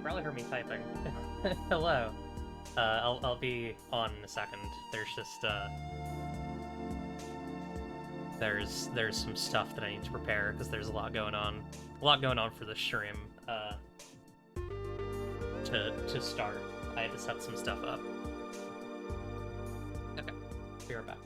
probably heard me typing. Hello. I'll be on in a second. There's just there's some stuff that I need to prepare because there's a lot going on. A lot going on for the stream. To start, I had to set some stuff up. Okay, be right back.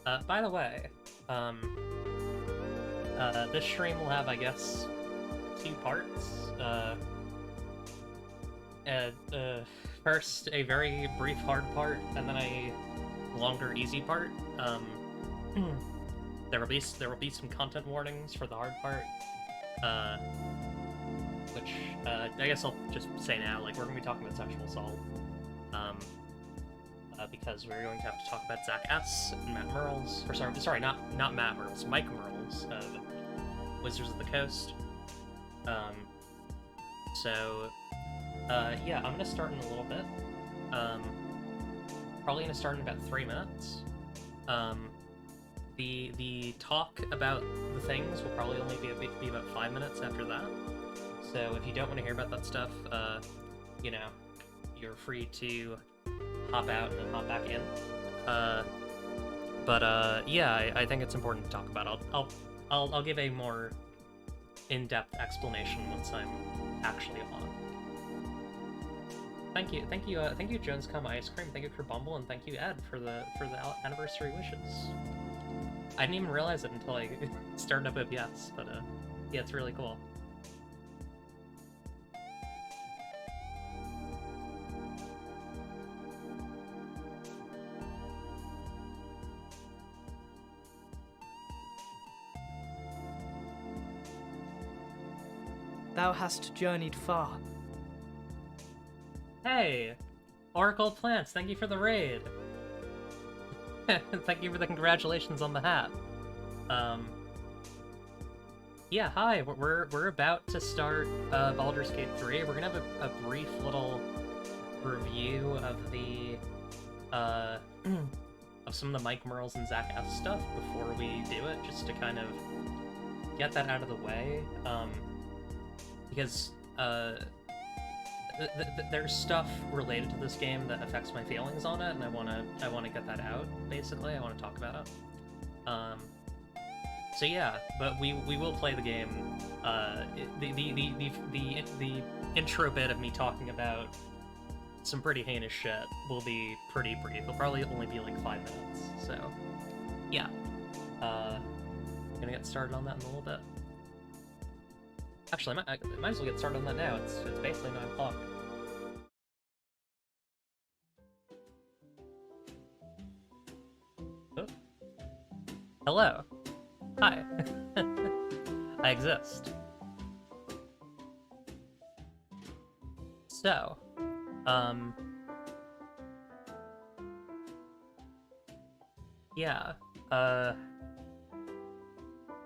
By the way, um, this stream will have, I guess, two parts. Uh, uh, First, a very brief hard part, and then a longer easy part. There will be some content warnings for the hard part, uh, which I guess I'll just say now. Like, we're gonna be talking about sexual assault, um, because we're going to have to talk about Zach S. and Matt Merles, or sorry, not Matt Merles, Mike Merles of Wizards of the Coast. So yeah, I'm gonna start in a little bit. Probably gonna start in about 3 minutes. The talk about the things will probably only be about 5 minutes after that. So if you don't want to hear about that stuff, you know, you're free to hop out and then hop back in. But yeah, I think it's important to talk about. I'll give a more in-depth explanation once I'm actually on. Thank you, Jones Come Ice Cream. Thank you, Kerbumble, and thank you, Ed, for the anniversary wishes. I didn't even realize it until I started up OBS, but yeah, it's really cool. Thou hast journeyed far. Hey, Oracle Plants, thank you for the raid. Thank you for the congratulations on the hat. Yeah, hi. We're about to start Baldur's Gate 3. We're gonna have a brief little review of the of some of the Mike Merles and Zach S stuff before we do it, just to kind of get that out of the way. Because there's stuff related to this game that affects my feelings on it, and I wanna get that out. Basically, I want to talk about it. So yeah, but we will play the game. The intro bit of me talking about some pretty heinous shit will be pretty brief. It'll probably only be like 5 minutes. So yeah, gonna get started on that in a little bit. Actually, I might as well get started on that now. It's basically 9 o'clock. Oh. Hello. Hi. I exist. So, yeah.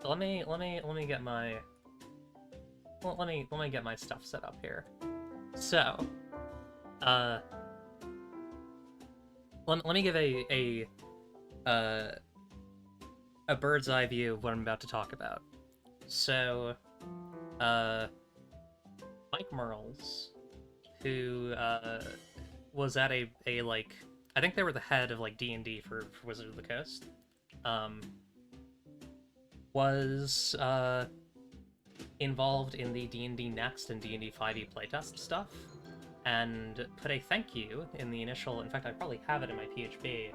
Let me get my let me get my stuff set up here. So, let me give a bird's eye view of what I'm about to talk about. So, Mike Merles, who was at a like, I think they were the head of like D&D for Wizards of the Coast, was involved in the D&D Next and D&D 5e playtest stuff, and put a thank you in the initial. In fact, I probably have it in my PHP.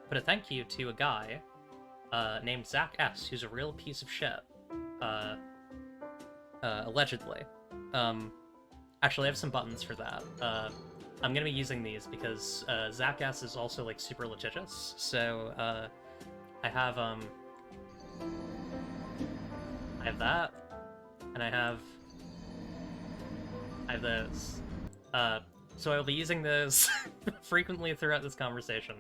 Put a thank you to a guy named Zach S, who's a real piece of shit. Allegedly. Actually, I have some buttons for that. I'm gonna be using these because Zach S is also like super litigious. So I have that, and I have those. So I'll be using those frequently throughout this conversation.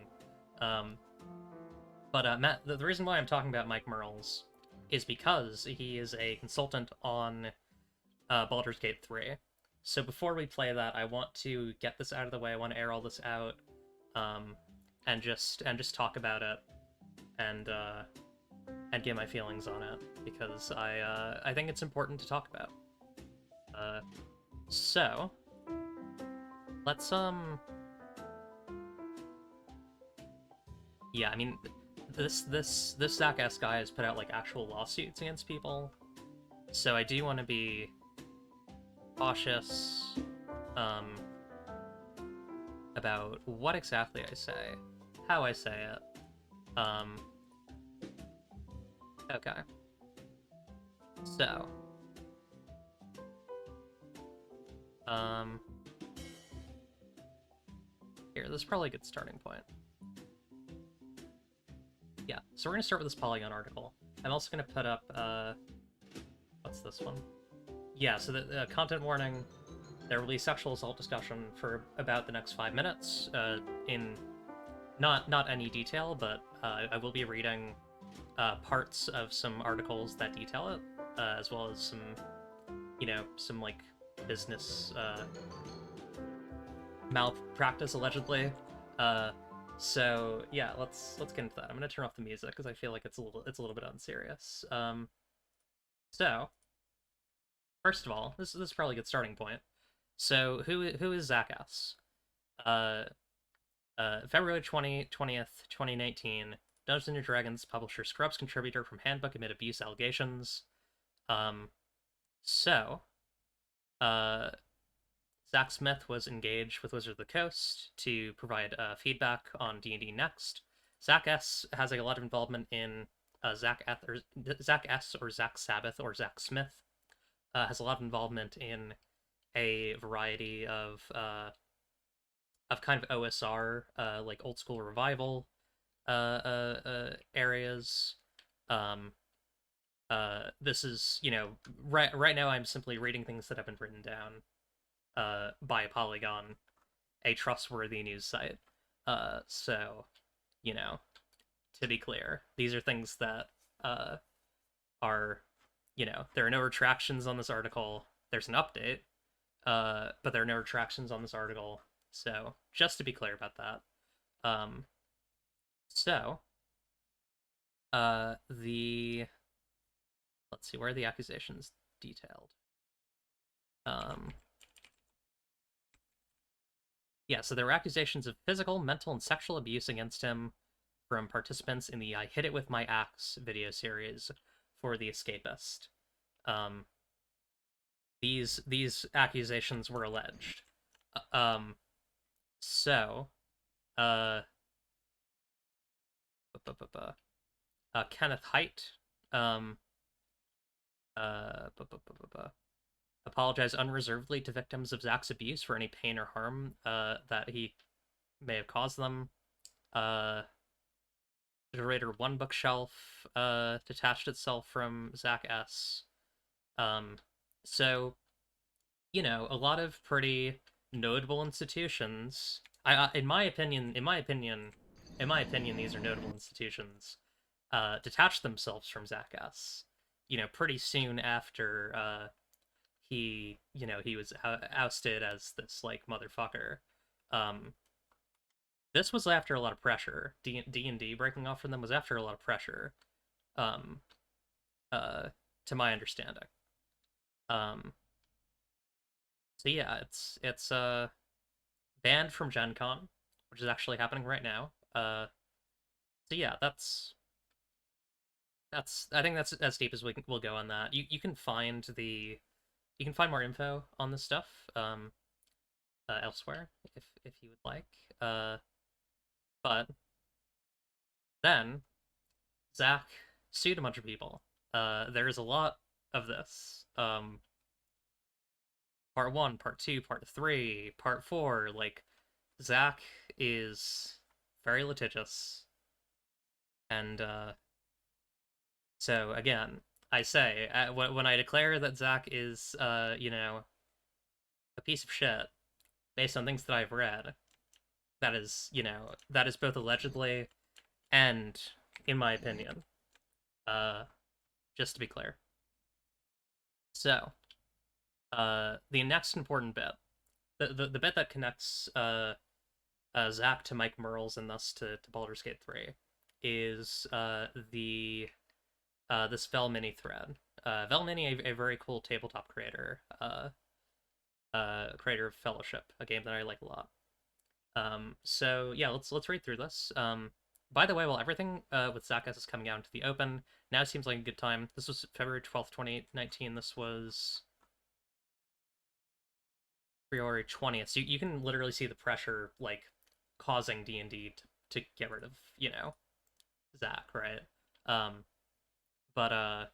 But Matt, the reason why I'm talking about Mike Merles is because he is a consultant on Baldur's Gate 3. So before we play that, I want to get this out of the way. I want to air all this out, and just talk about it, and get my feelings on it, because I think it's important to talk about. So let's yeah, I mean, this Zach S guy has put out like actual lawsuits against people, so I do want to be cautious about what exactly I say, how I say it, Okay. So, um, here, this is probably a good starting point. Yeah, so we're gonna start with this Polygon article. I'm also gonna put up, what's this one? Yeah, so the content warning, there will be sexual assault discussion for about the next 5 minutes, in not any detail, but I will be reading parts of some articles that detail it, as well as some, some like business malpractice allegedly. So yeah, let's get into that. I'm gonna turn off the music because I feel like it's a little bit unserious. So first of all, this is probably a good starting point. So who is Zach S? Uh, February 20th, 2019. Dungeons and Dragons publisher Scrubs contributor from Handbook amid abuse allegations. Um, so, uh, Zach Smith was engaged with Wizard of the Coast to provide feedback on D&D Next. Zach S has a lot of involvement in Zach S or Zach Sabbath or Zach Smith has a lot of involvement in a variety of kind of OSR, like old school revival areas. Um, this is, right now I'm simply reading things that have been written down by Polygon, a trustworthy news site. So, to be clear, these are things that are, there are no retractions on this article. There's an update, but there are no retractions on this article. So, just to be clear about that. Um, so, the let's see, where are the accusations detailed? Yeah, so there were accusations of physical, mental, and sexual abuse against him from participants in the I Hit It With My Axe video series for The Escapist. Um, these accusations were alleged. Um, so, uh, Kenneth Haidt, um, apologized unreservedly to victims of Zach's abuse for any pain or harm that he may have caused them. The Raider 1 bookshelf detached itself from Zach S. So, a lot of pretty notable institutions. In my opinion, these are notable institutions. Detached themselves from Zach S. Pretty soon after he was ousted as this like motherfucker. Um, this was after a lot of pressure. D&D breaking off from them was after a lot of pressure. Um, to my understanding. So yeah, it's banned from Gen Con, which is actually happening right now. So yeah, that's I think that's as deep as we'll go on that. You can find more info on this stuff elsewhere if you would like. But then Zach sued a bunch of people. There's a lot of this. Part 1, Part 2, Part 3, Part 4. Like, Zach is very litigious. And, so, again, I say, when I declare that Zach is, a piece of shit, based on things that I've read, that is, that is both allegedly and, in my opinion. Just to be clear. So, the next important bit, the bit that connects Zach to Mike Merles and thus to Baldur's Gate 3 is this Vel Mini thread. Vel Mini, a very cool tabletop creator, creator of Fellowship, a game that I like a lot. So yeah, let's read through this. By the way, while everything with Zach S is coming out into the open, now seems like a good time. This was February 12th, 2019. This was February 20th. So you can literally see the pressure, like, causing D&D to get rid of, Zach, right? But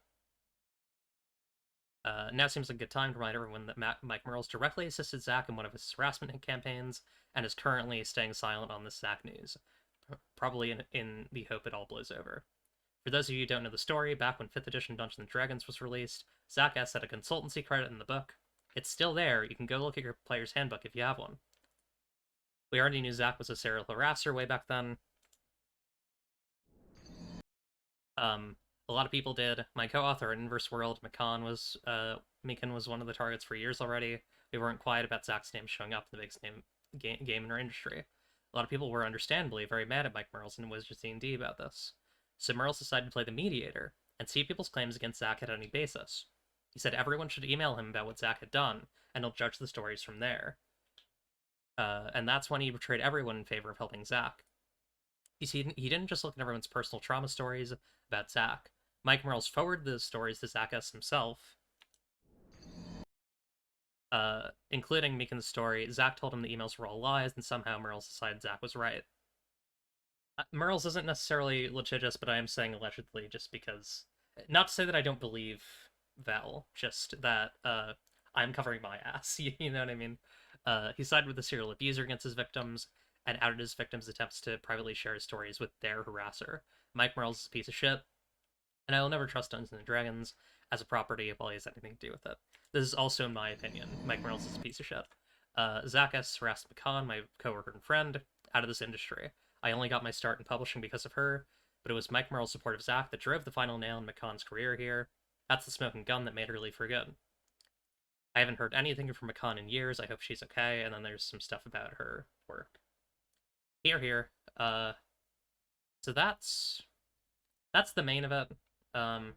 now seems like a good time to remind everyone that Mike Merles directly assisted Zack in one of his harassment campaigns and is currently staying silent on this Zack news, probably in the hope it all blows over. For those of you who don't know the story, back when 5th edition Dungeons & Dragons was released, Zack S had a consultancy credit in the book. It's still there, you can go look at your player's handbook if you have one. We already knew Zack was a serial harasser way back then. A lot of people did. My co-author in Inverse World, Meekin was one of the targets for years already. We weren't quiet about Zack's name showing up in the biggest name game in our industry. A lot of people were understandably very mad at Mike Merles and Wizards D&D about this. So Merles decided to play the mediator and see people's claims against Zack at any basis. He said everyone should email him about what Zack had done, and he'll judge the stories from there. And that's when he betrayed everyone in favor of helping Zack. You see, he didn't just look at everyone's personal trauma stories about Zack. Mike Merles forwarded those stories to Zack S himself, including Meekin's story. Zack told him the emails were all lies, and somehow Merles decided Zack was right. Merles isn't necessarily litigious, but I am saying allegedly just because... Not to say that I don't believe Val, just that I'm covering my ass, you know what I mean? He sided with the serial abuser against his victims, and outed his victims' attempts to privately share his stories with their harasser. Mike Merles is a piece of shit, and I will never trust Dungeons & Dragons as a property while he has anything to do with it. This is also, in my opinion, Mike Merles is a piece of shit. Zack S. harassed McCon, my coworker and friend, out of this industry. I only got my start in publishing because of her, but it was Mike Merle's support of Zack that drove the final nail in McCon's career here. That's the smoking gun that made her leave for good. I haven't heard anything from McCon in years. I hope she's okay, and then there's some stuff about her work. Here. So that's the main of it. So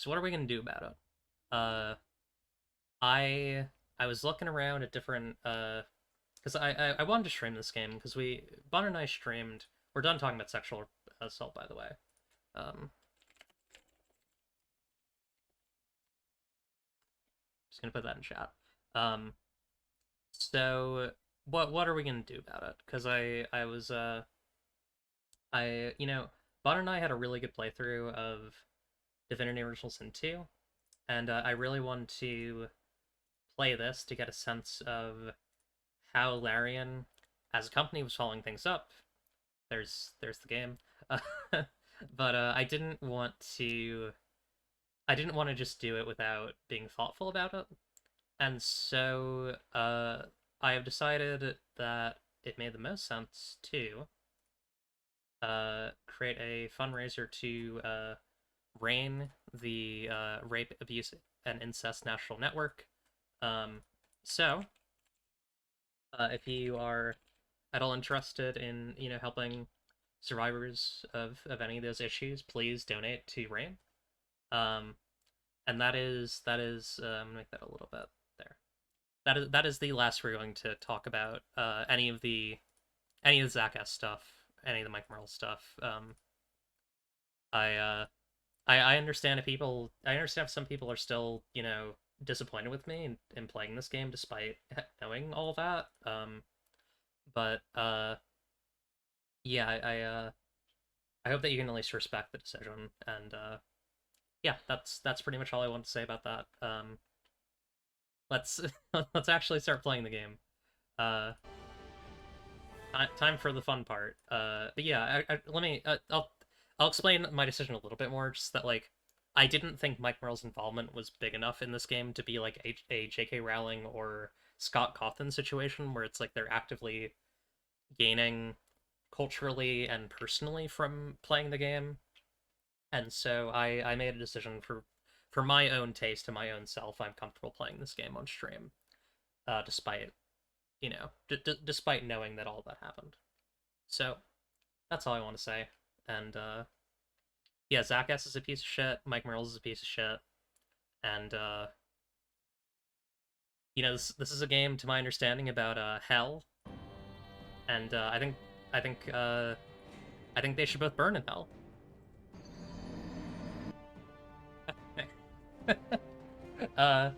what are we gonna do about it? I was looking around at different because I wanted to stream this game because Bon and I streamed. We're done talking about sexual assault, by the way. Just gonna put that in chat. So what are we gonna do about it? Because Bon and I had a really good playthrough of Divinity Original Sin 2, and I really want to play this to get a sense of how Larian, as a company, was following things up. There's the game, but I didn't want to just do it without being thoughtful about it, and so I have decided that it made the most sense to create a fundraiser to RAIN, the Rape, Abuse, and Incest National Network. So, if you are at all interested in, helping survivors of any of those issues, please donate to RAIN. And that is I'm gonna make that a little bit there. That is the last we're going to talk about any of the Zack S stuff, any of the Mike Merle stuff. I understand if some people are still, disappointed with me in playing this game despite knowing all that. But yeah, I hope that you can at least respect the decision, and yeah, that's pretty much all I want to say about that. Let's let's actually start playing the game. Time for the fun part. But yeah, let me. I'll explain my decision a little bit more. Just that, like, I didn't think Mike Merle's involvement was big enough in this game to be like a J.K. Rowling or Scott Cawthon situation where it's like they're actively gaining culturally and personally from playing the game. And so I made a decision for my own taste and my own self. I'm comfortable playing this game on stream, despite despite knowing that all that happened. So that's all I want to say. And yeah, Zack S is a piece of shit. Mike Merles is a piece of shit. And this is a game, to my understanding, about hell. And I think they should both burn in hell. All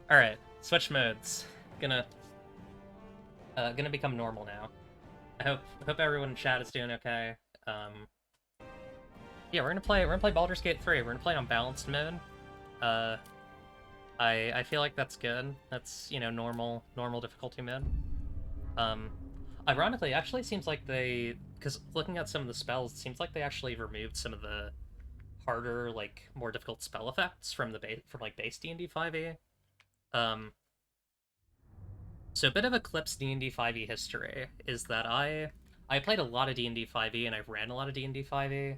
right, switch modes. Gonna become normal now. I hope everyone in chat is doing okay. Yeah, we're gonna play Baldur's Gate 3. We're gonna play it on balanced mode. Uh, I feel like that's good. That's, you know, normal difficulty mode. Um, Ironically, it actually seems like because looking at some of the spells, it seems like they actually removed some of the harder, like more difficult spell effects from like base D&D 5e. Um, so a bit of Eclipse D&D 5e history is that I played a lot of D&D 5e and I've ran a lot of D&D 5e,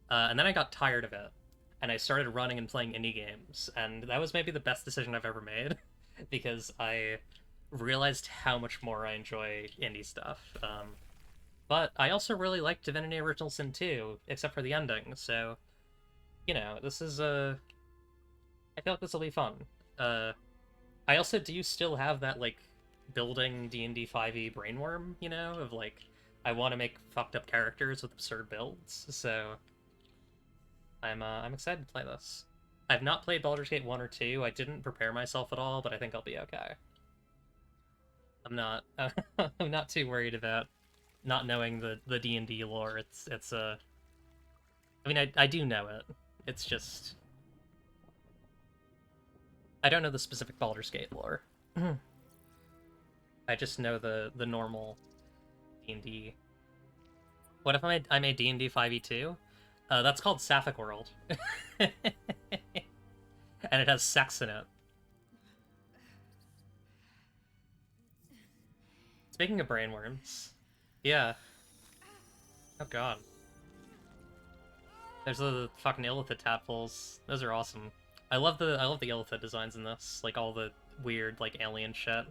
and then I got tired of it, and I started running and playing indie games, and that was maybe the best decision I've ever made, because I realized how much more I enjoy indie stuff. But I also really like Divinity Original Sin 2, except for the ending, so, you know, this is, I feel like this will be fun. Uh, I also do still have that, like, building D&D 5e brainworm, you know, of, like, I want to make fucked up characters with absurd builds, so I'm excited to play this. I've not played Baldur's Gate 1 or 2. I didn't prepare myself at all, but I think I'll be okay. I'm not I'm not too worried about not knowing the D&D lore. It's I mean, I do know it. It's just I don't know the specific Baldur's Gate lore. I just know the normal D&D. What if I made D&D 5e2? That's called Sapphic World. And it has sex in it. Speaking of brainworms, yeah. Oh god. There's the fucking Illithid tadpoles. Those are awesome. I love the Illithid designs in this, like all the weird like alien shit.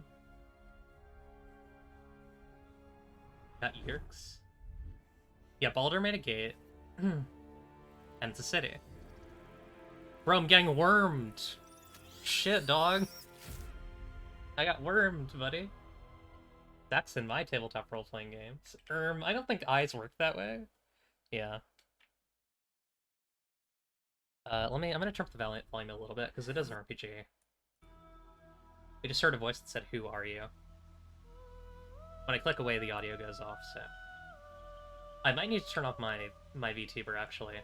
Got Yerks. Yeah, Baldur made a gate, and it's a city. Bro, I'm getting wormed. Shit, dog. I got wormed, buddy. That's in my tabletop role-playing games. I don't think eyes work that way. Yeah. I'm gonna turn up the volume a little bit, because it is an RPG. We just heard a voice that said, "Who are you?" When I click away, the audio goes off, so... I might need to turn off my VTuber, actually.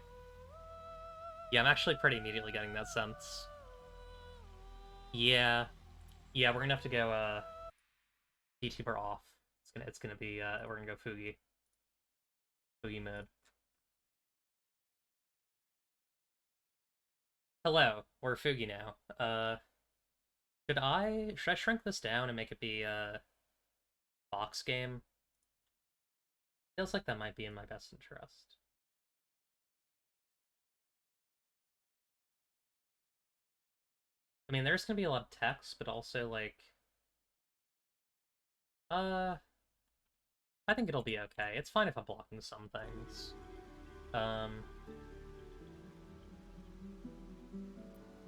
Yeah, I'm actually pretty immediately getting that sense. Yeah. Yeah, we're gonna have to go, VTuber off. It's gonna be, we're gonna go Fugi. Fugi mode. Hello, we're Fugi now. Should I shrink this down and make it be a box game? Feels like that might be in my best interest. I mean, there's gonna be a lot of text, but also, like... I think it'll be okay. It's fine if I'm blocking some things. But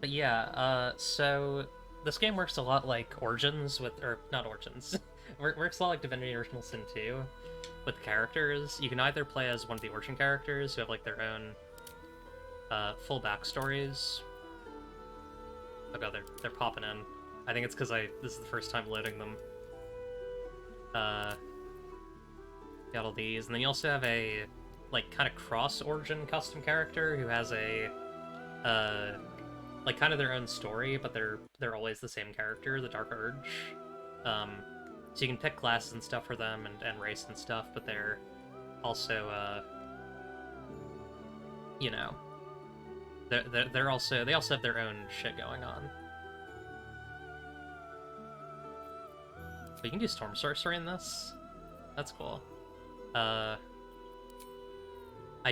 yeah, so... This game works a lot like Origins with... Or, not Origins. Works a lot like Divinity Original Sin 2 with characters. You can either play as one of the Origin characters who have, like, their own full backstories. Oh god, they're popping in. I think it's because this is the first time loading them. Got all these, and then you also have a, like, kind of cross-origin custom character who has a, like, kind of their own story, but they're always the same character, the Dark Urge. So you can pick classes and stuff for them, and race and stuff, but they're also, you know, they also have their own shit going on. But you can do Storm Sorcery in this. That's cool. I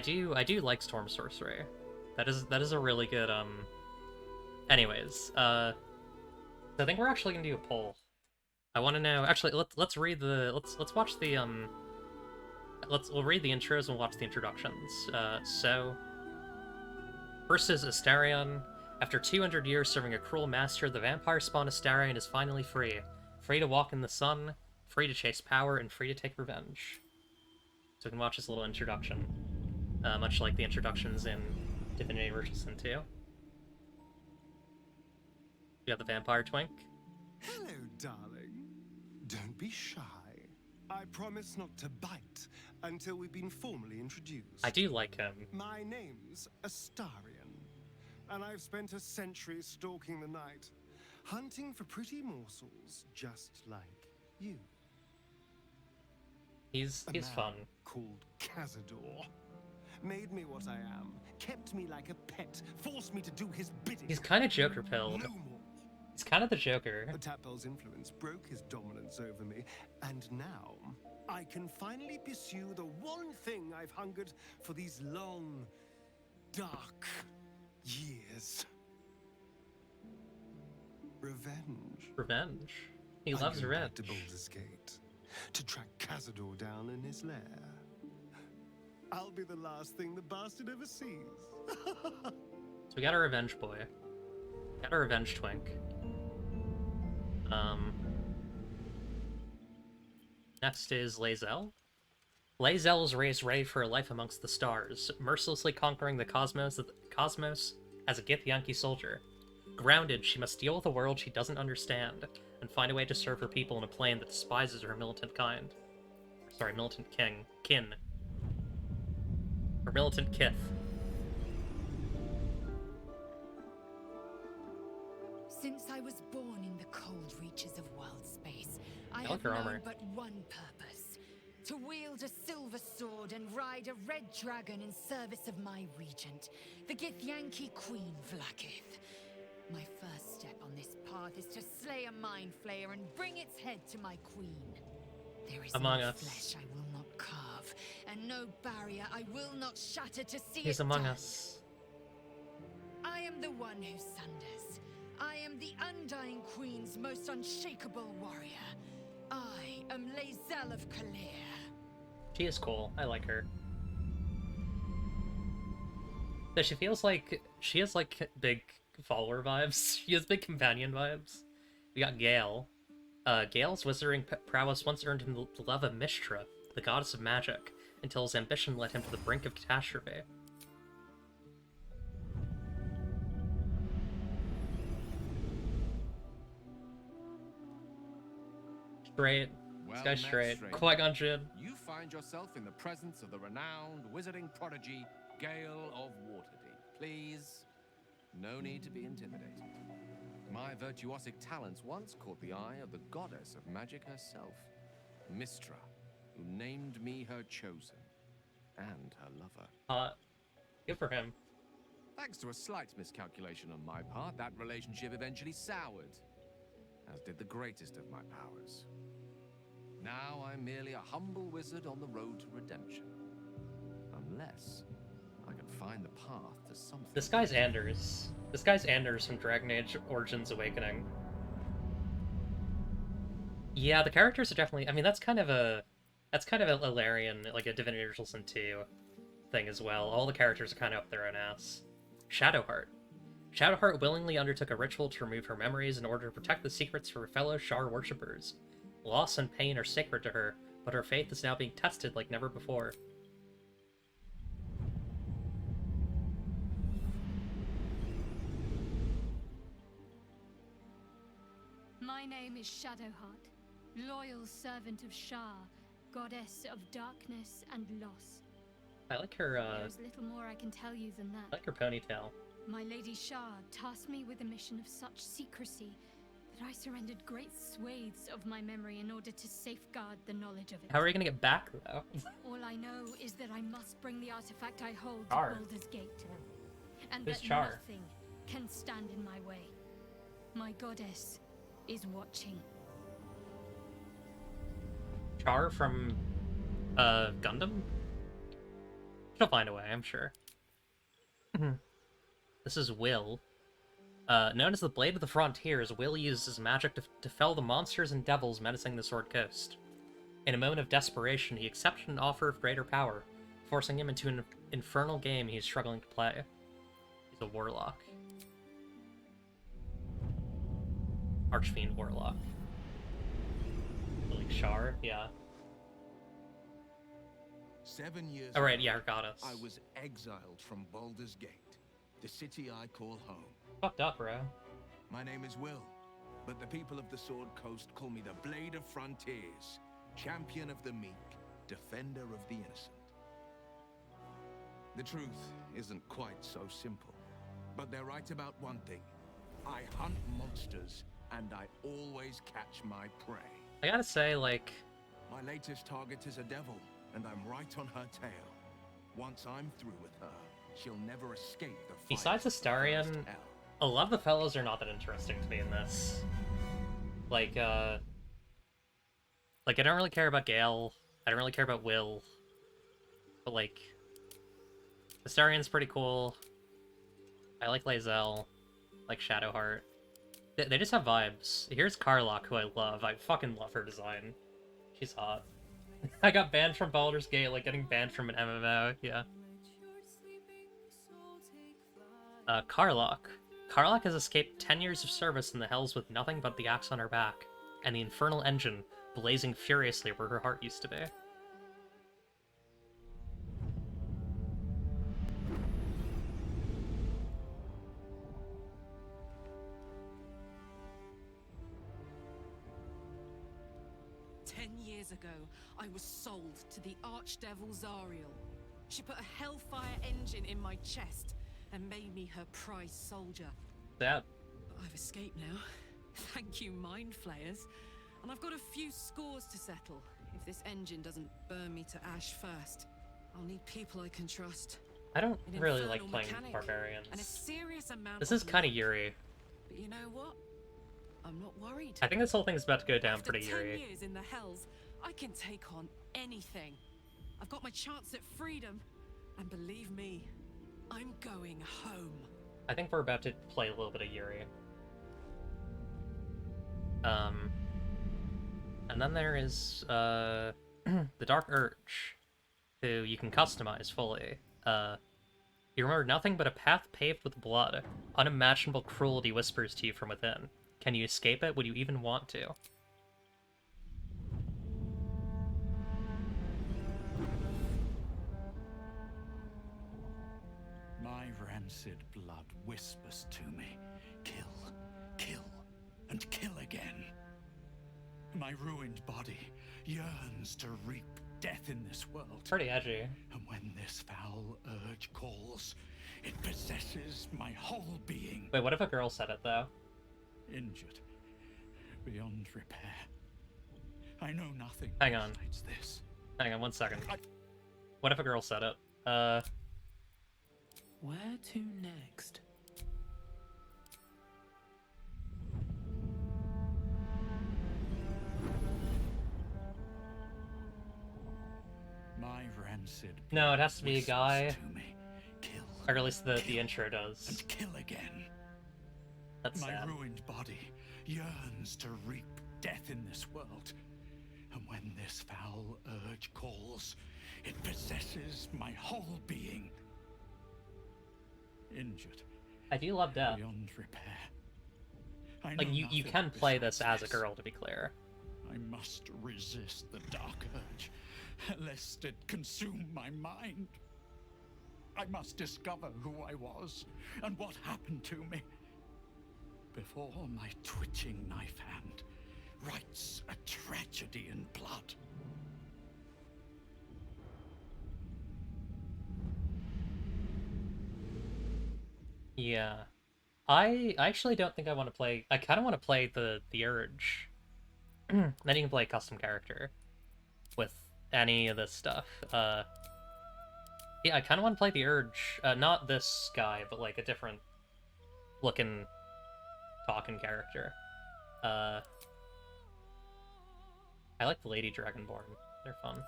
do like Storm Sorcery. That is a really good, Anyways, so I think we're actually gonna do a poll. I want to know. Actually, let's read the let's watch the we'll read the intros and watch the introductions. So first is Astarion. After 200 years serving a cruel master, the vampire spawn Astarion is finally free. Free to walk in the sun, free to chase power, and free to take revenge. So we can watch this little introduction, much like the introductions in Divinity Original Sin 2. We got the vampire twink. Hello, darling. Don't be shy. I promise not to bite until we've been formally introduced. I do like him. My name's Astarion, and I've spent a century stalking the night, hunting for pretty morsels just like you. He's fun. Called Cazador made me what I am, kept me like a pet, forced me to do his bidding. He's kind of Joker-pilled. No more. He's kind of the Joker. The Tadpole's influence broke his dominance over me, and now I can finally pursue the one thing I've hungered for these long, dark years. Revenge. Revenge. He I'm loves going revenge. back to Baldur's Gate to track Cazador down in his lair. I'll be the last thing the bastard ever sees. So we got a revenge boy. Got a revenge twink. Next is Lae'zel. Lae'zel is raised ready for a life amongst the stars, mercilessly conquering the cosmos as a Githyanki soldier. Grounded, she must deal with a world she doesn't understand, and find a way to serve her people in a plane that despises her militant kind. Sorry, militant kin. Or militant kith. Since I was born in the cold reaches of world space, I like have her known armor. but one purpose: to wield a silver sword and ride a red dragon in service of my regent, the Githyanki Queen Vlaakith. My first step on this path is to slay a mind flayer and bring its head to my queen. There is Among no Us. flesh I will not carve, and no barrier I will not shatter to see He's it Among done. Us. I am the one who sunders. I am the Undying Queen's most unshakable warrior. I am Lae'zel of Kalir. She is cool. I like her. But she feels like she has like big follower vibes. She has big companion vibes. We got Gale. Gale's wizarding prowess once earned him the love of Mishtra, the goddess of magic, until his ambition led him to the brink of catastrophe. Straight. This guy's straight. Qui-Gon Jinn. You find yourself in the presence of the renowned wizarding prodigy, Gale of Waterdeep. Please, no need to be intimidated. My virtuosic talents once caught the eye of the goddess of magic herself, Mistra, who named me her chosen, and her lover. Good for him. Thanks to a slight miscalculation on my part, that relationship eventually soured, as did the greatest of my powers. Now I'm merely a humble wizard on the road to redemption. Unless I can find the path to something. This guy's Anders. This guy's Anders from Dragon Age Origins Awakening. Yeah, the characters are definitely... I mean, that's kind of a Ilarian, like a Divinity Original Sin 2 thing as well. All the characters are kind of up their own ass. Shadowheart. Shadowheart willingly undertook a ritual to remove her memories in order to protect the secrets for her fellow Shar worshippers. Loss and pain are sacred to her, but her faith is now being tested like never before. My name is Shadowheart, loyal servant of Shar, goddess of darkness and loss. I like her, There's little more I can tell you than I that. like her ponytail. My Lady Shar tasked me with a mission of such secrecy that I surrendered great swathes of my memory in order to safeguard the knowledge of it. How are you gonna get back, though? All I know is that I must bring the artifact I hold Char. to Baldur's Gate, and Who's that Char? nothing can stand in my way. My goddess is watching. Char from, Gundam? She'll find a way, I'm sure. This is Will. Known as the Blade of the Frontiers, Will uses magic to fell the monsters and devils menacing the Sword Coast. In a moment of desperation, he accepted an offer of greater power, forcing him into an infernal game he's struggling to play. He's a warlock. Archfiend warlock. Like Shar? Yeah. 7 years Oh, right, ago, yeah, her goddess. I was exiled from Baldur's Gate, the city I call home. Fucked up, bro. My name is Will, but the people of the Sword Coast call me the Blade of Frontiers. champion of the meek, defender of the innocent. The truth isn't quite so simple, but they're right about one thing. I hunt monsters, and I always catch my prey. I gotta say, like, My latest target is a devil, and I'm right on her tail. Once I'm through with her, she'll never escape the fight. besides Astarion, against hell. a lot of the fellows are not that interesting to me in this. Like, I don't really care about Gale. I don't really care about Will. But, like, Astarion's pretty cool. I like Lae'zel. Like Shadowheart. They just have vibes. Here's Karlach, who I love. I fucking love her design. She's hot. I got banned from Baldur's Gate, like getting banned from an MMO, yeah. Karlach. Karlach has escaped 10 years of service in the Hells with nothing but the axe on her back, and the infernal engine blazing furiously where her heart used to be. Years ago, I was sold to the Archdevil Zariel. She put a Hellfire engine in my chest and made me her prize soldier. Sad. But I've escaped now. Thank you, Mind Flayers. And I've got a few scores to settle. If this engine doesn't burn me to ash first, I'll need people I can trust. I don't An really infernal like playing mechanic barbarians. and a serious amount This of is kind of luck. Yuri. But you know what? I'm not worried. I think this whole thing's about to go down After pretty 10 Yuri. years in the Hells, I can take on anything. I've got my chance at freedom, and believe me, I'm going home. I think we're about to play a little bit of Yuri. And then there is, the Dark Urge, who you can customize fully. You remember nothing but a path paved with blood. Unimaginable cruelty whispers to you from within. Can you escape it? Would you even want to? My rancid blood whispers to me, kill, kill, and kill again. My ruined body yearns to reap death in this world. Pretty edgy. And when this foul urge calls, it possesses my whole being. Wait, what if a girl said it, though? Injured, beyond repair. I know nothing Hang on. besides this. Hang on 1 second. What if a girl said it? Where to next? My rancid No, it has to be a whispers guy. to me, kill, Or at least the kill, intro does. and kill again. That's My sad. ruined body yearns to reap death in this world. And when this foul urge calls, it possesses my whole being. Injured, I do love death. beyond repair. I Like, know you nothing can play this besides as a girl, to be clear. I must resist the dark urge, lest it consume my mind. I must discover who I was and what happened to me before my twitching knife hand writes a tragedy in blood. Yeah. I actually don't think I want to play... I kind of want to play the Urge. Then you can play a custom character with any of this stuff. Yeah, I kind of want to play the Urge. Not this guy, but like a different looking talking character. I like the Lady Dragonborn. They're fun.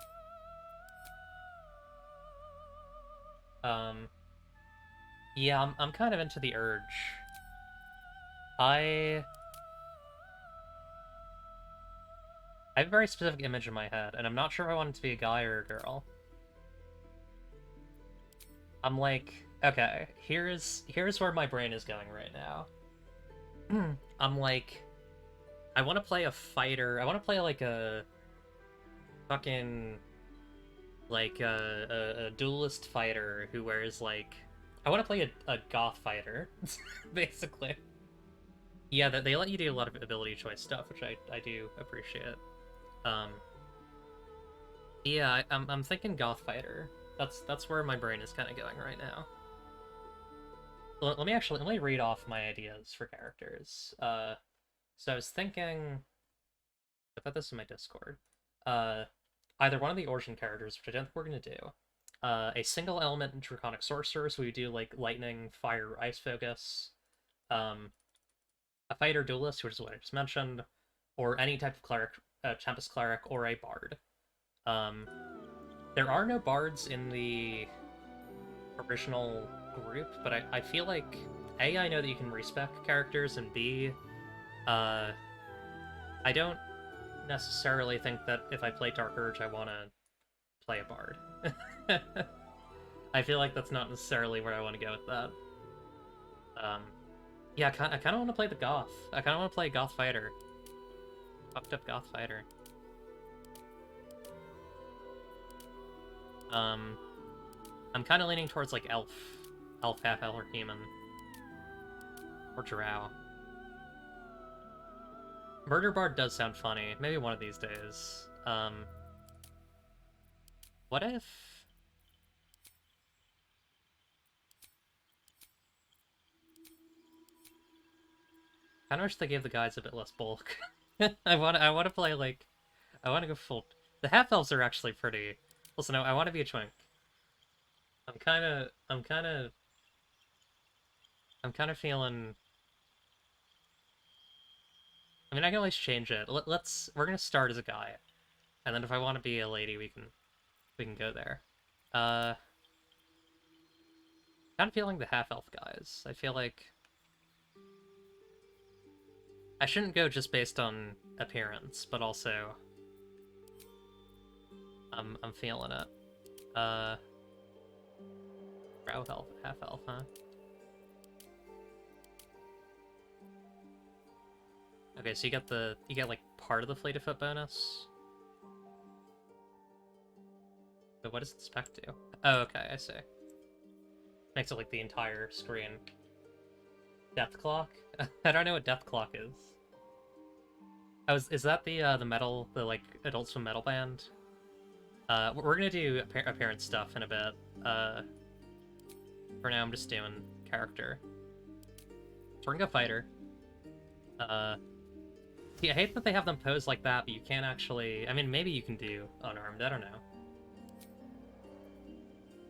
Yeah, I'm kind of into the Urge. I have a very specific image in my head, and I'm not sure if I want it to be a guy or a girl. I'm like, okay, here's where my brain is going right now. I'm like, I want to play a fighter. I want to play like a fucking like a duelist fighter who wears like, I want to play a goth fighter, basically. Yeah, they let you do a lot of ability choice stuff, which I do appreciate. Yeah, I'm thinking Goth Fighter. That's where my brain is kind of going right now. Let me read off my ideas for characters. So I was thinking, I put this in my Discord. Uh, Either one of the origin characters, which I don't think we're gonna do. A single element draconic sorcerer, so we do like lightning, fire, ice focus. Um, a fighter duelist, which is what I just mentioned, or any type of cleric, a tempest cleric, or a bard. Um, there are no bards in the original group, but I feel like A, I know that you can respec characters, and B, I don't necessarily think that if I play Dark Urge, I want to play a bard. I feel like that's not necessarily where I want to go with that. Yeah, I kind of want to play the Goth. I kind of want to play Goth Fighter. Fucked up Goth Fighter. I'm kind of leaning towards like elf, half elf, or human, or drow. Murder Bard does sound funny. Maybe one of these days. What if? Kind of wish they gave the guys a bit less bulk. I want to play like, I want to go full. The half elves are actually pretty. Listen, I want to be a twink. I'm kind of feeling. I mean, I can always change it. We're gonna start as a guy, and then if I want to be a lady, we can go there. Kind of feeling the half elf guys. I feel like I shouldn't go just based on appearance, but also I'm feeling it. Brow elf, half elf, huh? Okay, so you get like part of the fleet of foot bonus. But what does it spec do? Oh, okay, I see. Makes it like the entire screen. Death Clock? I don't know what Death Clock is. Oh, is that the metal, the like Adult Swim metal band? We're gonna do appearance stuff in a bit. For now I'm just doing character. So we're gonna go fighter. Yeah, I hate that they have them pose like that, but you can't actually... I mean, maybe you can do unarmed, I don't know.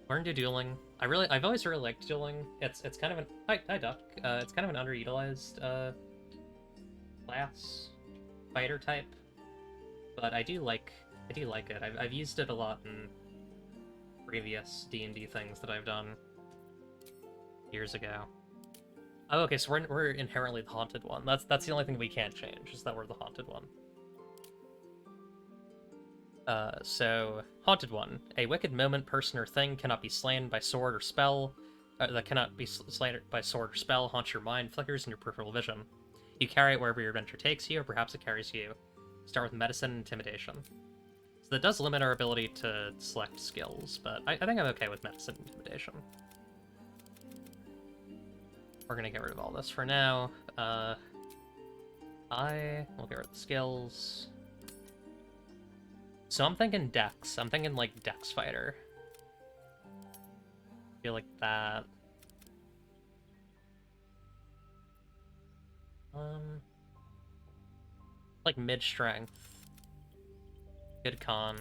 We're gonna do dueling. I've always really liked dueling. It's kind of an... Hi, Duck. It's kind of an underutilized, class. Fighter type. But I do like it. I've used it a lot in previous D&D things that I've done years ago. Oh, okay, so we're inherently the haunted one. That's the only thing we can't change, is that we're the haunted one. So, haunted one. A wicked moment, person, or thing cannot be slain by sword or spell. That cannot be slain by sword or spell, haunts your mind, flickers in your peripheral vision. You carry it wherever your adventure takes you, or perhaps it carries you. Start with medicine and intimidation. So that does limit our ability to select skills, but I think I'm okay with medicine and intimidation. We're gonna get rid of all this for now. We'll get rid of the skills. So I'm thinking Dex. I'm thinking like Dex fighter. Feel like that. Like mid strength. Good con.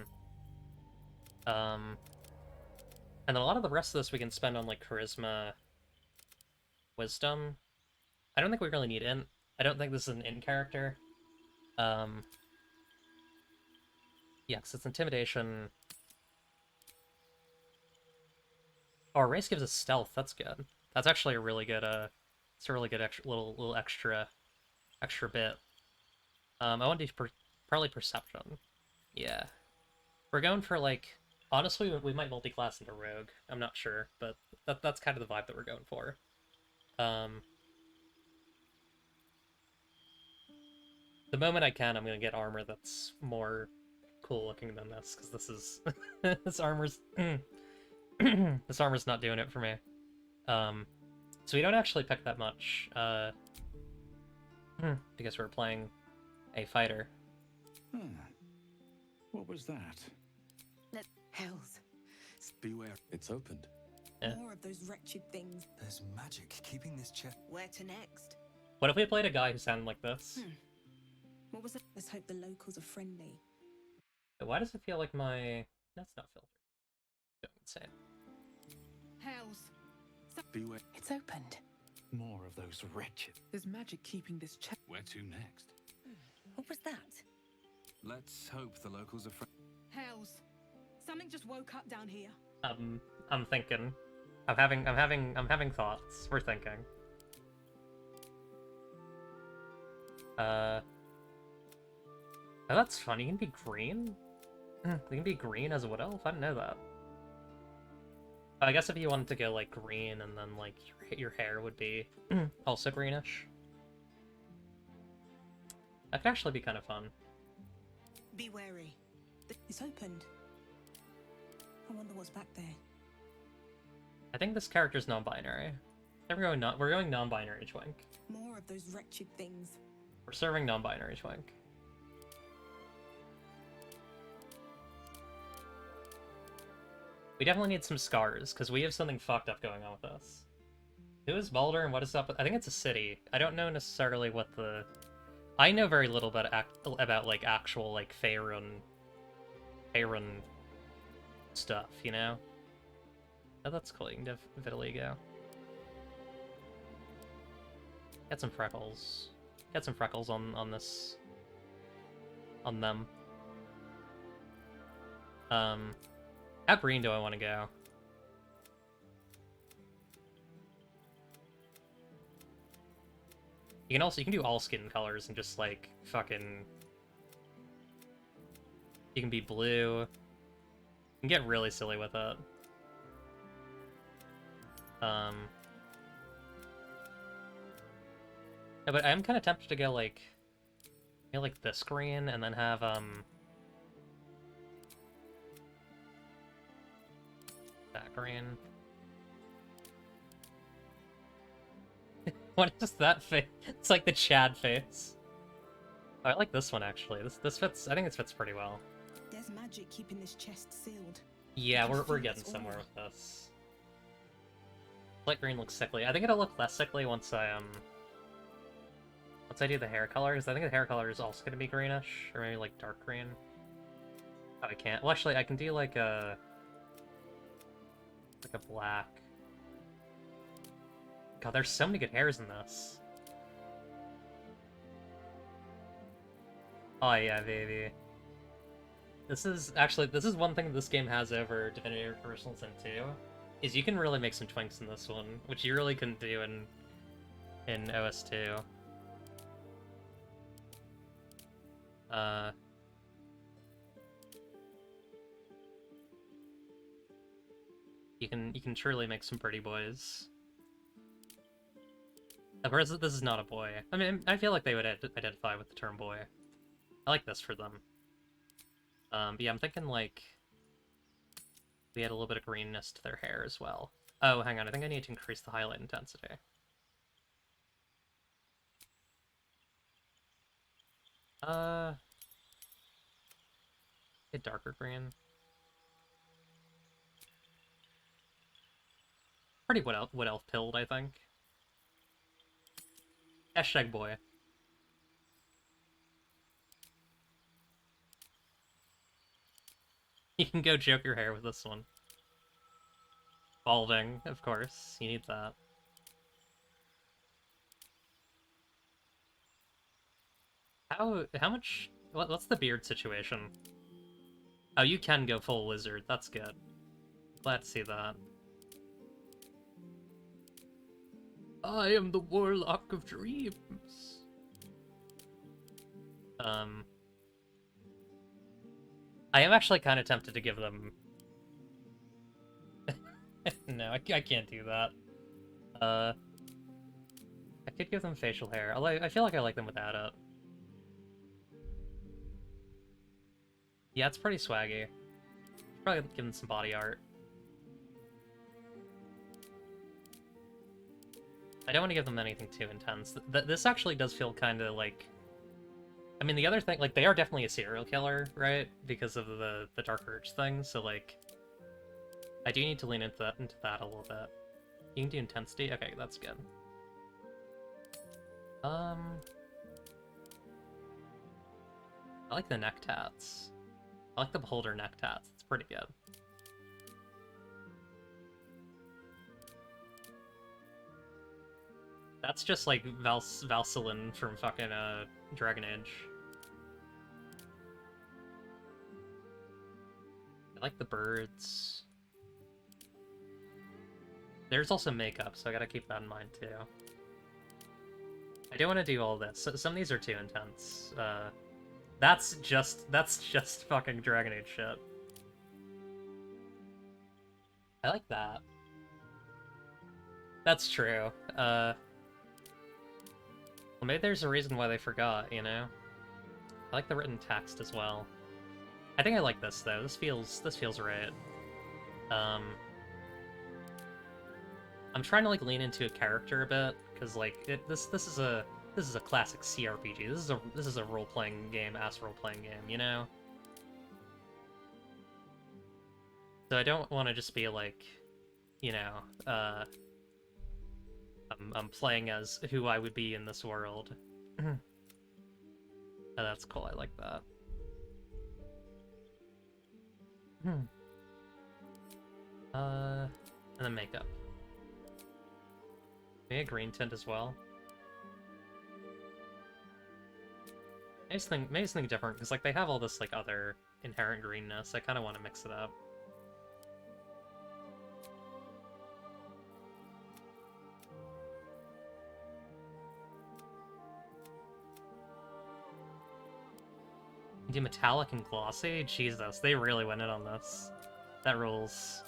And then a lot of the rest of this we can spend on like charisma, wisdom. I don't think we really need int. I don't think this is an int character. Yeah, because it's intimidation. Oh, our race gives us stealth. That's good. That's actually a really good. It's a really good little extra bit. I want to do probably perception. Yeah, we're going for like. Honestly, we might multi-class into rogue. I'm not sure, but that's kind of the vibe that we're going for. The moment I can, I'm gonna get armor that's more cool looking than this, because this is this armor's this armor's not doing it for me. So we don't actually pick that much, because we're playing a fighter. What was that? Hells. Beware. It's opened. Yeah. More of those wretched things. There's magic keeping this chest. Where to next? What if we played a guy who sounded like this? What was it? Let's hope the locals are friendly. Why does it feel like my... That's not filtered. Going insane. Hells. Beware. It's opened. More of those wretched. There's magic keeping this chest. Where to next? What was that? Let's hope the locals are Hells. Something just woke up down here. I'm thinking. I'm having thoughts. We're thinking. Oh, that's funny. You can be green? You can be green as a wood elf? I didn't know that. I guess if you wanted to go, like, green, and then, like, your hair would be also greenish. That could actually be kind of fun. Be wary. It's opened. I wonder what's back there. I think this character's non-binary. We're going non-binary twink. More of those wretched things. We're serving non-binary twink. We definitely need some scars, because we have something fucked up going on with us. Who is Baldur and what is up with... I think it's a city. I don't know necessarily what the... I know very little about like, actual, like, Faerun stuff, you know? Oh, that's cool. You can have vitiligo. Get some freckles. Get some freckles on this... on them. How green do I want to go? You can do all skin colors and just like fucking. You can be blue. You can get really silly with it. No, but I'm kind of tempted to go like this green and then have that green. What is that face? It's like the Chad face. Oh, I like this one actually. This fits. I think this fits pretty well. There's magic keeping this chest sealed. Yeah, I can we're feel getting its somewhere aura. with this. Light green looks sickly. I think it'll look less sickly once I do the hair colors. I think the hair color is also gonna be greenish, or maybe like dark green. Oh, I can't. Well, actually, I can do like a black. God, there's so many good hairs in this. Oh yeah, baby. This is one thing this game has over Divinity Original Sin 2, is you can really make some twinks in this one, which you really couldn't do in OS2. You can truly make some pretty boys. Of course, this is not a boy. I mean, I feel like they would identify with the term boy. I like this for them. But yeah, I'm thinking, like, we add a little bit of greenness to their hair as well. Oh, hang on, I think I need to increase the highlight intensity. Get darker green. Pretty wood elf pilled, I think. Hashtag boy. You can go joke your hair with this one. Balding, of course. You need that. How much... What's the beard situation? Oh, you can go full wizard. That's good. Glad to see that. I am the Warlock of Dreams. I am actually kind of tempted to give them... No, I can't do that. I could give them facial hair, although I feel like I like them without it. Yeah, it's pretty swaggy. Probably give them some body art. I don't want to give them anything too intense. This actually does feel kind of like... I mean, the other thing, like, they are definitely a serial killer, right? Because of the Dark Urge thing, so, like... I do need to lean into that a little bit. You can do intensity? Okay, that's good. I like the neck tats. I like the beholder neck tats. It's pretty good. That's just like Valsalyn from fucking Dragon Age. I like the birds. There's also makeup, so I gotta keep that in mind too. I don't want to do all this. Some of these are too intense. That's just fucking Dragon Age shit. I like that. That's true. Well, maybe there's a reason why they forgot, you know? I like the written text as well. I think I like this though. This feels right. I'm trying to like lean into a character a bit because like this is a classic CRPG. This is a role-playing game, role-playing game, you know? So I don't want to just be like, you know, I'm playing as who I would be in this world. Oh, that's cool. I like that. And then makeup. Maybe a green tint as well. Maybe something different, because like they have all this like other inherent greenness. I kind of want to mix it up. Do metallic and glossy? Jesus, they really went in on this. That rules.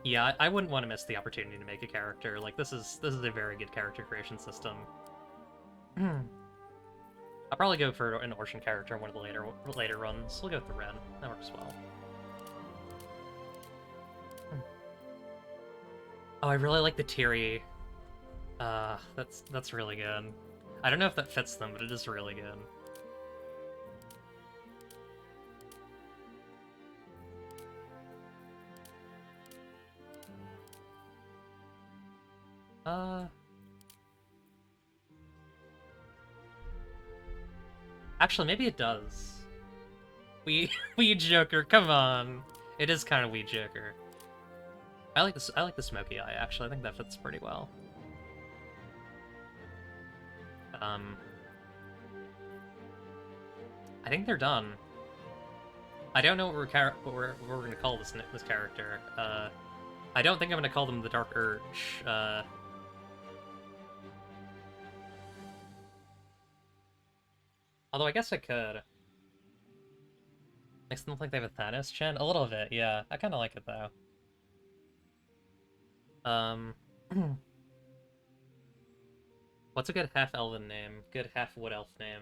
Yeah, I wouldn't want to miss the opportunity to make a character. Like this is a very good character creation system. I'll probably go for an Orcian character in one of the later runs. We'll go with the red. That works well. Oh, I really like the Tiri. That's really good. I don't know if that fits them, but it is really good. Actually, maybe it does. Weed Joker, come on. It is kind of Weed Joker. I like this. I like the smoky eye. Actually, I think that fits pretty well. I think they're done. I don't know what we're gonna call this character. I don't think I'm gonna call them the Dark Urge. Although I guess I could. Makes them look like they have a Thanos chin? A little bit, yeah. I kind of like it, though. What's a good half-elven name? Good half-wood elf name?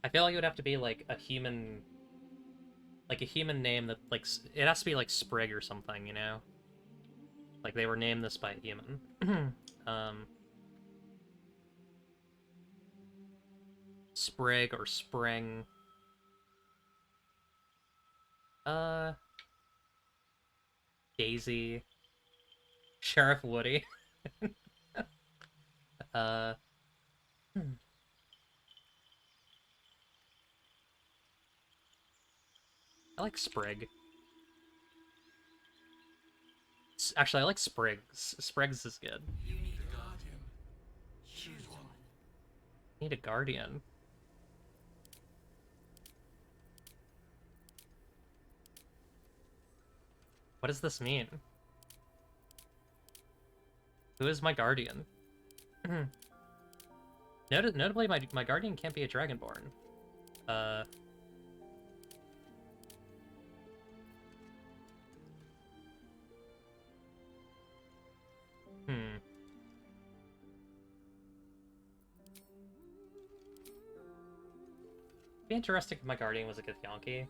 I feel like it would have to be, like, a human... Like, a human name that, like... It has to be, like, Sprig or something, you know? Like, they were named this by a human. Sprig or Spring. Daisy. Sheriff Woody. I like Sprig. Actually, I like Spriggs. Spriggs is good. You need a guardian. Choose one. Need a guardian. What does this mean? Who is my guardian? Notably, my guardian can't be a dragonborn. It'd be interesting if my guardian was a Githyanki.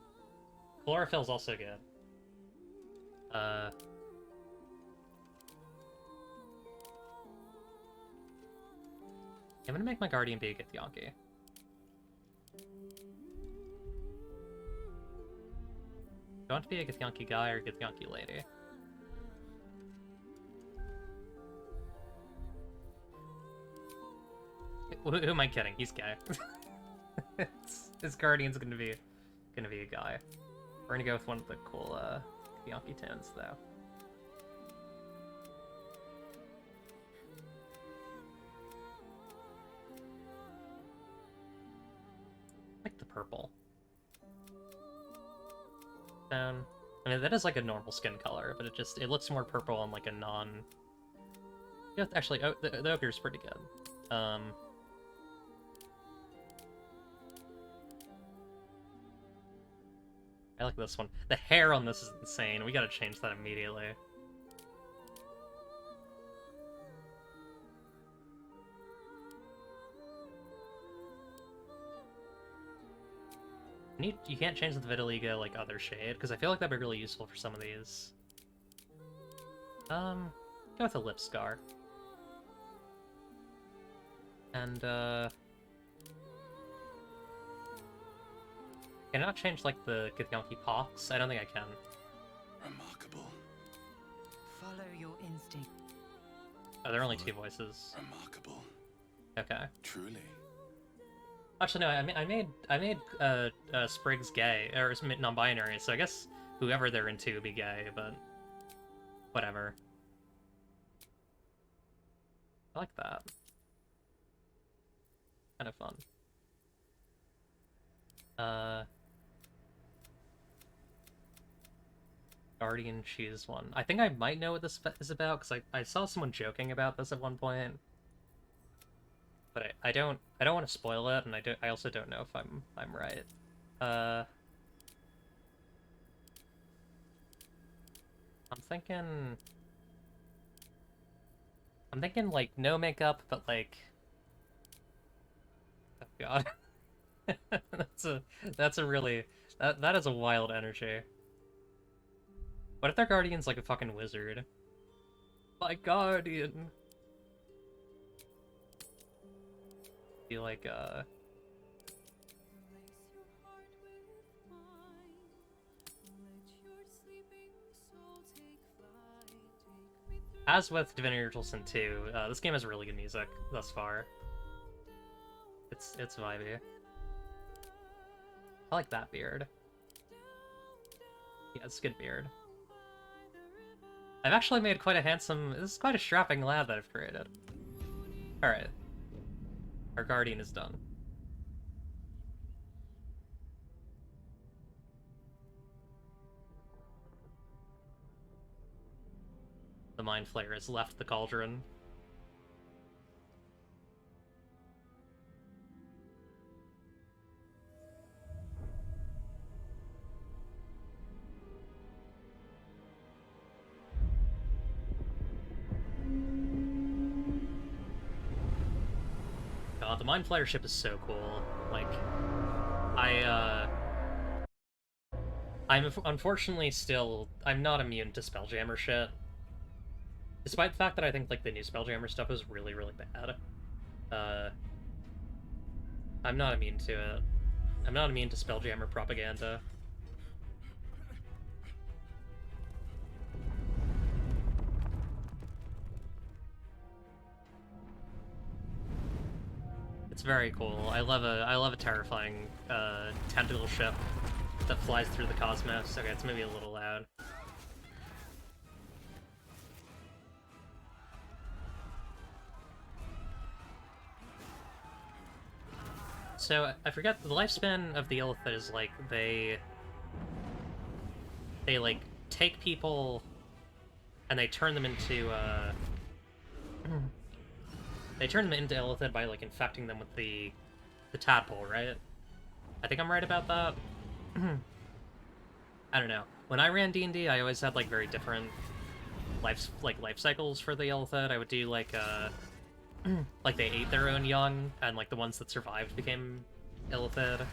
Chlorophyll's also good. I'm gonna make my guardian be a good Yankee. you want to be a Githyanki guy or Githyanki lady? Who am I kidding? He's gay. His guardian's gonna be a guy. We're gonna go with one of the cool Githyanki tones though. I like the purple. I mean, that is like a normal skin color, but it looks more purple on like a non... Yeah, actually, oh, the ogre's pretty good. I like this one. The hair on this is insane. We gotta change that immediately. You can't change the vitiligo like other shade, because I feel like that'd be really useful for some of these. Go with a lip scar. And, can I not change, like, the Githyanki pox? I don't think I can. Remarkable. Follow your instinct. Oh, there are only two voices. Remarkable. Okay. Truly. Actually, no, I made Spriggs gay, or non-binary, so I guess whoever they're into would be gay, but whatever. I like that. Kind of fun. Guardian choose one. I think I might know what this is about, because I saw someone joking about this at one point. But I don't want to spoil it, and I also don't know if I'm right. I'm thinking like no makeup, but like, oh god. that's a really that is a wild energy. What if their guardian's like a fucking wizard? My guardian. Be like as with Divinity Original Sin 2, this game has really good music thus far. It's vibey. I like that beard. Yeah, it's a good beard. I've actually made quite a handsome... This is quite a strapping lad that I've created. Alright. Our guardian is done. The Mind Flayer has left the cauldron. God, the Mind Flayer ship is so cool. Like, I'm unfortunately still... I'm not immune to Spelljammer shit. Despite the fact that I think, like, the new Spelljammer stuff is really, really bad. I'm not immune to it. I'm not immune to Spelljammer propaganda. It's very cool. I love a terrifying tentacle ship that flies through the cosmos. Okay, it's maybe a little loud. So, I forget, the lifespan of the Illithid is, like, they like, take people, and they turn them into, they turn them into Illithid by, like, infecting them with the tadpole, right? I think I'm right about that? I don't know. When I ran D&D, I always had, like, very different life cycles for the Illithid. I would do, like, like, they ate their own young, and, like, the ones that survived became Illithid.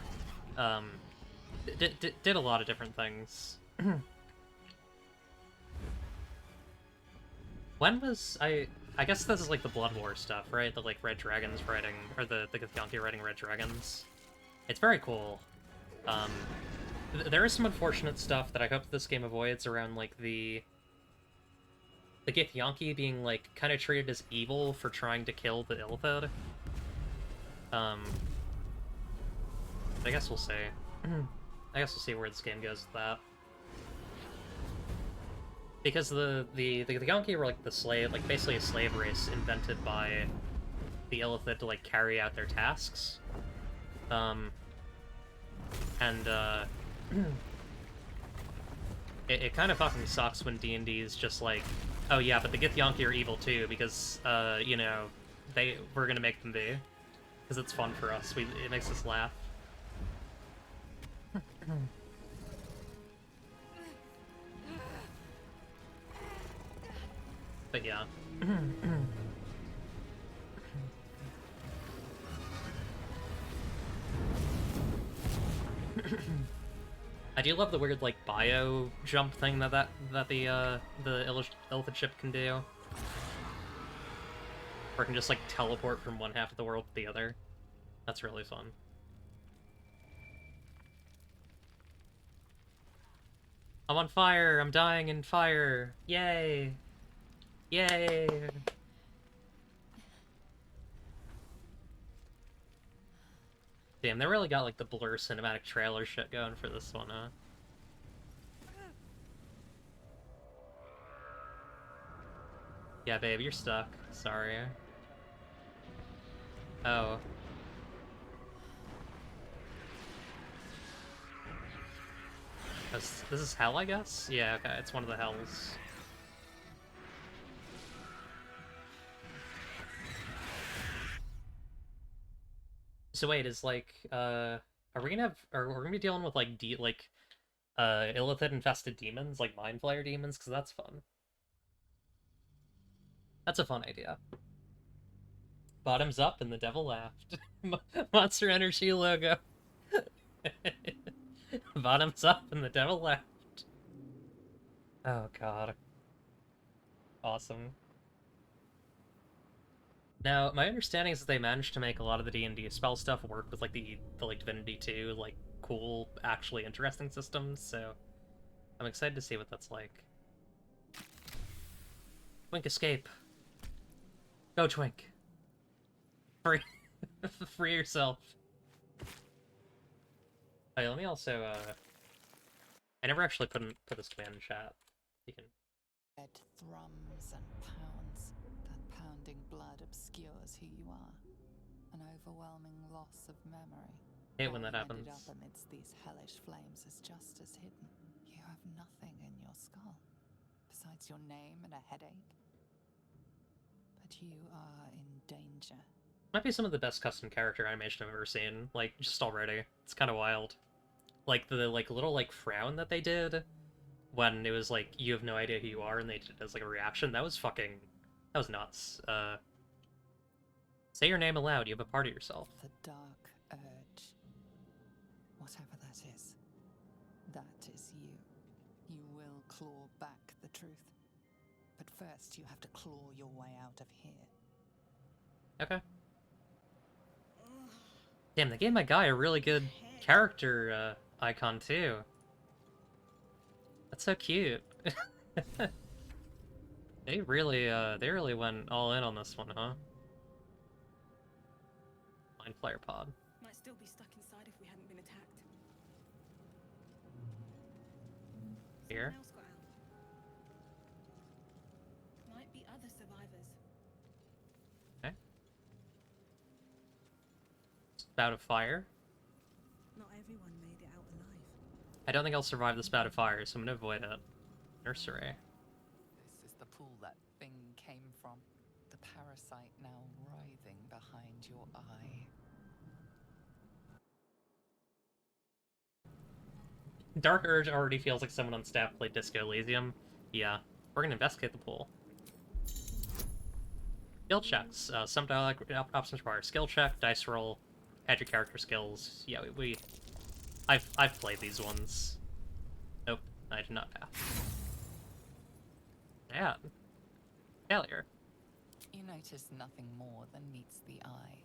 Did a lot of different things. When was... I guess this is, like, the Blood War stuff, right? The, like, Red Dragons writing... Or the Githyanki writing Red Dragons. It's very cool. There is some unfortunate stuff that I hope this game avoids around, like, the Githyanki being, like, kind of treated as evil for trying to kill the Illithid. I guess we'll see. I guess we'll see where this game goes with that. Because the Githyanki were, like, the slave, like, basically a slave race invented by the Illithid to, like, carry out their tasks. It kind of fucking sucks when D&D is just like, oh yeah, but the Githyanki are evil too, because, you know, we're gonna make them be. Because it's fun for us. It makes us laugh. But yeah. I do love the weird, like, bio jump thing that the Illithid ship can do. Or it can just, like, teleport from one half of the world to the other. That's really fun. I'm on fire! I'm dying in fire! Yay! Yay! Damn, they really got, like, the Blur cinematic trailer shit going for this one, huh? Yeah, babe, you're stuck. Sorry. Oh. This is hell, I guess? Yeah, okay, it's one of the hells. So wait, is like, are we gonna be dealing with like Illithid infested demons, like Mind Flayer demons? Because that's fun. That's a fun idea. Bottoms up and the devil laughed. Monster Energy logo. Bottoms up and the devil laughed. Oh god. Awesome. Now, my understanding is that they managed to make a lot of the D&D spell stuff work with, like, the like, Divinity 2, like, cool, actually interesting systems, so I'm excited to see what that's like. Twink escape. Go, Twink. Free. Free yourself. Hey, let me also, I never actually put this command in chat. You can... Red thrums and pounds. That pounding blood obscures who you are. An overwhelming loss of memory. Hate when that happens. Ended up amidst these hellish flames is just as hidden. You have nothing in your skull, besides your name and a headache. But you are in danger. Might be some of the best custom character animation I've ever seen, like, just already. It's kind of wild. Like, the, like, little, like, frown that they did when it was, like, you have no idea who you are, and they did it as, like, a reaction, that was fucking... that was nuts. Say your name aloud, you have a part of yourself. The dark urge. Whatever that is you. You will claw back the truth. But first, you have to claw your way out of here. Okay. Damn, they gave my guy a really good character icon too. That's so cute. They really went all in on this one, huh? Mind Flayer pod. Might still be stuck inside if we hadn't been attacked. Here. Someone else got out. Might be other survivors. Okay. Spout of fire. Not everyone made it out alive. I don't think I'll survive the spout of fire, so I'm gonna avoid it. Nursery. This is the pool that thing came from. The parasite now writhing behind your eye. Dark Urge already feels like someone on staff played Disco Elysium. Yeah, we're gonna investigate the pool. Skill checks. Some dialogue options require skill check, dice roll, add your character skills. Yeah, I've played these ones. Nope, I did not pass. Yeah. Failure. You notice nothing more than meets the eye.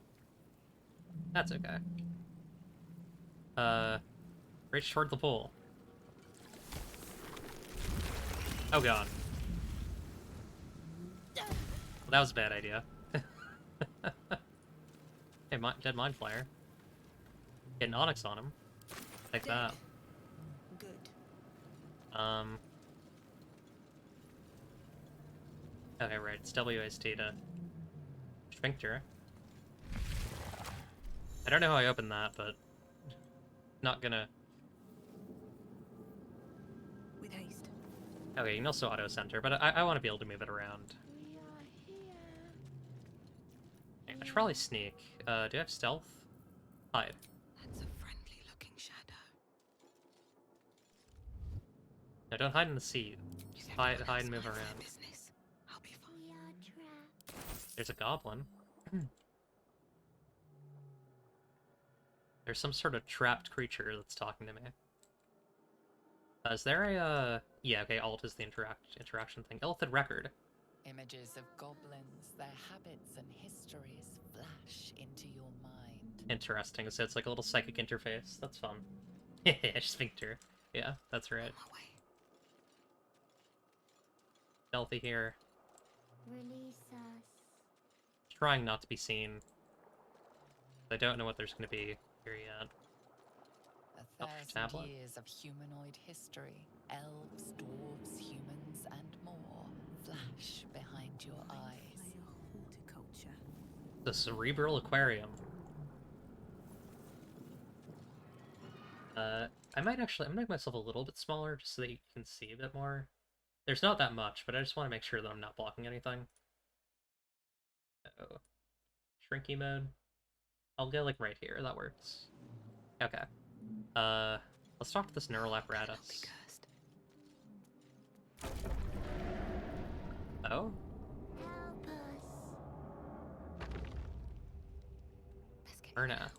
That's okay. Reach toward the pool. Oh god. Well, that was a bad idea. Hey, dead mind flayer. Get an onyx on him. Take that. Good. Okay, right. It's WASD to Sphincter. I don't know how I opened that, but not gonna. With haste. Okay, you can also auto center, but I want to be able to move it around. I should probably sneak. Do I have stealth? Hide. That's a friendly looking shadow. No, don't hide in the seat. Just hide and move around. Business. I'll be fine. There's a goblin. There's some sort of trapped creature that's talking to me. Is there a, yeah, okay, alt is the interaction thing. Illithid record. Images of goblins, their habits and histories flash into your mind. Interesting, so it's like a little psychic interface. That's fun. Sphincter. Yeah, that's right. Stealthy here. Release us. Trying not to be seen. I don't know what there's going to be here yet. 1,000 years of humanoid history. Elves, dwarves, humans, and more flash behind your eyes. Horticulture. The Cerebral Aquarium. I'm gonna make myself a little bit smaller just so that you can see a bit more. There's not that much, but I just want to make sure that I'm not blocking anything. Uh-oh. Shrinky mode. I'll go like right here, that works. Okay. Let's talk to this neural apparatus. Oh? Help us. Erna.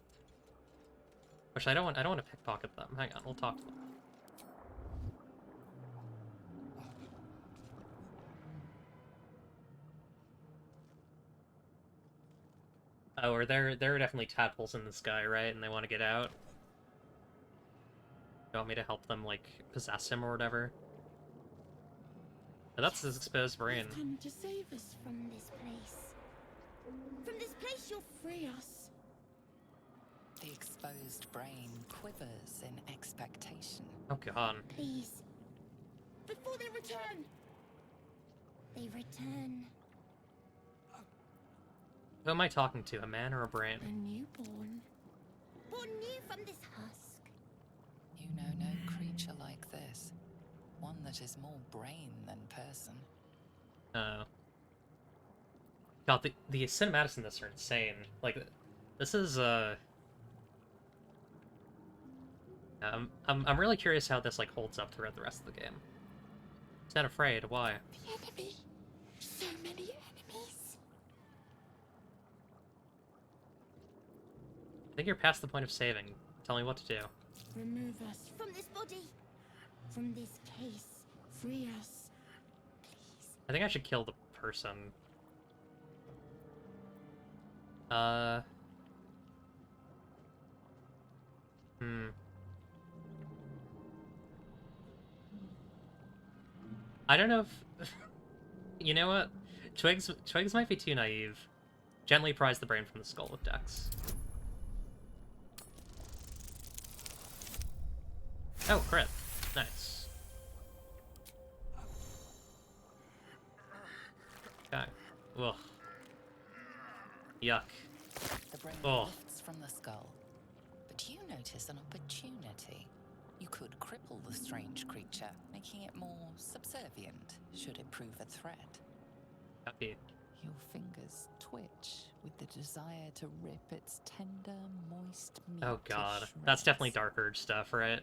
Which I don't want to pickpocket them. Hang on, we'll talk to them. Oh, or there are definitely tadpoles in the sky, right? And they want to get out. You want me to help them, like, possess him or whatever? Oh, that's his exposed brain. Come to save us from this place. From this place, you'll free us. The exposed brain quivers in expectation. Oh god. Please. Before they return. They return. Who am I talking to? A man or a brain? A newborn. Born new from this husk. You know no creature like this. One that is more brain than person. Oh. God, the cinematics in this are insane. Like, this is, I'm really curious how this, like, holds up throughout the rest of the game. He's not afraid. Why? The enemy. So many enemies. I think you're past the point of saving. Tell me what to do. Remove us from this body. From this case. Free us. Please. I think I should kill the person. I don't know if... You know what? Twigs might be too naive. Gently prise the brain from the skull with Dex. Oh, crit. Nice. Okay. Ugh. Yuck. The brain Oh. lifts from the skull. But you notice an opportunity. You could cripple the strange creature, making it more subservient, should it prove a threat. Happy. Your fingers twitch with the desire to rip its tender, moist meat Oh to god. shreds. That's definitely Dark Urge stuff, right?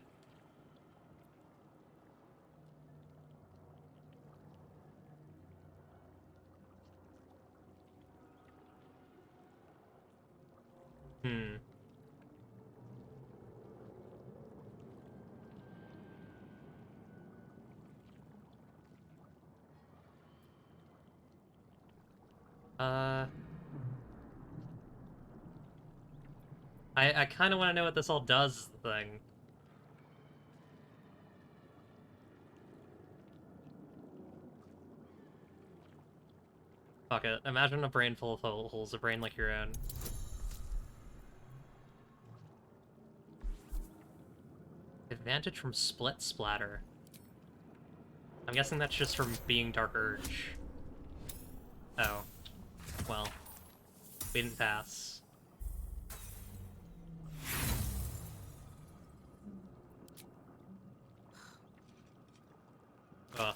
I kind of want to know what this all does, thing. Fuck it. Imagine a brain full of holes, a brain like your own. Advantage from split splatter. I'm guessing that's just from being Dark Urge. Oh. Well. We didn't pass. Ugh.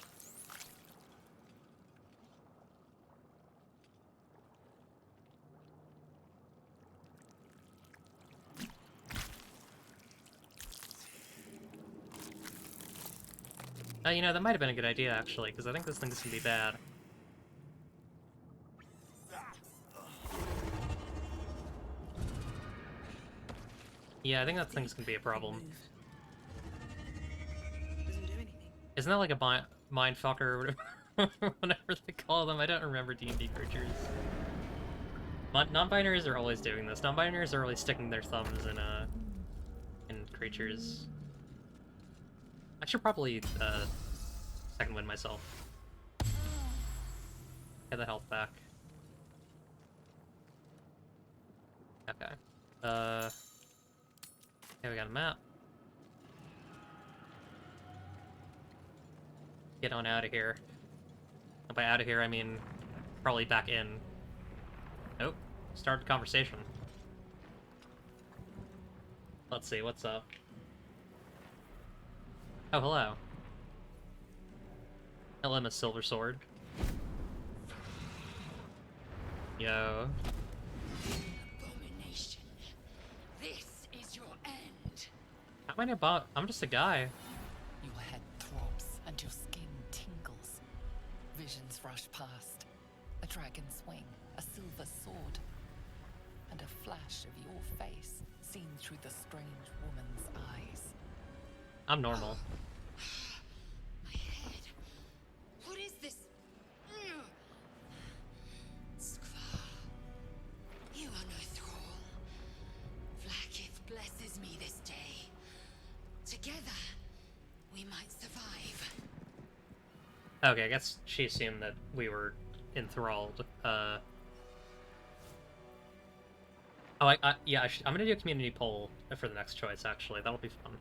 You know, that might have been a good idea, actually, because I think this thing's gonna be bad. Yeah, I think that thing's gonna be a problem. Doesn't do anything. Isn't that like a mindfucker or whatever, whatever they call them? I don't remember D&D creatures. Non-binaries are always doing this. Non-binaries are always sticking their thumbs in creatures. I should probably second wind myself. Get the health back. Okay. Okay, we got a map. Get on out of here. And by out of here, I mean probably back in. Nope. Start a conversation. Let's see, what's up? Oh, hello. Hello, Miss Silver Sword. Yo. Abomination. This is your end. How many about? I'm just a guy. Your head throbs and your skin tingles. Visions rush past. A dragon's wing, a silver sword, and a flash of your face seen through the strange woman's eyes. I'm normal. My head. What is this? Skvar. You are no thrall. Vlaakith blesses me this day. Together, we might survive. Okay, I guess she assumed that we were enthralled. Oh, yeah, I'm gonna do a community poll for the next choice, actually. That'll be fun.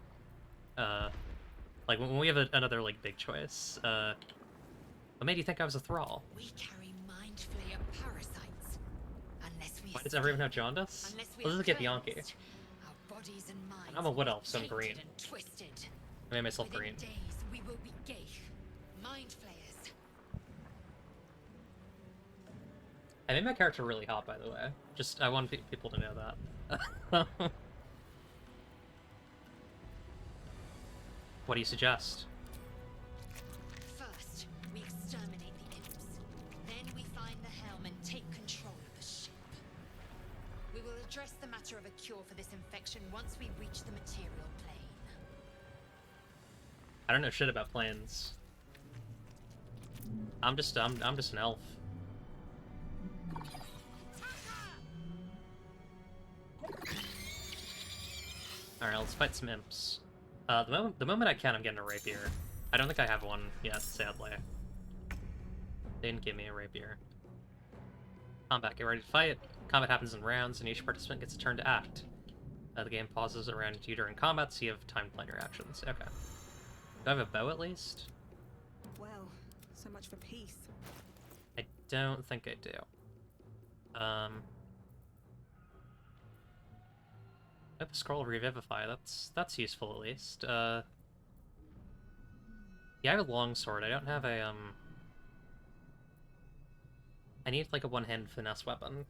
Like, when we have another, like, big choice, what made you think I was a thrall? We carry mind flayer parasites. Unless we Why does everyone have jaundice? Let's just get Bianchi. Our bodies and minds I'm a wood elf, so I'm tainted green. and twisted. I made myself Within green. days, we will be Geich, mind flayers. I made my character really hot, by the way. Just, I want people to know that. What do you suggest? First, we exterminate the imps. Then we find the helm and take control of the ship. We will address the matter of a cure for this infection once we reach the material plane. I don't know shit about planes. I'm just an elf. Alright, let's fight some imps. The moment I can, I'm getting a rapier. I don't think I have one yet, sadly. They didn't give me a rapier. Combat, get ready to fight. Combat happens in rounds, and each participant gets a turn to act. The game pauses around you during combat, so you have time to plan your actions. Okay. Do I have a bow at least? Well, so much for peace. I don't think I do. I have a scroll of Revivify. That's useful at least. Yeah, I have a longsword. I don't have a I need like a one-hand finesse weapon.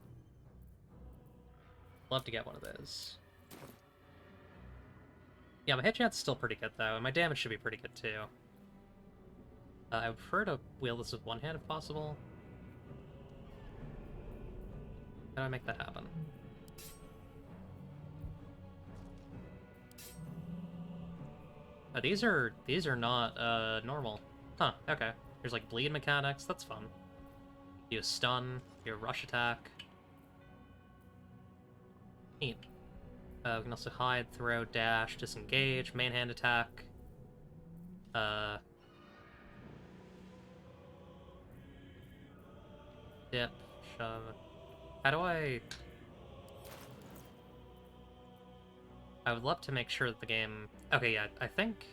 Love to get one of those. Yeah, my hit chance is still pretty good though, and my damage should be pretty good too. I would prefer to wield this with one hand if possible. How do I make that happen? These are not normal. Huh, okay. There's like bleed mechanics, that's fun. You have stun, you have rush attack. Neat. We can also hide, throw, dash, disengage, main hand attack. dip, shove. How do I... I would love to make sure that the game... Okay, yeah, I think...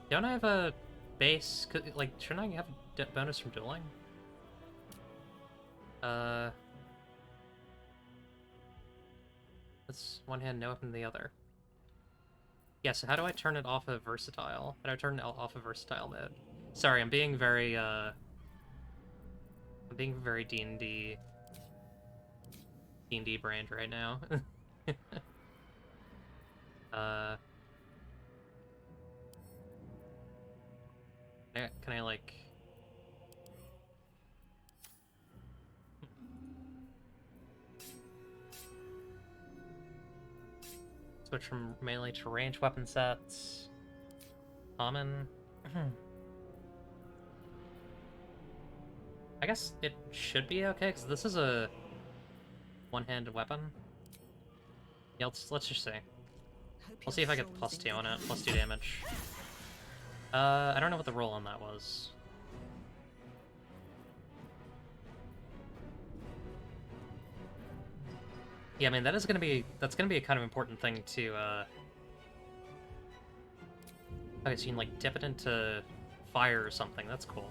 Don't I have a base? Like, shouldn't I have a bonus from dueling? That's one hand, no weapon in the other. Yeah, so how do I turn it off of versatile? How do I turn it off of versatile mode? Sorry, I'm being very, I'm being very D&D brand right now. Can I like... Switch from melee to range weapon sets. Common. I guess it should be okay, because this is a one-handed weapon. Yeah, let's just see. We'll see if I get the +2 on it. +2 damage. I don't know what the roll on that was. Yeah, I mean, that's gonna be a kind of important thing to, Okay, so you can, like, dip it into fire or something. That's cool.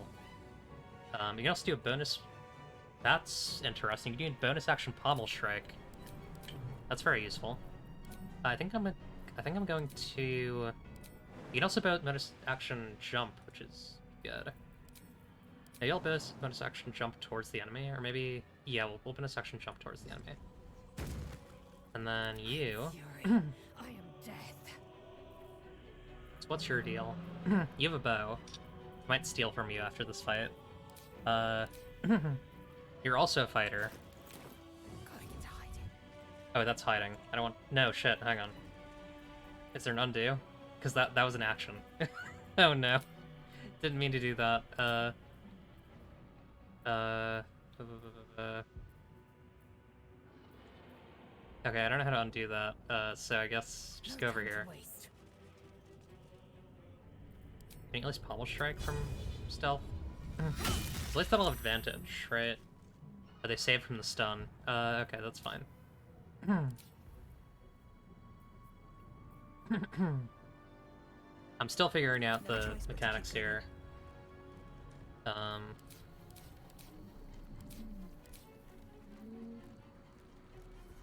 You can also do a bonus... That's interesting. You can do a bonus action pommel strike. That's very useful. I think I'm going to... You can also bonus action jump, which is good. Maybe I'll bonus action jump towards the enemy, or maybe... Yeah, we'll bonus action jump towards the enemy. And then you... I am death. So what's your deal? You have a bow. I might steal from you after this fight. You're also a fighter. Oh, that's hiding. I don't want... No, shit, hang on. Is there an undo? Because that was an action. Oh no. Didn't mean to do that. Okay, I don't know how to undo that, so I guess just go over here. Can you at least pommel strike from stealth? At least that'll have advantage, right? Are they saved from the stun? Okay, that's fine. I'm still figuring out the mechanics here.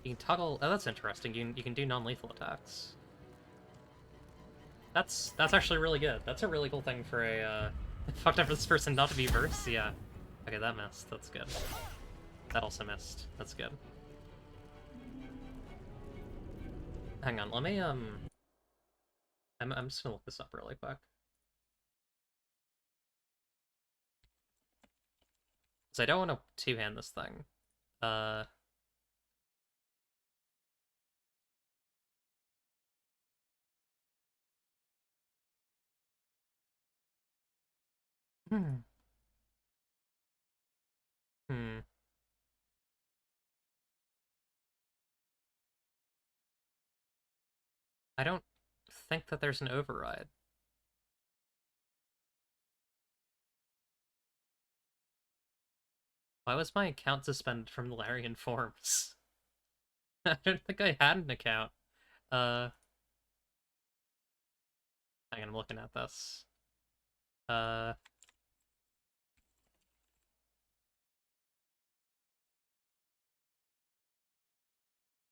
You can toggle... Oh, that's interesting. You can do non-lethal attacks. That's actually really good. That's a really cool thing for a, fucked up for this person not to be versed. Yeah. Okay, that missed. That's good. That also missed. That's good. Hang on, let me, I'm just gonna look this up really quick. Because I don't want to two-hand this thing. Hmm. I don't think that there's an override. Why was my account suspended from the Larian forums? I don't think I had an account. Hang on, I'm looking at this.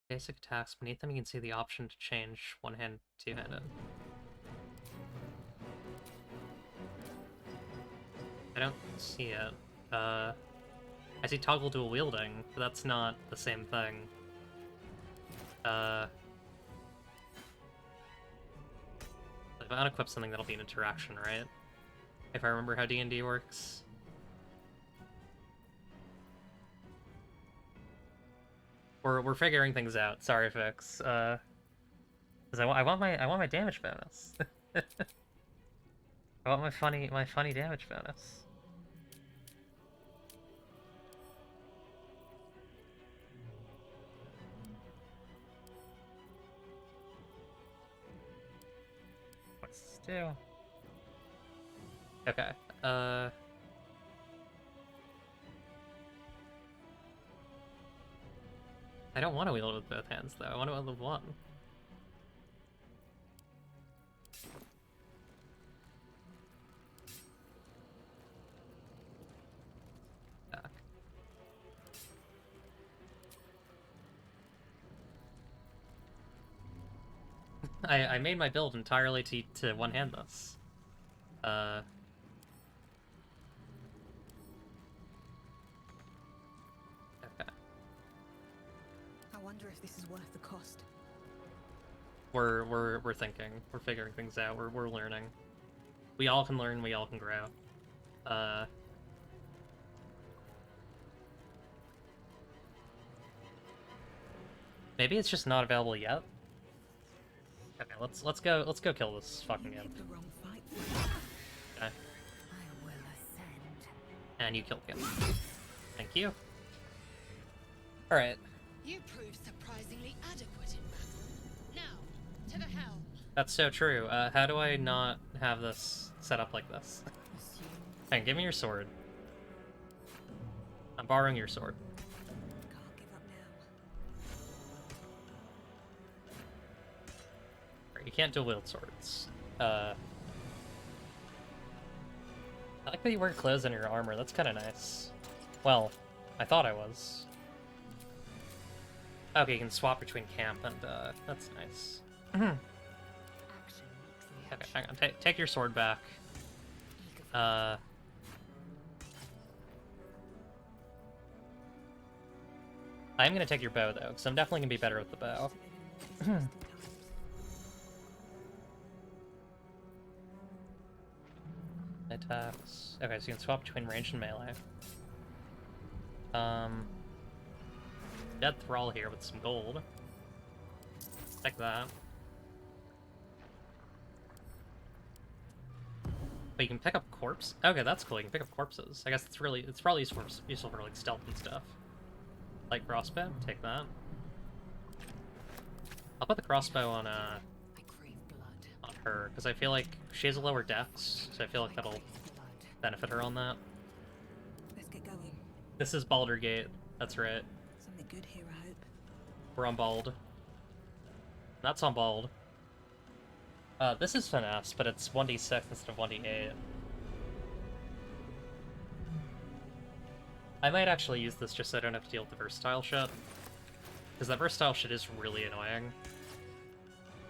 Basic attacks. Beneath them, you can see the option to change one-hand, two-handed. I don't see it. I see toggle dual wielding, but that's not the same thing. If I unequip something, that'll be an interaction, right? If I remember how D&D works. We're figuring things out. Sorry, folks. Because I want my damage bonus. I want my funny damage bonus. What's do? Okay. I don't want to wield it with both hands, though. I want to wield it with one. Back. I made my build entirely to one-hand this. Okay. I wonder if this is worth the cost. We're thinking. We're figuring things out. We're learning. We all can learn, we all can grow. Maybe it's just not available yet. Okay, let's go kill this fucking imp. Okay. And you killed him. Thank you. Alright. You proved surprisingly adequate in battle. Now, to the helm. That's so true. How do I not have this set up like this? Hey, give me your sword. I'm borrowing your sword. Can't give up now. You can't dual wield swords. I like that you wear clothes on your armor. That's kind of nice. Well, I thought I was. Okay, you can swap between camp and, that's nice. Okay, hang on. Take your sword back. I'm gonna take your bow, though, because I'm definitely gonna be better with the bow. Attacks. Okay, so you can swap between range and melee. Dead Thrall here with some gold. Take that. But you can pick up corpse. Okay, that's cool. You can pick up corpses. I guess it's probably useful for like stealth and stuff. Light crossbow. Take that. I'll put the crossbow on her because I feel like she has a lower dex, so I feel like that'll benefit her on that. Let's get going. This is Baldur Gate. That's right. Something good here, I hope. We're on Bald. That's on Bald. This is finesse, but it's 1d6 instead of 1d8. I might actually use this just so I don't have to deal with the versatile shit. Because that versatile shit is really annoying.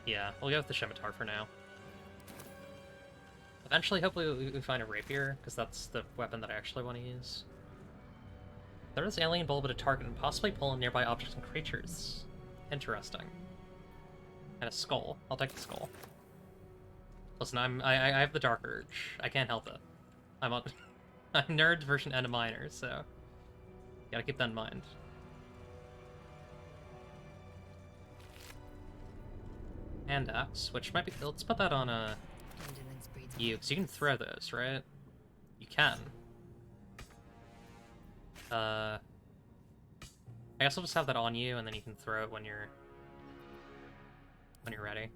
Yeah, we'll go with the Scimitar for now. Eventually, hopefully, we find a rapier, because that's the weapon that I actually want to use. Throw this alien bulb at a target and possibly pull in nearby objects and creatures. Interesting. And a skull. I'll take the skull. Listen, I have the Dark Urge. I can't help it. I'm nerd version and a miner, so gotta keep that in mind. Hand axe, which might be. Let's put that on you, because you can throw those, right? You can. I guess I'll just have that on you, and then you can throw it when you're ready.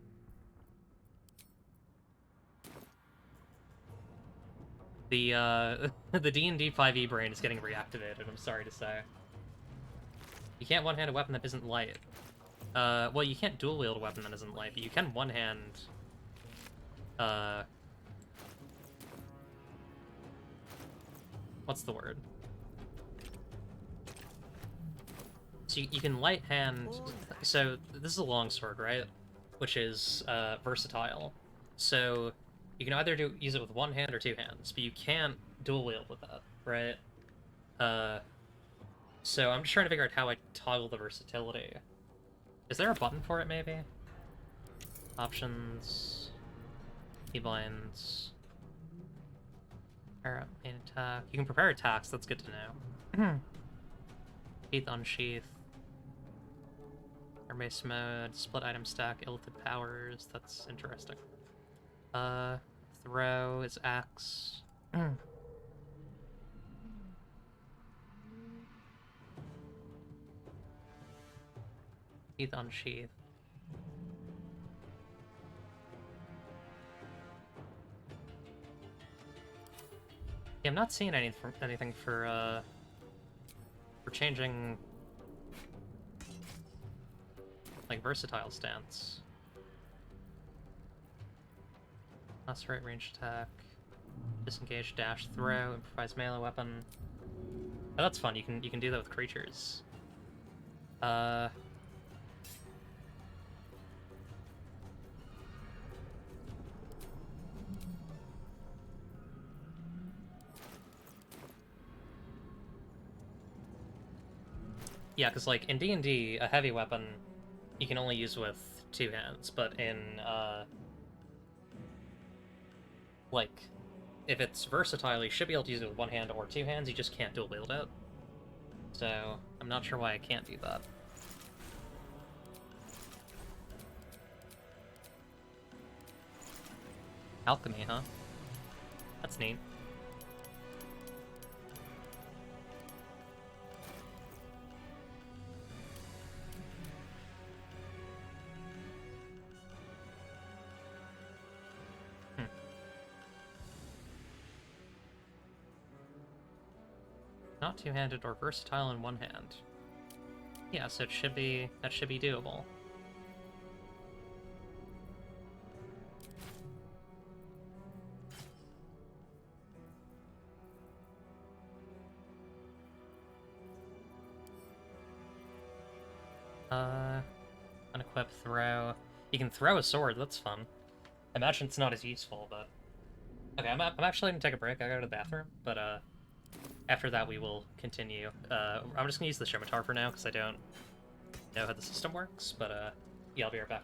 The the D&D 5e brain is getting reactivated, I'm sorry to say. You can't one-hand a weapon that isn't light. Well, you can't dual-wield a weapon that isn't light, but you can one-hand... What's the word? So you can light-hand... So, this is a longsword, right? Which is, versatile. So... You can either use it with one hand or two hands, but you can't dual wield with that, right? So I'm just trying to figure out how I toggle the versatility. Is there a button for it, maybe? Options... Keybinds... Prepare main attack... You can prepare attacks, that's good to know. Teeth unsheath... Air base mode, split item stack, illithid powers, that's interesting. Throw is axe. Teeth unsheath. Yeah, I'm not seeing anything for changing something versatile stance. Lacerate, range attack, disengage, dash, throw, improvised melee weapon. Oh, that's fun. You can do that with creatures. Yeah, because like in D&D, a heavy weapon you can only use with 2 hands, but in like if it's versatile, you should be able to use it with 1 hand or 2 hands. You just can't dual wield it. So I'm not sure why I can't do that. Alchemy, huh? That's neat. Not 2-handed or versatile in 1 hand. Yeah, so that should be doable. Unequip, throw. You can throw a sword, that's fun. I imagine it's not as useful, but... Okay, I'm actually gonna take a break. I gotta go to the bathroom, but after that we will continue. I'm just gonna use the Scimitar for now, because I don't know how the system works, but yeah, I'll be right back.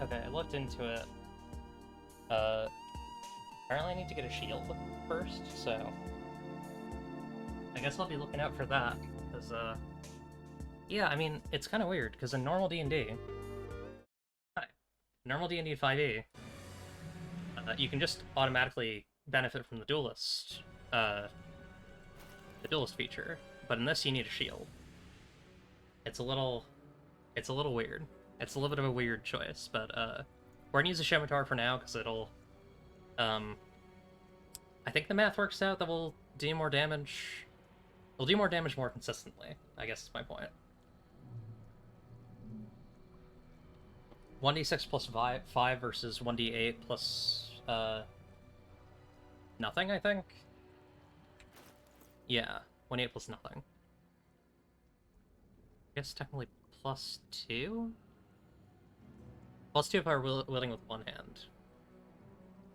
Okay, I looked into it. Apparently I need to get a shield first, so I guess I'll be looking out for that, because, yeah, I mean, it's kind of weird, because in normal D&D, normal D&D 5e, you can just automatically benefit from the duelist feature, but in this you need a shield. It's a little weird. It's a little bit of a weird choice, but we're gonna use a scimitar for now because it'll, I think the math works out that we'll do more damage. We'll do more damage more consistently, I guess is my point. 1d6 plus 5 versus 1d8 plus nothing, I think? Yeah, 1d8 plus nothing. I guess technically plus 2? Plus 2 if I were wielding with one hand.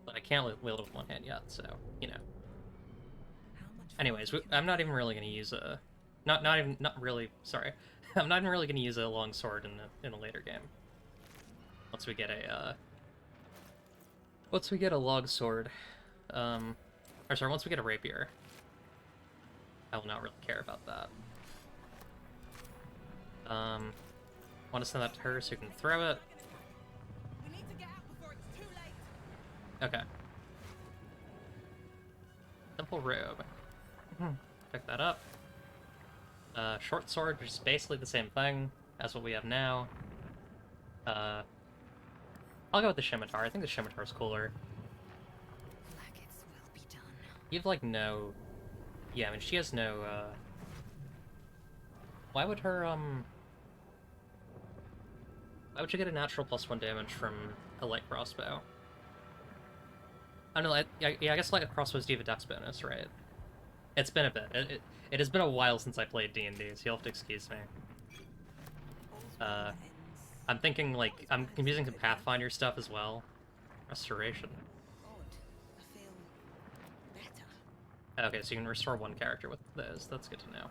But I can't wield it with one hand yet, so, you know. Anyways, I'm not even really going to use a... Not really, sorry. I'm not even really going to use a long sword in a later game. Once we get a log sword, or sorry, once we get a rapier, I will not really care about that. Want to send that to her so you can throw it. We need to get out before it's too late. Okay. Simple robe. Pick that up. Short sword, which is basically the same thing as what we have now. I'll go with the scimitar. I think the scimitar is cooler. You've like no... Yeah, I mean, she has no, Why would her, Why would you get a natural +1 damage from a light crossbow? I don't know, yeah, I guess light crossbows do have a dex bonus, right? It's been a bit. It has been a while since I played D&D, so you'll have to excuse me. I'm thinking, like, I'm confusing some Pathfinder stuff as well. Restoration. Okay, so you can restore one character with those. That's good to know.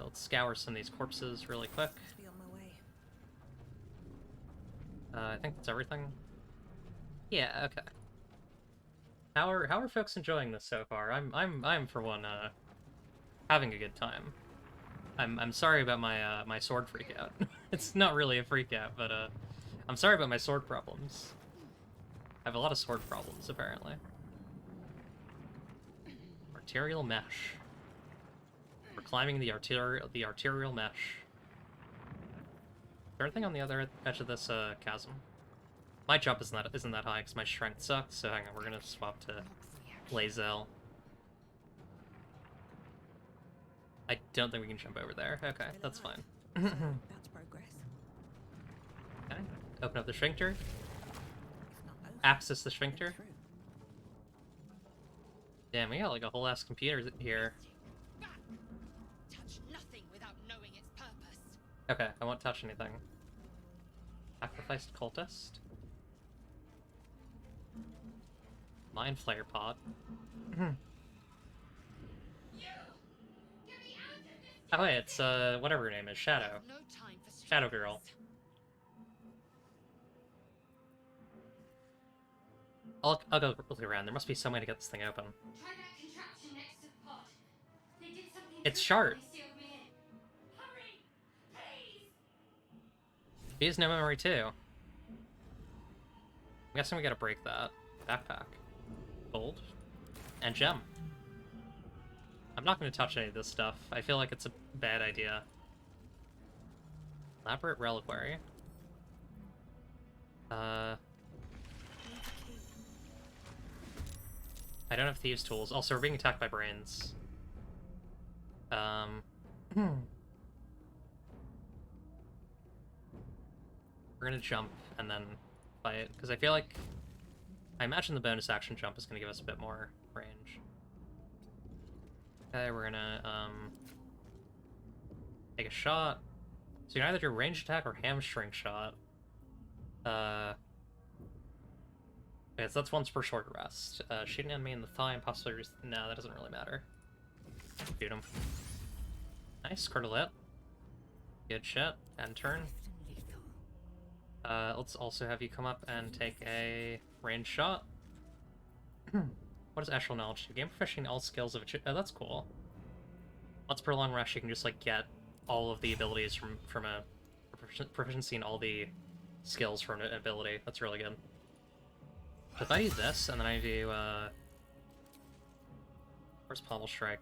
Let's scour some of these corpses really quick. I think that's everything. Yeah, okay. How are folks enjoying this so far? I'm for one having a good time. I'm sorry about my my sword freak out. It's not really a freak out, but I'm sorry about my sword problems. I have a lot of sword problems apparently. Arterial mesh. We're climbing the arterial mesh. Is there anything on the other edge of this chasm? My jump isn't that high because my strength sucks, so hang on, we're gonna swap to Lae'zel. I don't think we can jump over there. Okay, that's fine. That's progress. Okay, open up the sphincter. Access the sphincter. Damn, we got like a whole ass computer here. Touch nothing without knowing its purpose. Okay, I won't touch anything. Sacrificed cultist. Mind Flayer pod. Oh hey, it's whatever her name is, Shadow. No time for Shadow Girl. I'll go look around. There must be some way to get this thing open. Try that contraption next to the pod. They did something It's to Shart. they sealed me in. Hurry! Please! She has no memory too. I'm guessing we gotta break that. Backpack. Gold. And gem. I'm not gonna touch any of this stuff. I feel like it's a bad idea. Elaborate reliquary. I don't have thieves' tools. Also, we're being attacked by brains. We're gonna jump and then fight, because I feel like... I imagine the bonus action jump is gonna give us a bit more range. Okay, we're gonna, take a shot. So you can either do a ranged attack or hamstring shot. Okay, so that's once per short rest. Shoot an enemy in the thigh and possibly... No, that doesn't really matter. Shoot him. Nice, critical hit. Good shit. End turn. Let's also have you come up and take a range shot. What does Astral Knowledge do? Gain proficiency in all skills of a... Oh, that's cool. Once per long rest, you can just, like, get all of the abilities from a... proficiency in all the skills from an ability. That's really good. So if I do this, and then I do, where's Pommel Strike?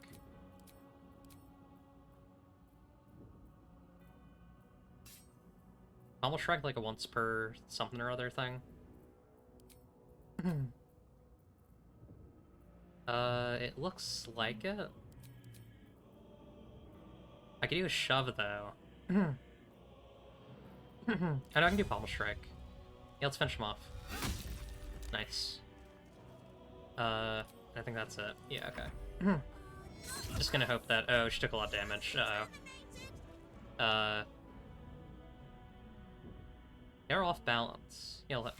Pommel Strike, like, a once per something or other thing. It looks like it. I could do a shove, though. I know I can do Pommel Strike. Yeah, let's finish him off. Nice. I think that's it. Yeah, okay. Just gonna hope that... Oh, she took a lot of damage. Uh-oh. They're off balance. Heal him.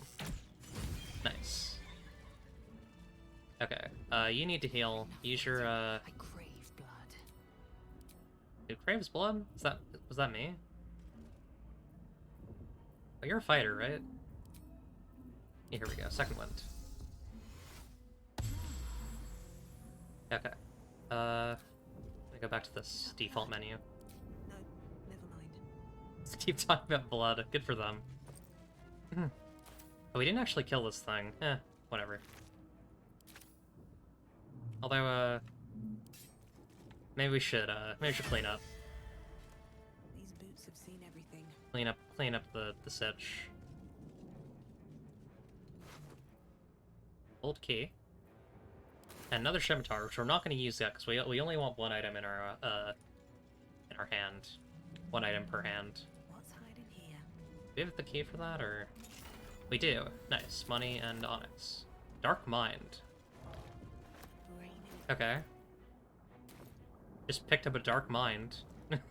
Nice. Okay. You need to heal. Use your, I crave blood. Who craves blood? Was that me? Oh, you're a fighter, right? Yeah, here we go. Second wind. Okay. Let me go back to this default menu. No, never mind. Let's keep talking about blood. Good for them. Oh, we didn't actually kill this thing. Eh, whatever. Although, maybe we should clean up. These boots have seen everything. Clean up the sitch. Old key. And another scimitar, which we're not going to use yet, because we only want one item in our hand. One item per hand. What's hiding here? Do we have the key for that, or...? We do. Nice. Money and onyx. Dark Mind. Okay. Just picked up a Dark Mind. Faint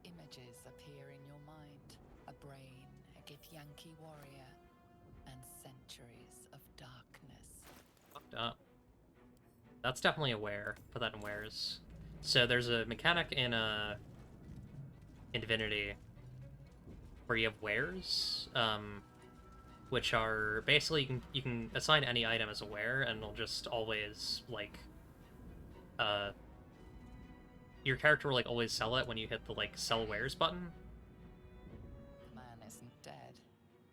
images appear in your mind. A brain, a Githyanki warrior, and centuries of darkness. Fucked up. That's definitely a wear. Put that in wares. So there's a mechanic in Divinity where you have wares, which are basically you can assign any item as a ware, and it'll just always like your character will like always sell it when you hit the like sell wares button. The man isn't dead,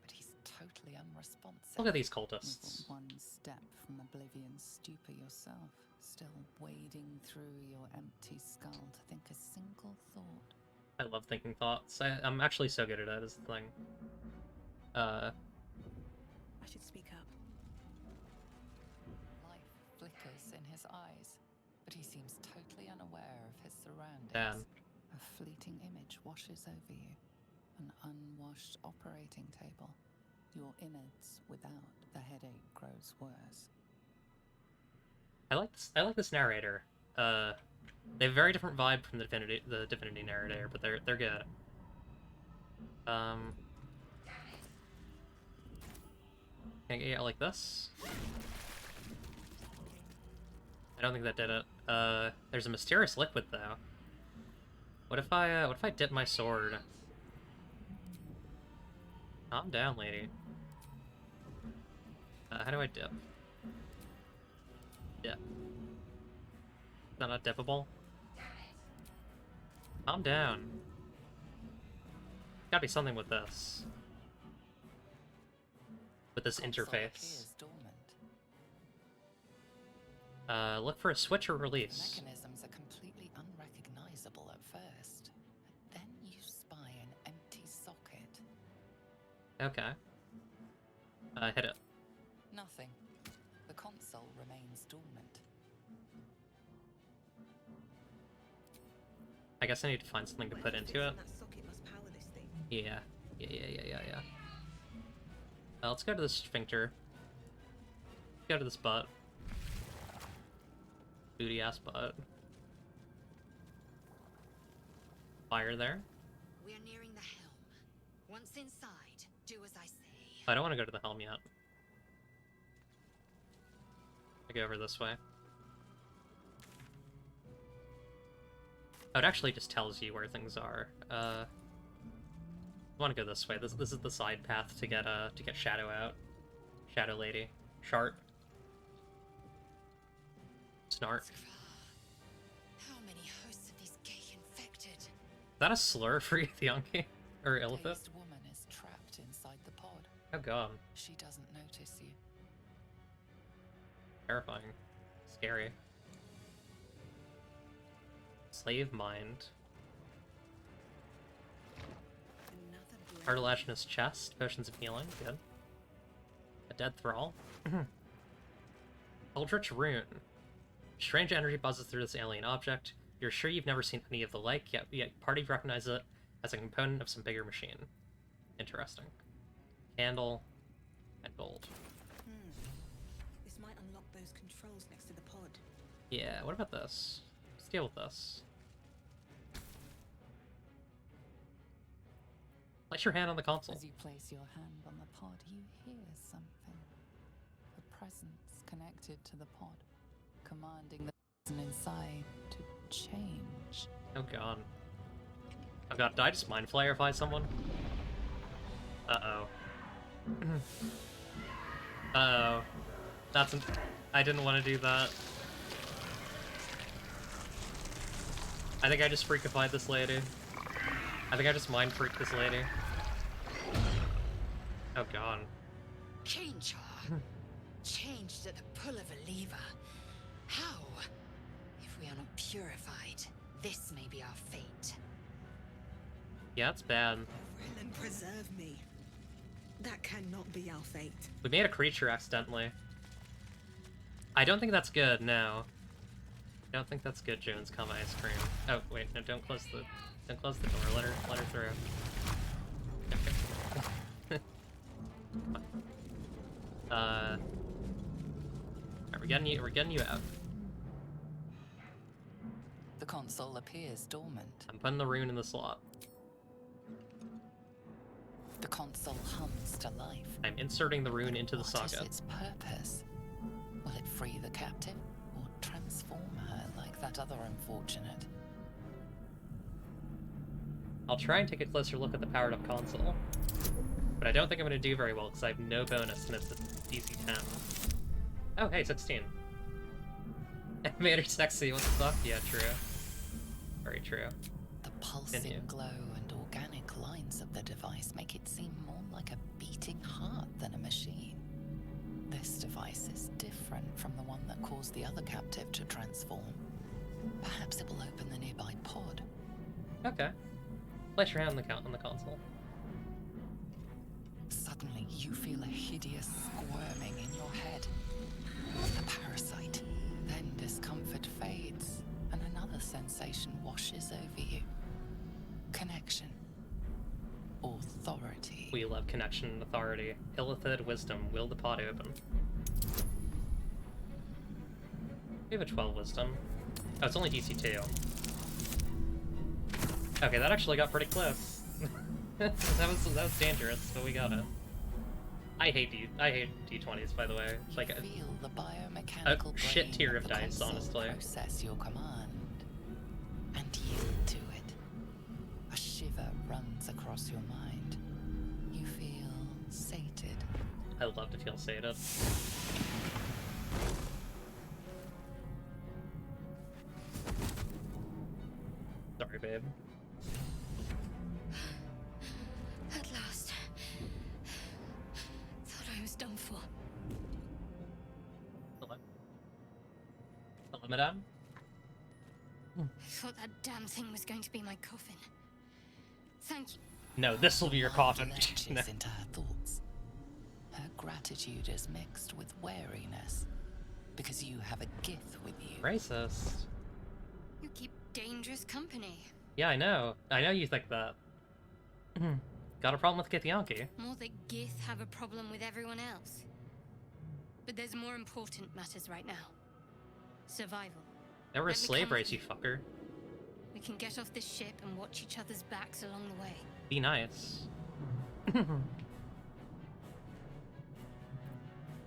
but he's totally unresponsive. Look at these cultists. You're one step from oblivion's stupor yourself, still wading through your empty skull to think a single thought. I love thinking thoughts. I'm actually so good at it, is the thing. I should speak up. Life flickers in his eyes, but he seems totally unaware of his surroundings. Damn. A fleeting image washes over you. An unwashed operating table. Your innards without. The headache grows worse. I like this narrator. They have a very different vibe from the Divinity narrator, but they're good. Can I get like this? I don't think that did it. There's a mysterious liquid though. What if I dip my sword? Calm down, lady. How do I dip? Dip. Is that not dippable? Calm down. Gotta be something with this. With this interface. Look for a switch or release. Mechanisms are completely unrecognizable at first, but then you spy an empty socket. Okay. Hit it. Nothing. The console remains dormant. I guess I need to find something to put into it. That socket must power this thing. Yeah. Yeah. Let's go to the sphincter. Go to this butt. Booty ass butt. Fire there. We are nearing the helm. Once inside, do as I say. I don't want to go to the helm yet. I go over this way. Oh, it actually just tells you where things are. I want to go this way. This is the side path to get Shadow out. Shadow Lady. Shart. Snart. How many hosts of these gay infected? Is that a slur for Githyanki? Or Illithid? Dazed woman is trapped inside the pod. Oh god. She doesn't notice you. Terrifying. Scary. Slave Mind. Cartilaginous chest. Potions of healing. Good. A dead thrall. Eldritch Rune. Strange energy buzzes through this alien object. You're sure you've never seen any of the like, yet party recognizes it as a component of some bigger machine. Interesting. Candle and gold. This might unlock those controls next to the pod. Yeah, what about this? Let's deal with this. Place your hand on the console. As you place your hand on the pod, you hear something. A presence connected to the pod, commanding the person inside to change. Oh god. Oh god, did I just mind flayerify someone? Uh-oh. Uh-oh. I didn't want to do that. I think I just freakified this lady. I think I just mind freaked this lady. Oh god. Change her. Changed at the pull of a lever. How? If we are not purified, this may be our fate. Yeah, it's bad. And preserve me. That cannot be our fate. We made a creature accidentally. I don't think that's good, no. I don't think that's good, Jones, comma ice cream. Oh, wait, no, don't close the door. Let her through. Okay. Alright, we're getting you out. The console appears dormant. I'm putting the rune in the slot. The console hums to life. I'm inserting the rune into the What is socket. its purpose? Will it free the captive, or transform her like that other unfortunate? I'll try and take a closer look at the powered up console. But I don't think I'm going to do very well because I have no bonus and it's a DC 10. Oh, hey, 16. Made her sexy, what the fuck? Yeah, true. Very true. The pulsing glow and organic lines of the device make it seem more like a beating heart than a machine. This device is different from the one that caused the other captive to transform. Perhaps it will open the nearby pod. Okay. Place your hand on the console. Suddenly, you feel a hideous squirming in your head. A parasite. Then discomfort fades, and another sensation washes over you. Connection. Authority. We love connection and authority. Illithid, wisdom, will the pod open. We have a 12 wisdom. Oh, it's only DC 2. Okay, that actually got pretty close. that was dangerous, but we got it. I hate D20s, by the way. Like you feel the biomechanical a shit brain tier of the dice, console honestly. Process your command and yield to it. A shiver runs across your mind. You feel sated. I love to feel sated. Sorry, babe. At last. Thought I was done for. Hello, madame? Thought that damn thing was going to be my coffin. Thank you. No, this will be your coffin. Latches No. into her thoughts. Her gratitude is mixed with wariness, because you have a gift with you. Racist. You keep dangerous company. Yeah, I know. I know you think that. Got a problem with Githyanki? More that Gith have a problem with everyone else. But there's more important matters right now. Survival. They were a Let me slave come with race, you fucker. We can get off this ship and watch each other's backs along the way. Be nice.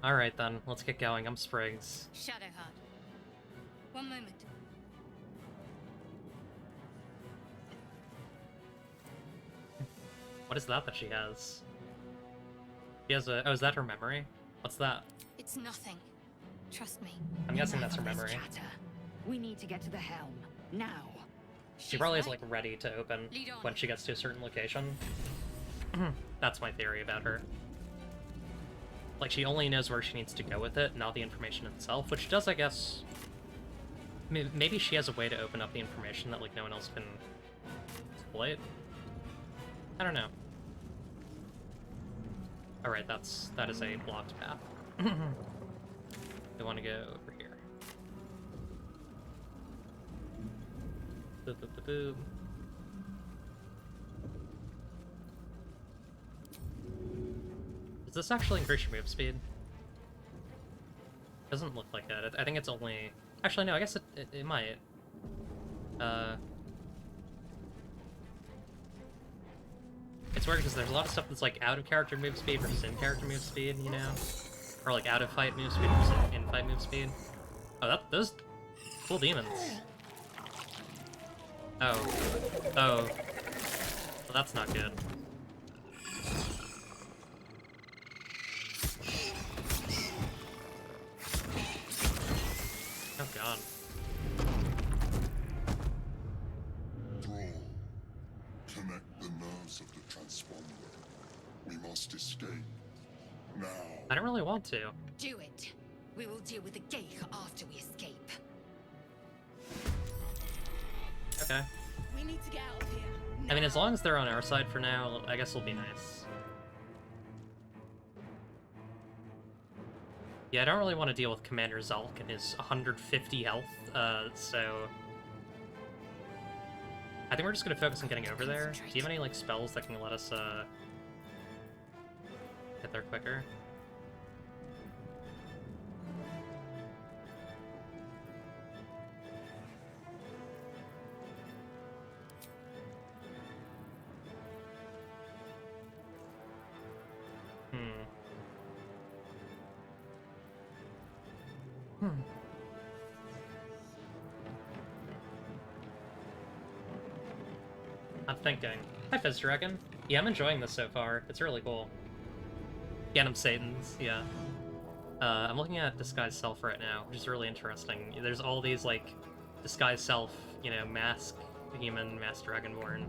Alright then, let's get going. I'm Spriggs. Shadowheart. One moment. is that she has? She has a... Oh, is that her memory? What's that? It's nothing. Trust me. I'm guessing that's her Enough of this memory. chatter. We need to get to the helm. Now. She probably is, like, ready to open when she gets to a certain location. That's my theory about her. Like, she only knows where she needs to go with it, not the information itself, which does, I guess... Maybe she has a way to open up the information that, like, no one else can exploit? I don't know. Alright, that is a blocked path. I want to go over here. Boop, boop, boop, boop. Does this actually increase your move speed? Doesn't look like that. I think it's only... Actually, no, I guess it might. It's weird because there's a lot of stuff that's like out of character move speed versus in character move speed, you know? Or like out of fight move speed versus in fight move speed. Oh, those cool demons. Oh. Oh. Well, that's not good. Oh god. Thrall, connect the nerves of the transponder. We must escape. Now. I don't really want to. Do it. We will deal with the Geich after we escape. Okay. We need to get out of here. I mean, as long as they're on our side for now, I guess it'll be nice. Yeah, I don't really want to deal with Commander Zalk and his 150 health, so... I think we're just gonna focus on getting over there. Do you have any, like, spells that can let us, get there quicker? I'm thinking. Hi, Fizz Dragon. Yeah, I'm enjoying this so far. It's really cool. Ganem Satans, yeah. I'm looking at Disguise Self right now, which is really interesting. There's all these, like, Disguise Self, you know, Mask Human, Mask Dragonborn.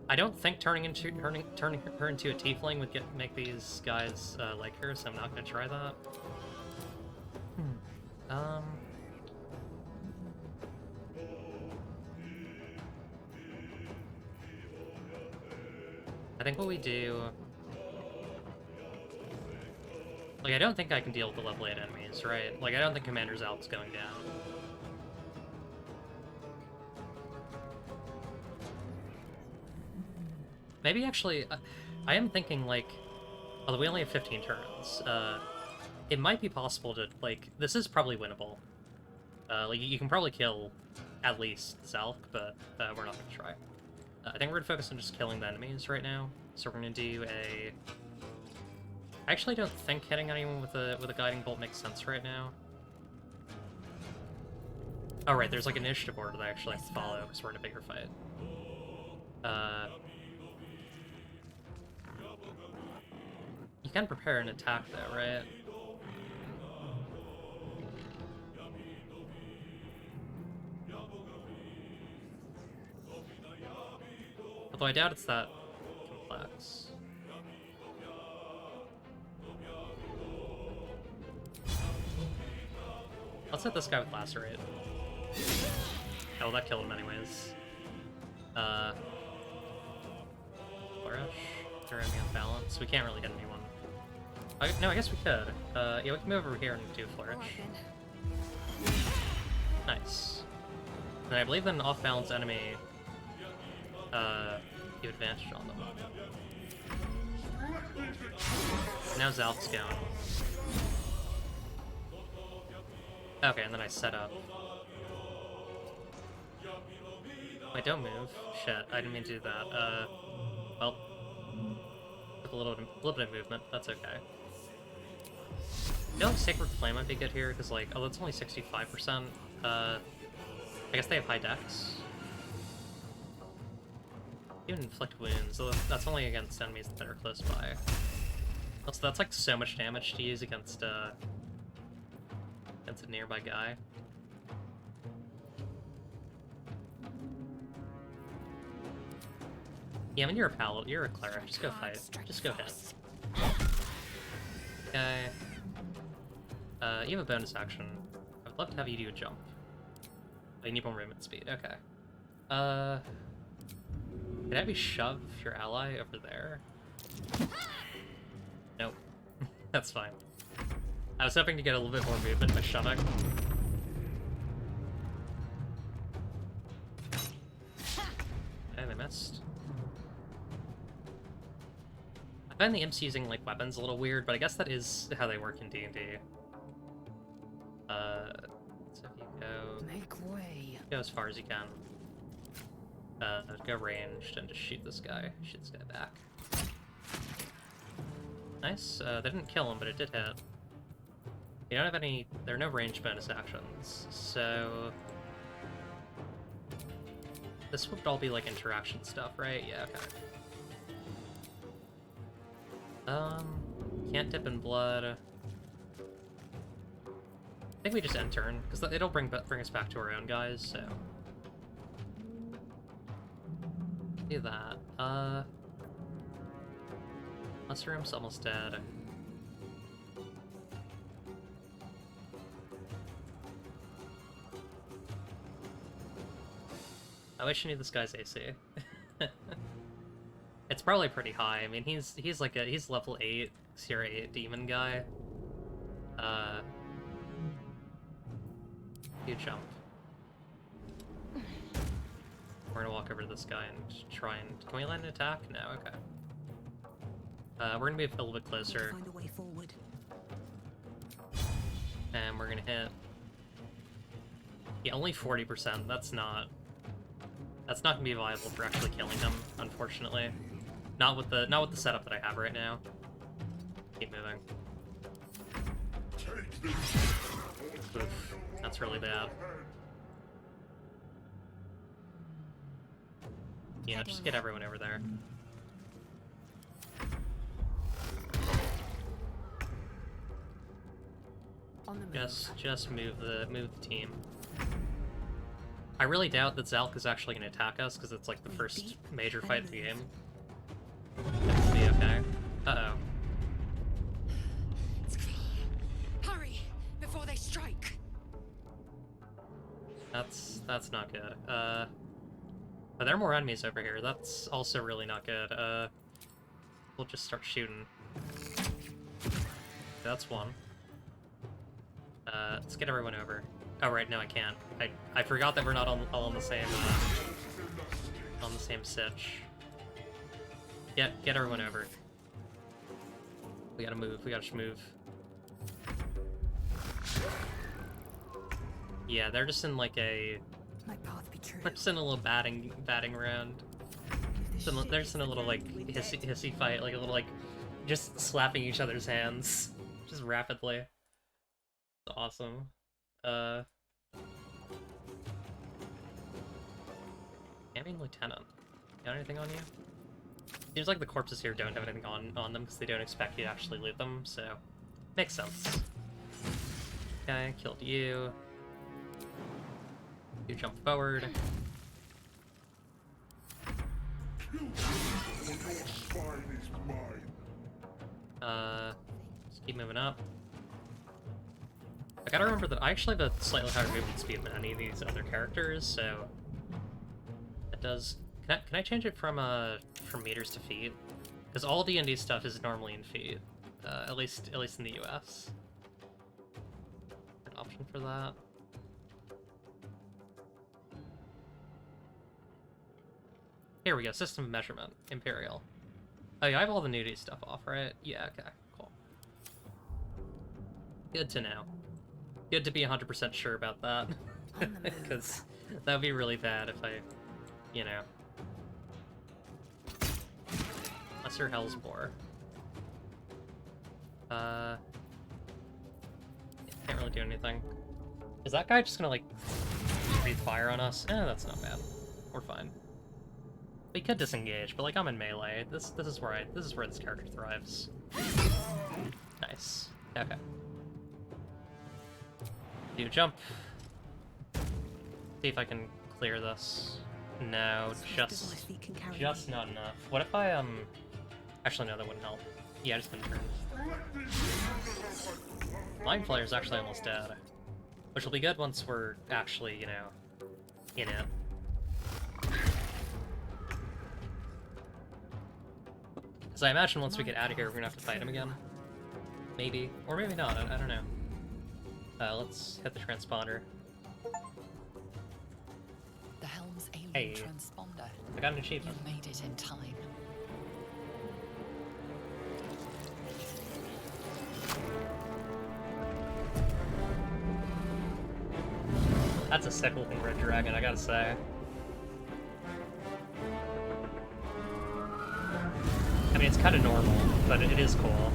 I don't think turning her into a tiefling would make these guys like her, so I'm not gonna try that. I think what we do... Like, I don't think I can deal with the level 8 enemies, right? Like, I don't think Commander Zalk's going down. Maybe, actually, I am thinking, like... Although we only have 15 turns, it might be possible to, like... This is probably winnable. Like, you can probably kill at least Zalk, but we're not gonna try. I think we're gonna focus on just killing the enemies right now. So we're gonna do a... I actually don't think hitting anyone with a guiding bolt makes sense right now. Oh right, there's like an initiative order that I actually have to follow because we're in a bigger fight. You can prepare an attack though, right? Although I doubt it's that complex. Let's hit this guy with Lacerate. Oh, that killed him anyways. Flourish? They're in the unbalance. We can't really hit anyone. No, I guess we could. Yeah, we can move over here and do Flourish. Nice. And I believe that an off-balance enemy, you advantage on them. Now Zalk's going. Okay, and then I set up. Wait, don't move. Shit, I didn't mean to do that. Well, with a little bit of movement, that's okay. I feel like Sacred Flame might be good here, because, like, oh, that's only 65%. I guess they have high dex. Even inflict wounds, though that's only against enemies that are close by. Also, that's like so much damage to use against a nearby guy. Yeah, I mean, you're a paladin, you're a cleric, just go fight. Just go hit. Okay. You have a bonus action. I would love to have you do a jump. Oh, you need more movement speed, okay. Can I have you shove your ally over there? Nope. That's fine. I was hoping to get a little bit more movement by shoving. And I missed. I find the imps using like weapons a little weird, but I guess that is how they work in D&D. So if you go... Make way. Go as far as you can. Go ranged and just shoot this guy. Shoot this guy back. Nice. They didn't kill him, but it did hit. You don't have any... There are no range bonus actions, so... This would all be like interaction stuff, right? Yeah, okay. Can't dip in blood. I think we just end turn, because it'll bring us back to our own guys, so... Do that. Mushroom's almost dead. I wish I knew this guy's AC. It's probably pretty high. I mean, he's level 8, Tier 8 demon guy. You jump. We're gonna walk over to this guy and try and... Can we land an attack? No, okay. We're gonna be a little bit closer. Find a way forward. And we're gonna hit... Yeah, only 40%. That's not gonna be viable for actually killing him, unfortunately. Not with the setup that I have right now. Keep moving. Oof, that's really bad. Yeah, just get everyone over there. Just move the team. I really doubt that Zalk is actually going to attack us because it's like the first major fight of the game. It'll be okay. Uh-oh. Hurry before they strike. That's not good. But there are more enemies over here. That's also really not good. We'll just start shooting. That's one. Let's get everyone over. Oh right, no I can't. I forgot that we're not all on the same sitch. Get everyone over. We gotta move. We gotta just move. Yeah, they're just in like a... My path be true. They're just in a little batting round. They're just in a little like hissy fight, like a little like just slapping each other's hands, just rapidly. It's awesome. Camping Lieutenant. Got anything on you? Seems like the corpses here don't have anything on them because they don't expect you to actually loot them, so makes sense. Okay, killed you. You jump forward. Just keep moving up. I gotta remember that I actually have a slightly higher movement speed than any of these other characters, so it does. Can I change it from meters to feet? Because all D&D stuff is normally in feet, at least in the US. An option for that. Here we go, system of measurement, Imperial. Oh yeah, I have all the nudity stuff off, right? Yeah, okay, cool. Good to know. Good to be 100% sure about that. Because that would be really bad if I, you know... Lesser Hellsbore. Can't really do anything. Is that guy just gonna, like, breathe fire on us? Eh, that's not bad. We're fine. We could disengage, but like I'm in melee. This is where this character thrives. Nice. Okay. Do jump. See if I can clear this. No, just not enough. What if I actually no, that wouldn't help. Yeah, just gonna turn. Mind Flayer's actually almost dead. Which will be good once we're actually, you know, in it. Because I imagine once we get out of here, we're gonna have to fight him again. Maybe. Or maybe not, I don't know. Let's hit the transponder. The helm's alien Hey, transponder. I got an achievement. You made it in time. That's a sick looking red dragon, I gotta say. I mean, it's kind of normal, but it is cool.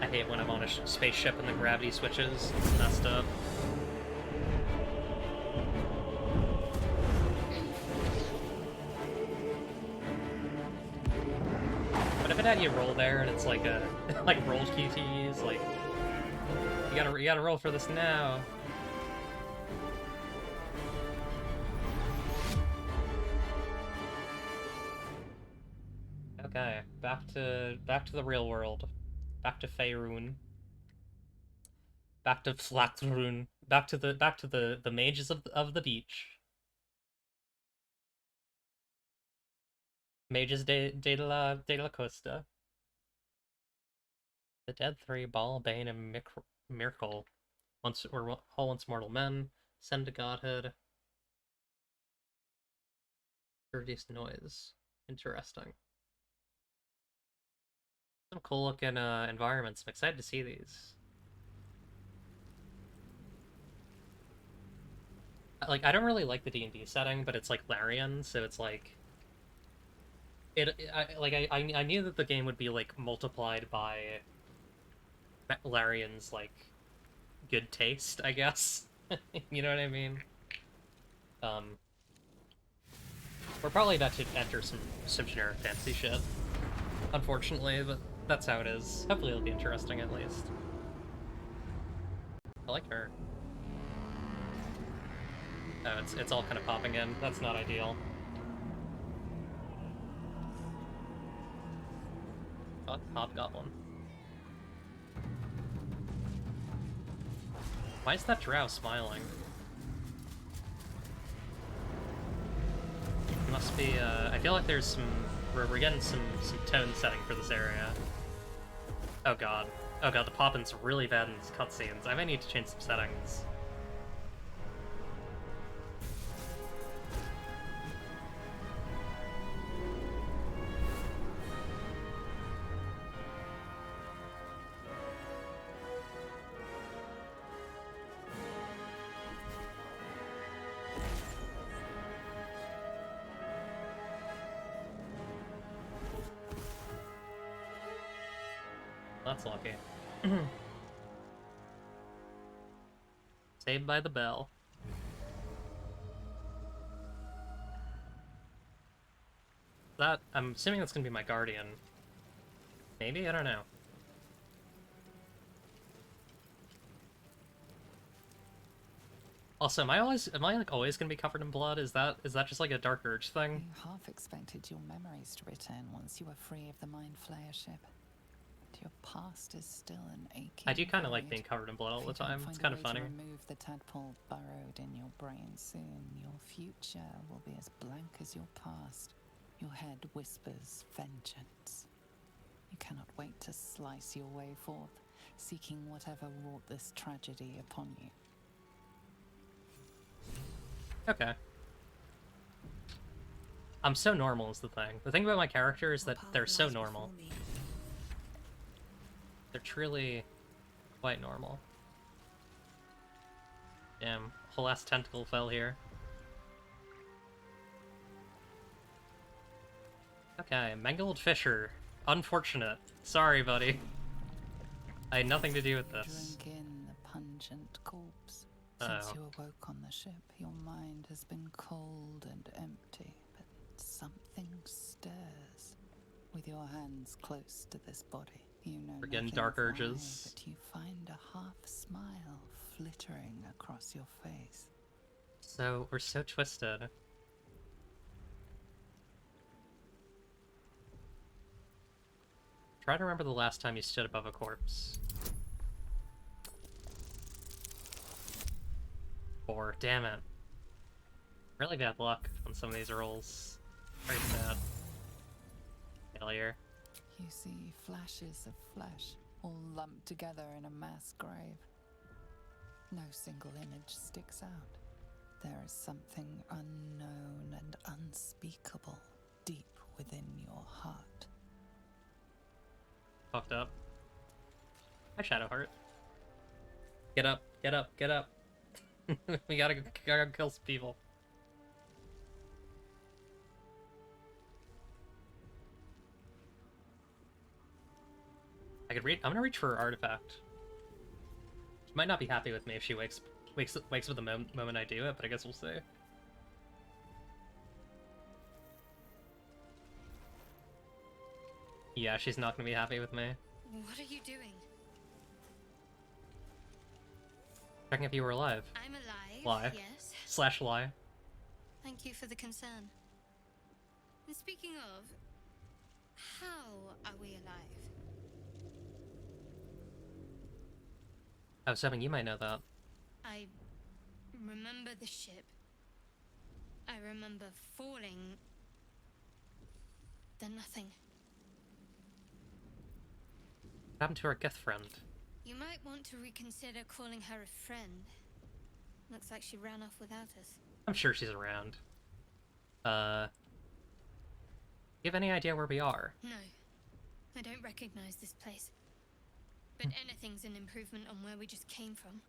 I hate when I'm on a spaceship and the gravity switches. It's messed up. What if it had you roll there and it's like a like roll QTEs, like you gotta roll for this now. Okay, back to the real world. Back to Faerun. Back to Flatrun. Back to the mages of the beach. Mages de la Costa. The dead three, Baal, Bane, and Miracle. We're all once mortal men. Send to godhood. Reduce noise. Interesting. Some cool looking environments. I'm excited to see these. Like, I don't really like the D&D setting, but it's like Larian, so it's like I knew that the game would be like multiplied by Larian's like good taste, I guess. You know what I mean? We're probably about to enter some generic fantasy shit, unfortunately, but that's how it is. Hopefully it'll be interesting at least. I like her. Oh, it's all kind of popping in. That's not ideal. Oh, Hobgoblin. Why is that drow smiling? Must be, I feel like there's some... We're getting some tone setting for this area. Oh god. Oh god, the poppin's really bad in these cutscenes. I might need to change some settings. That's lucky. Saved by the bell. That, I'm assuming that's gonna be my guardian. Maybe? I don't know. Also, am I like always gonna be covered in blood? Is that just like a Dark Urge thing? You half expected your memories to return once you were free of the Mind Flayer ship. Your past is still an aching. I do kind of like being covered in blood all the time. It's kind of funny. To remove the tadpole burrowed in your brain soon, your future will be as blank as your past. Your head whispers vengeance. You cannot wait to slice your way forth, seeking whatever wrought this tragedy upon you. Okay. I'm so normal is the thing. The thing about my character is that they're so normal. They're truly quite normal. Damn, whole ass tentacle fell here. Okay, mangled fisher. Unfortunate. Sorry, buddy. I had nothing to do with this. Drink in the pungent corpse. Uh-oh. Since you awoke on the ship, your mind has been cold and empty, but something stirs. With your hands close to this body, you know We're getting nothing dark of why, urges. but you find a half smile flittering across your face. So, we're so twisted. Try to remember the last time you stood above a corpse. 4. Damn it. Really bad luck on some of these rolls. Very sad. Failure. You see flashes of flesh, all lumped together in a mass grave. No single image sticks out. There is something unknown and unspeakable deep within your heart. Fucked up. Hi, Shadowheart. Get up, get up, get up. We gotta go kill some people. I could read. I'm gonna reach for her artifact. She might not be happy with me if she wakes with the moment I do it, but I guess we'll see. Yeah, she's not gonna be happy with me. What are you doing? Checking if you were alive. I'm alive. Lie. Yes. Slash lie. Thank you for the concern. And speaking of, how are we alive? I was hoping you might know that. I remember the ship. I remember falling. Then nothing. What happened to our Gith friend? You might want to reconsider calling her a friend. Looks like she ran off without us. I'm sure she's around. You have any idea where we are? No. I don't recognize this place. But anything's an improvement on where we just came from.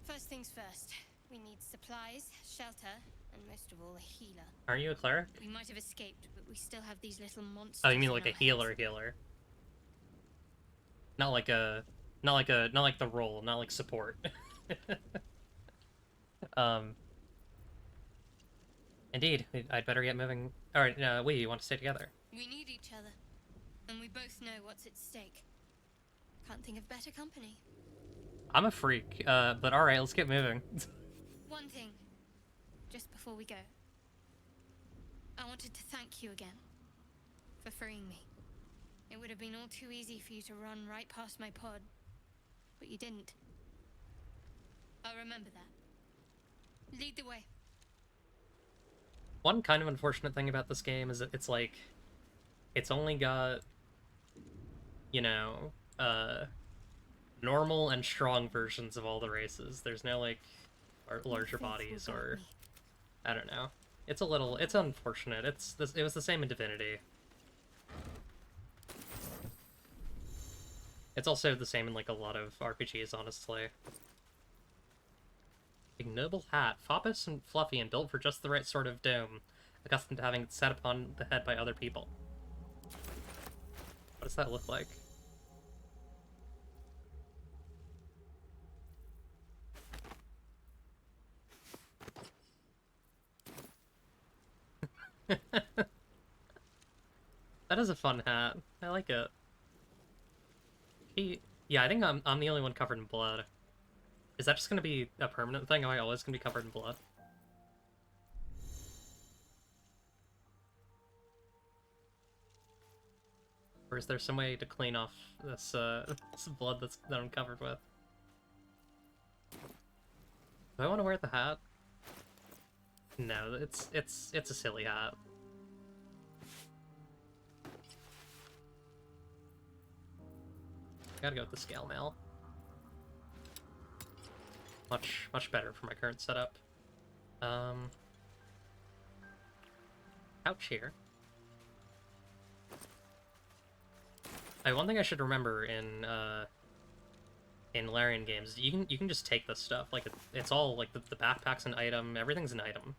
First things first. We need supplies, shelter, and most of all, a healer. Aren't you a cleric? We might have escaped, but we still have these little monsters. Oh, you mean in like a our healer heads. healer. Not like the role, not like support. Indeed, I'd better get moving. Alright, you want to stay together? We need each other. And we both know what's at stake. Can't think of better company. I'm a freak, but alright, let's get moving. One thing, just before we go. I wanted to thank you again for freeing me. It would have been all too easy for you to run right past my pod, but you didn't. I'll remember that. Lead the way. One kind of unfortunate thing about this game is that it's like, it's only got, you know, normal and strong versions of all the races. There's no, like, larger bodies or, I don't know. It's unfortunate. It was the same in Divinity. It's also the same in, like, a lot of RPGs, honestly. Ignoble hat, foppish and fluffy and built for just the right sort of dome, accustomed to having it set upon the head by other people. What does that look like? That is a fun hat. I like it. Yeah, I think I'm the only one covered in blood. Is that just gonna be a permanent thing? Am I always gonna be covered in blood? Or is there some way to clean off this this blood that I'm covered with? Do I want to wear the hat? No, it's a silly hat. Gotta go with the scale mail. Much better for my current setup. Couch here. One thing I should remember in Larian games, you can just take this stuff. Like it's all like the backpack's an item, everything's an item.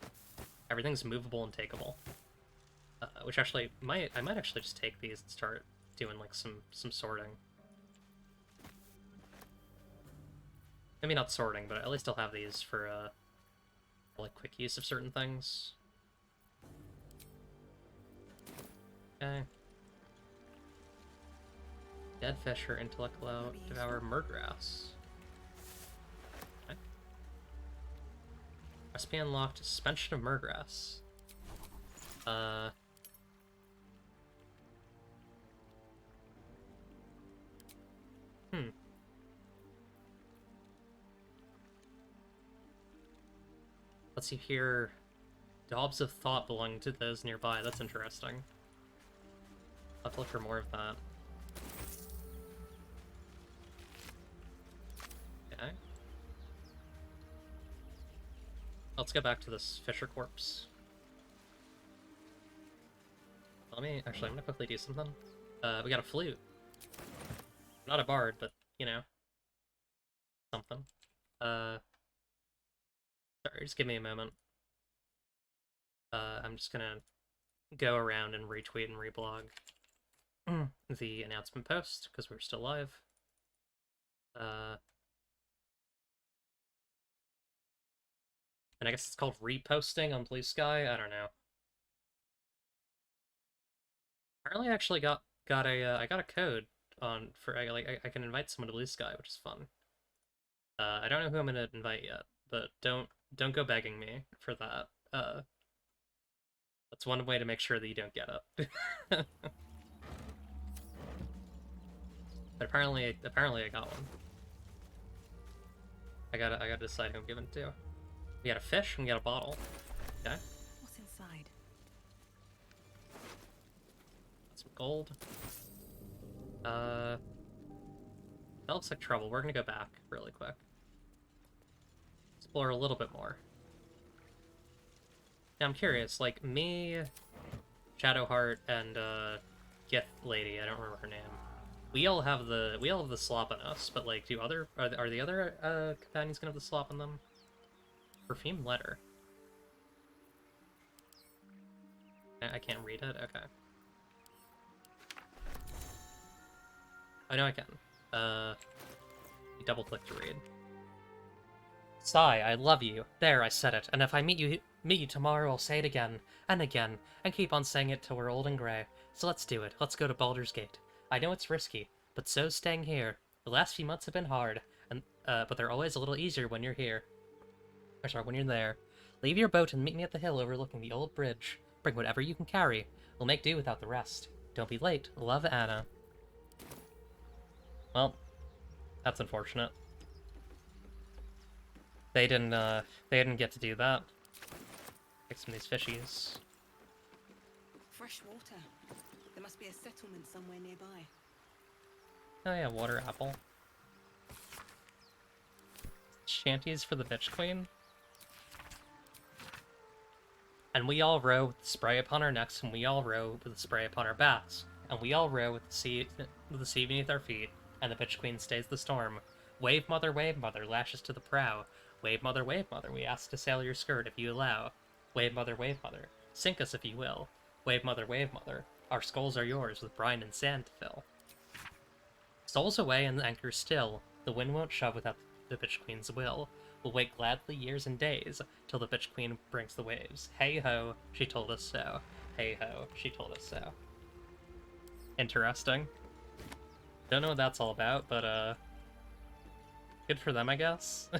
Everything's movable and takeable. which actually I might actually just take these and start doing like some sorting. Maybe not sorting, but at least I'll have these for like quick use of certain things. Okay. Dead fish or intellect low, devour murgrass. Okay. Recipe unlocked, suspension of murgrass. Let's see here. Daubs of thought belonging to those nearby. That's interesting. I'll have to look for more of that. Okay. Let's go back to this Fisher corpse. Let me... Actually, I'm gonna quickly do something. We got a flute. Not a bard, but, you know. Something. Sorry, just give me a moment. I'm just gonna go around and retweet and reblog the announcement post, because we're still live. And I guess it's called reposting on Blue Sky? I don't know. Apparently I actually got I got a code on for I can invite someone to Blue Sky, which is fun. I don't know who I'm gonna invite yet, but don't go begging me for that. That's one way to make sure that you don't get it. But apparently I got one. I gotta decide who I'm giving it to. We got a fish and we got a bottle. Okay. What's inside? Got some gold. That looks like trouble. We're gonna go back really quick. Explore a little bit more. Now I'm curious, like me, Shadowheart, and Gith Lady, I don't remember her name. We all have the slop in us, but like, are the other companions gonna have the slop in them? Perfume letter. I can't read it. Okay. Oh no, I can. Double click to read. Sigh, I love you. There, I said it. And if I meet you tomorrow, I'll say it again and again, and keep on saying it till we're old and grey. So let's do it. Let's go to Baldur's Gate. I know it's risky, but so's staying here. The last few months have been hard, and but they're always a little easier when you're here. Or sorry, when you're there. Leave your boat and meet me at the hill overlooking the old bridge. Bring whatever you can carry. We'll make do without the rest. Don't be late. Love, Anna. Well, that's unfortunate. They didn't get to do that. Take some of these fishies. Fresh water. There must be a settlement somewhere nearby. Oh yeah, water apple. Shanties for the bitch queen. And we all row with the spray upon our necks, and we all row with the spray upon our backs, and we all row with the sea beneath our feet, and the bitch queen stays the storm. Wave mother, lashes to the prow. Wave mother, we ask to sail your skirt if you allow. Wave mother, sink us if you will. Wave mother, our skulls are yours with brine and sand to fill. Souls away and the anchor still, the wind won't shove without the bitch queen's will. We'll wait gladly years and days, till the bitch queen brings the waves. Hey ho, she told us so. Hey ho, she told us so. Interesting. Don't know what that's all about, but good for them, I guess.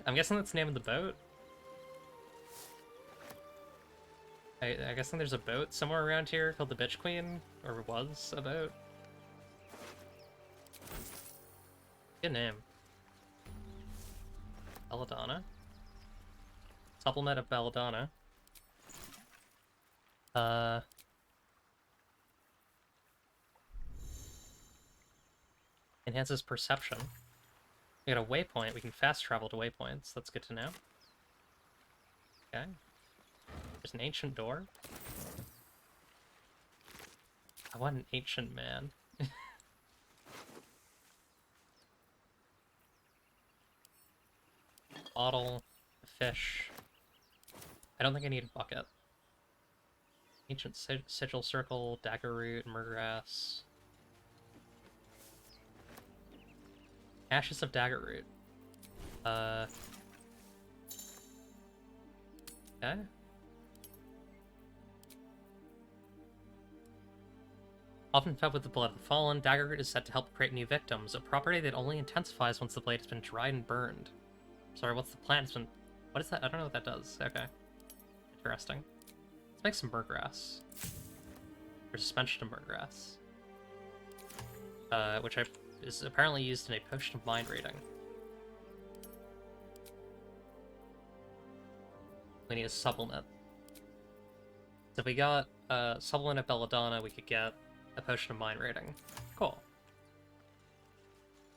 I'm guessing that's the name of the boat. I guessing there's a boat somewhere around here called the Bitch Queen, or was a boat. Good name. Belladonna. Supplement of Belladonna. Enhances perception. We got a waypoint. We can fast travel to waypoints. That's good to know. Okay. There's an ancient door. I want an ancient man. Bottle, fish. I don't think I need a bucket. Ancient Sigil Circle, Dagger Root, Murgrass. Ashes of Dagger Root. Okay. Often fed with the blood of the fallen, Dagger Root is said to help create new victims, a property that only intensifies once the blade has been dried and burned. Sorry, what's the plant? What is that? I don't know what that does. Okay. Interesting. Let's make some Murgrass. Or suspension of Murgrass. Which is apparently used in a potion of mind reading. We need a supplement. So if we got a supplement of Belladonna, we could get a potion of mind reading. Cool.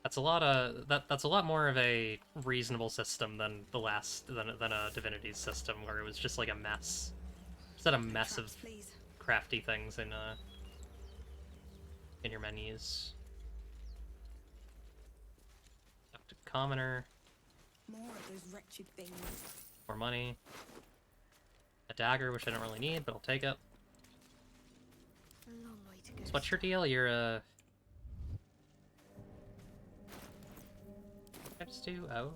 That's a lot more of a reasonable system than than a Divinity's system, where it was just like a mess. Just had a mess of crafty things in your menus. Up to commoner. More of those wretched things. More money. A dagger, which I don't really need, but I'll take it. A long way to go. So what's your deal? You're a... What did I just do? Oh.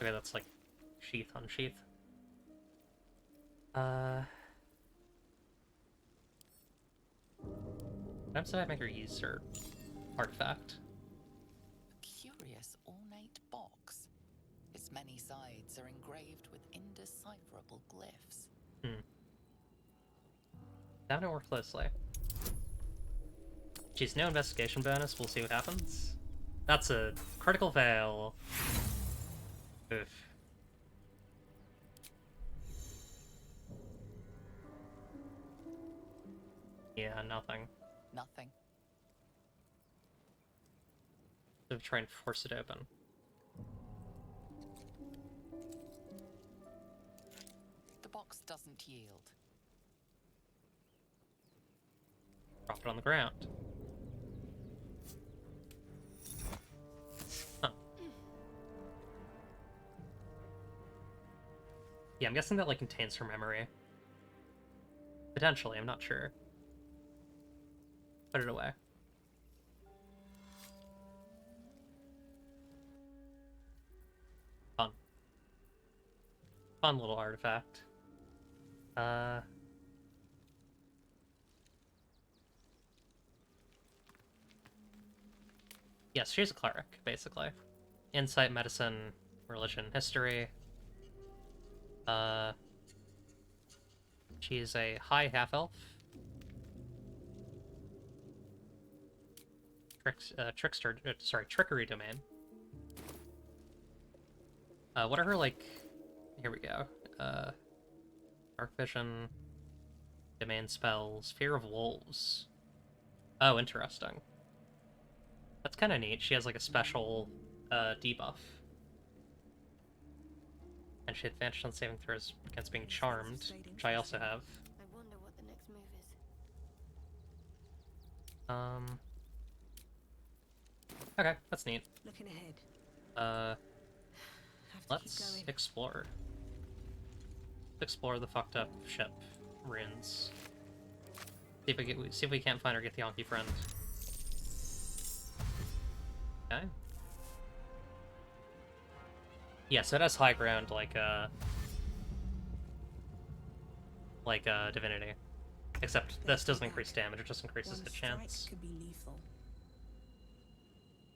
Okay, that's like sheath on sheath. What did I make her use her artifact? A curious ornate box. Its many sides are engraved with indecipherable glyphs. Have it more closely. She's no investigation bonus, we'll see what happens. That's a critical fail. Oof. Yeah, nothing. Nothing. So try and force it open. The box doesn't yield. Drop it on the ground. Huh. Yeah, I'm guessing that like contains her memory. Potentially, I'm not sure. Put it away. Fun. Fun little artifact. Yes, she's a cleric, basically. Insight, medicine, religion, history. She's a high half-elf. Trickery domain. What are her, like... Here we go. Dark vision. Domain spells. Fear of wolves. Oh, interesting. That's kind of neat. She has, like, a special, debuff. And she advantage on saving throws against being charmed, which I also have. I wonder what the next move is. Okay, that's neat. Looking ahead. Let's explore. Explore the fucked up ship ruins. See if we can't find our Githyanki friend. Okay. Yeah, so it has high ground like Divinity. Except this doesn't increase damage, it just increases the chance. Could be lethal.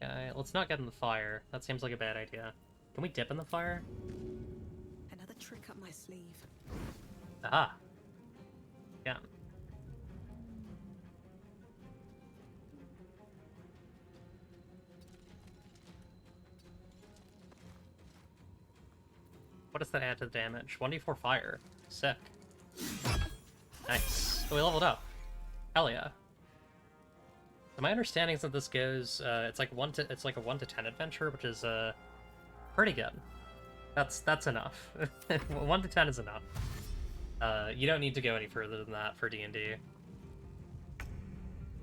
Okay, let's not get in the fire. That seems like a bad idea. Can we dip in the fire? Another trick up my sleeve. Aha! Yeah. What does that add to the damage? 1d4 fire. Sick. Nice. So we leveled up. Hell yeah. So my understanding is that this goes, it's like a 1 to 10 adventure, which is pretty good. That's enough. 1 to 10 is enough. You don't need to go any further than that for D&D.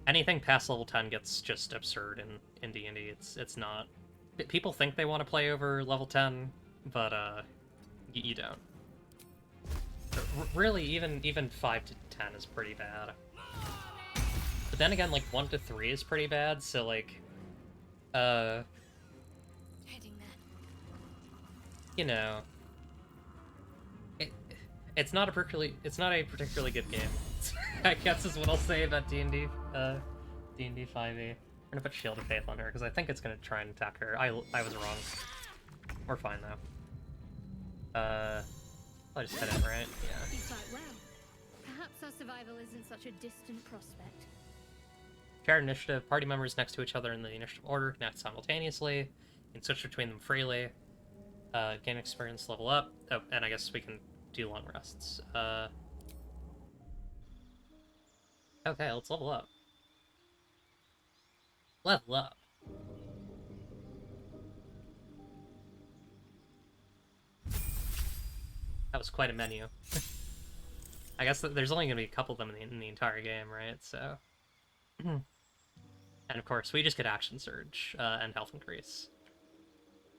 Anything past level 10 gets just absurd in D&D. It's not. People think they want to play over level 10, but you don't. Really, even 5 to 10 is pretty bad. But then again, like 1 to 3 is pretty bad. So like, Heading there. you know, it's not a particularly good game. I guess is what I'll say about D&D 5e. We're gonna put Shield of Faith on her because I think it's gonna try and attack her. I was wrong. We're fine though. I just hit it, right? Yeah. You fight well. Perhaps our survival isn't such a distant prospect. Share initiative. Party members next to each other in the initiative order can act simultaneously. You can switch between them freely. Gain experience, level up. Oh, and I guess we can do long rests. Okay, let's level up. Level up. That was quite a menu. I guess there's only going to be a couple of them in the entire game, right? So... and of course, we just get Action Surge and Health Increase.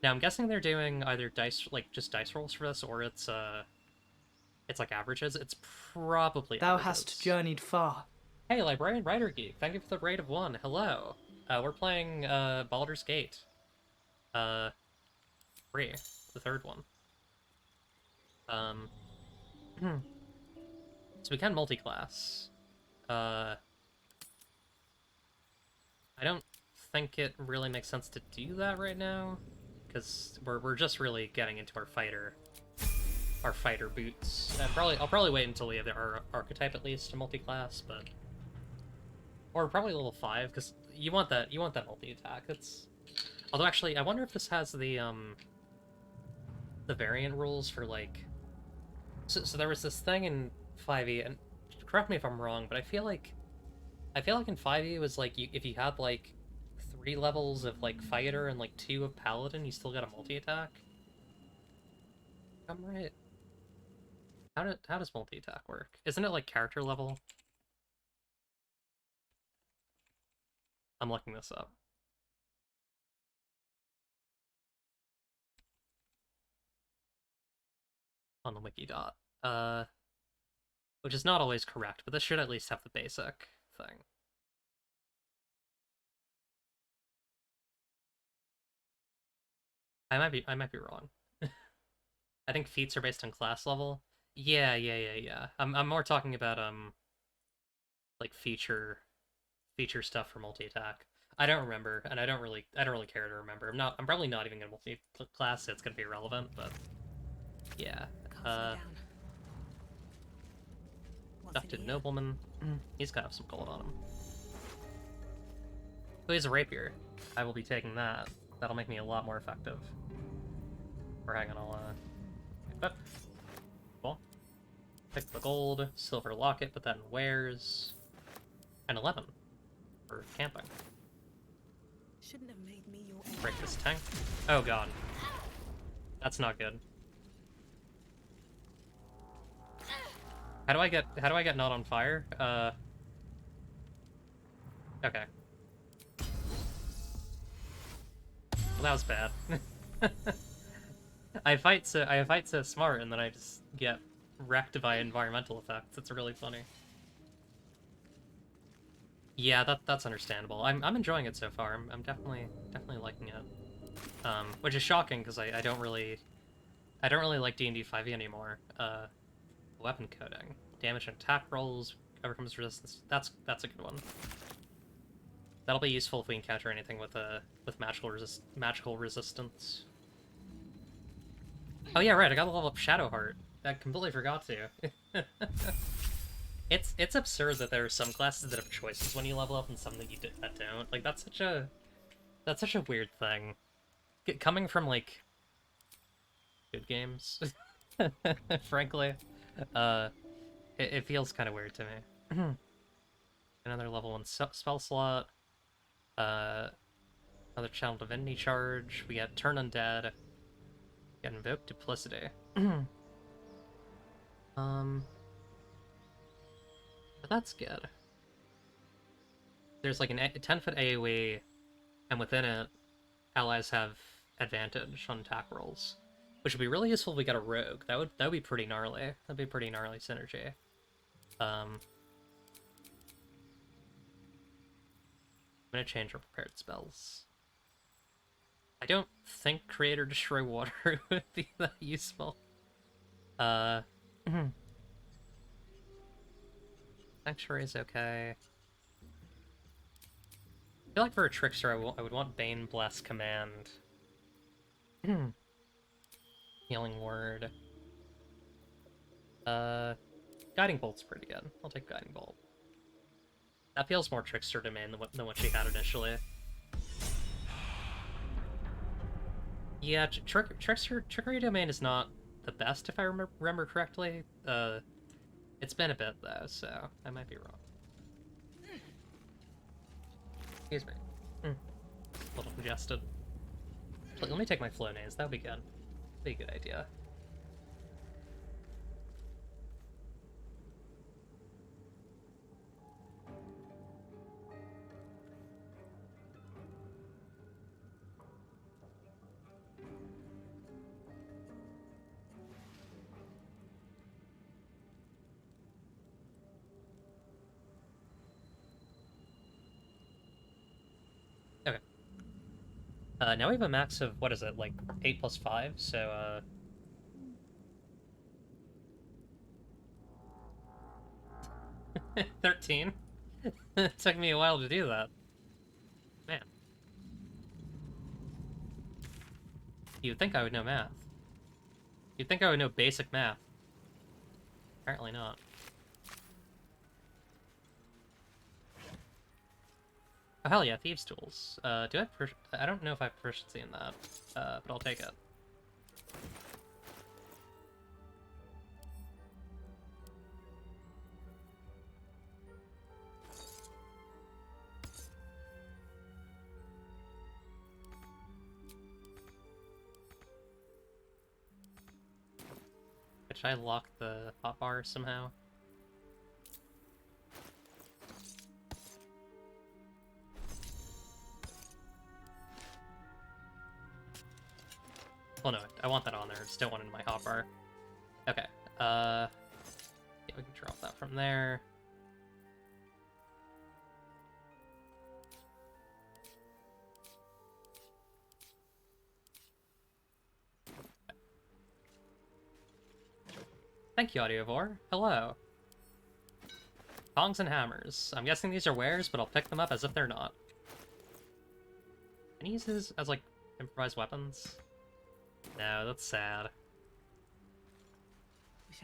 Now, I'm guessing they're doing either just dice rolls for this, or it's like averages. It's probably Thou averages. hast journeyed far. Hey, Librarian Writer Geek, thank you for the raid of 1. Hello. We're playing Baldur's Gate. 3, the third one. So we can multi-class. I don't think it really makes sense to do that right now, because we're just really getting into our fighter boots. I'll probably wait until we have our archetype at least to multi-class, but or probably level 5, because you want that multi-attack. Although actually, I wonder if this has the variant rules for like. So there was this thing in 5e, and correct me if I'm wrong, but I feel like in 5e it was like if you had like 3 levels of like fighter and like 2 of paladin, you still got a multi-attack. I'm right. How does multi-attack work? Isn't it like character level? I'm looking this up. On the wiki dot. Which is not always correct, but this should at least have the basic thing. I might be wrong. I think feats are based on class level. Yeah. I'm more talking about like feature stuff for multi-attack. I don't remember, and I don't really care to remember. I'm probably not even gonna multi-class, so it's gonna be irrelevant, but yeah. Abducted nobleman. He's gotta have some gold on him. Oh, he's a rapier. I will be taking that. That'll make me a lot more effective. Or hang on, I'll equip. Cool. Pick the gold, silver locket, but then wares. And 11 for camping. Shouldn't have made me your Break this tank. Oh god. That's not good. How do I get not on fire? Okay. Well, that was bad. I fight so smart, and then I just get wrecked by environmental effects. It's really funny. Yeah, that's understandable. I'm enjoying it so far. I'm definitely liking it. Which is shocking because I don't really like D&D 5e anymore. Weapon coding, damage and attack rolls, overcomes resistance. That's a good one. That'll be useful if we encounter anything with magical resistance. Oh yeah, right. I got to level up Shadowheart. I completely forgot to. It's absurd that there are some classes that have choices when you level up and some that don't. Like that's such a weird thing. Coming from like good games, frankly, it feels kind of weird to me. Another level 1 spell slot. Another Channel Divinity charge. We get Turn Undead. Get Invoke Duplicity. But that's good. There's like a 10-foot AoE, and within it, allies have advantage on attack rolls. Which would be really useful if we got a rogue. That would be pretty gnarly. That'd be pretty gnarly synergy. I'm gonna change our prepared spells. I don't think Create or Destroy Water would be that useful. Sanctuary is okay. I feel like for a Trickster, I would want Bane Bless Command. Healing Word. Guiding Bolt's pretty good. I'll take Guiding Bolt. That feels more Trickster domain than what she had initially. Yeah, Trickery domain is not the best if I remember correctly. It's been a bit though, so I might be wrong. Excuse me. A little congested. Let me take my Flonase, that would be good. Be a good idea. Okay. Now we have a max of, what is it, like 8 plus 5, so, 13? It took me a while to do that. Man. You'd think I would know math. You'd think I would know basic math. Apparently not. Oh, hell yeah, Thieves' Tools. Do I have I don't know if I have proficiency in that, but I'll take it. Should I lock the hotbar somehow? Well, no, I want that on there. I just don't want it in my hotbar. Okay. Yeah, we can drop that from there. Thank you, Audiovore. Hello. Tongs and hammers. I'm guessing these are wares, but I'll pick them up as if they're not. Can you use these as, like, improvised weapons? No, that's sad.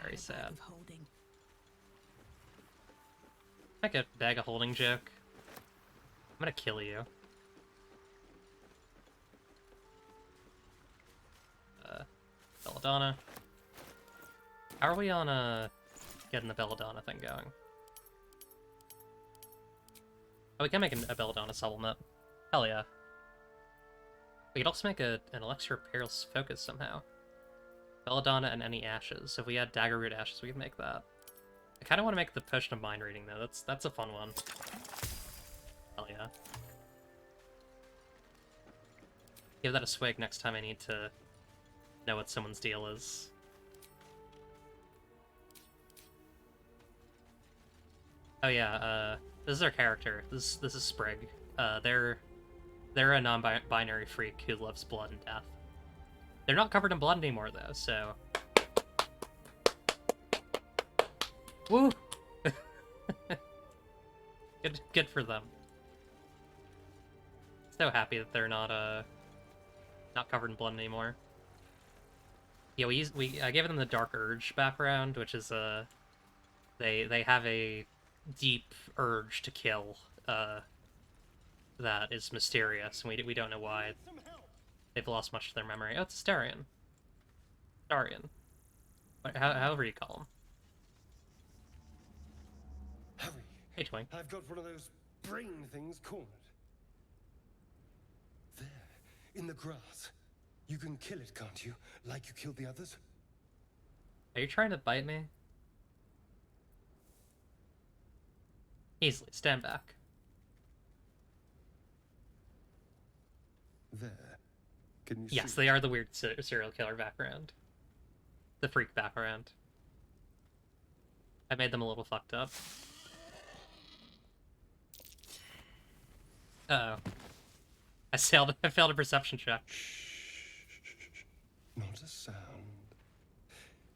Very sad. Make a bag of holding joke. I'm gonna kill you. Belladonna. How are we on, getting the Belladonna thing going? Oh, we can make a Belladonna supplement. Hell yeah. We could also make an Elixir of Perilous Focus somehow. Belladonna and any ashes. If we had Daggerroot ashes, we could make that. I kind of want to make the Potion of Mind Reading, though. That's a fun one. Hell yeah. Give that a swig next time I need to know what someone's deal is. Oh yeah, this is our character. This is Sprig. They're a non-binary freak who loves blood and death. They're not covered in blood anymore though, so woo. Good for them. So happy that they're not covered in blood anymore. Yeah, I gave them the Dark Urge background, which is they have a deep urge to kill that is mysterious, and we don't know why. They've lost much of their memory. Oh, it's a Starion. Starion. However you call him. Hurry. Hey, Twink. I've got one of those brain things cornered. There, in the grass. You can kill it, can't you? Like you killed the others? Are you trying to bite me? Easily. Stand back. There. Can you Yes, see? they are the weird serial killer background. The freak background. I made them a little fucked up. Uh-oh. I failed a perception check. Not a sound.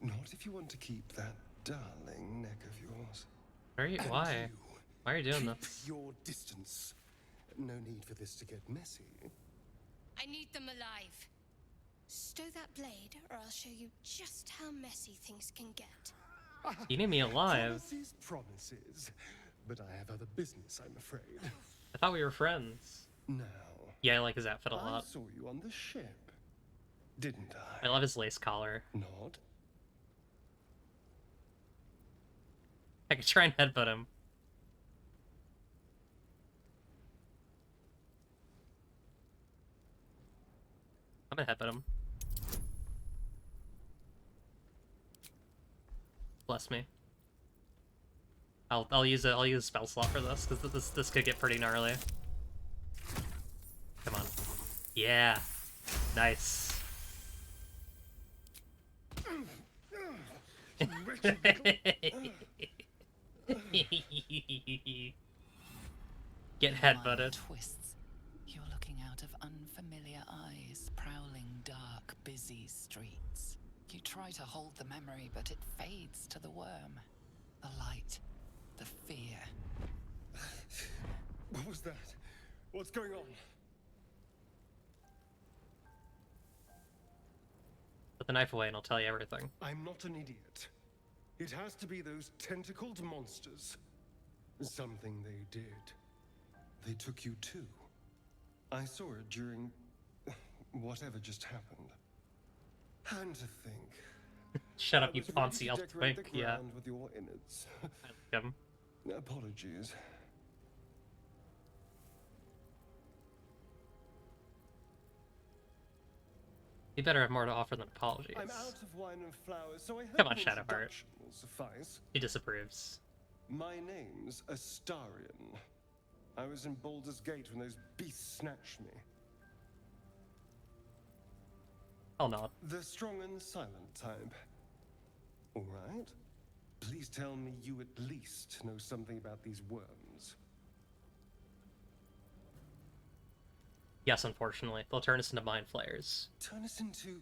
Not if you want to keep that darling neck of yours. Why? Why are you doing Keep this? your distance. No need for this to get messy. I need them alive. Stow that blade, or I'll show you just how messy things can get. You need me alive. Promises, promises. But I have other business, I'm afraid. I thought we were friends. Now. Yeah, I like his outfit a lot. I saw you on the ship, didn't I? I love his lace collar. Not. I could try and headbutt him. I'm gonna headbutt him. Bless me. I'll use a spell slot for this because this could get pretty gnarly. Come on. Yeah. Nice. Get headbutted. Twists. You're looking out of unfamiliar eyes, prowling dark, busy streets. You try to hold the memory, but it fades to the worm. The light, the fear. What was that? What's going on? Put the knife away and I'll tell you everything. I'm not an idiot. It has to be those tentacled monsters. Something they did. They took you too. I saw it during whatever just happened. And to think. Shut up, you I was Ponzi ready to decorate elf twink. the Yeah. ground with your innards. I like him. Apologies. You better have more to offer than apologies. I'm out of wine and flowers, so I hope Come on, an Shadowheart. introduction will suffice. He disapproves. My name's Astarion. I was in Baldur's Gate when those beasts snatched me. I'll not. The strong and silent type. All right. Please tell me you at least know something about these worms. Yes, unfortunately. They'll turn us into mind flayers. Turn us into...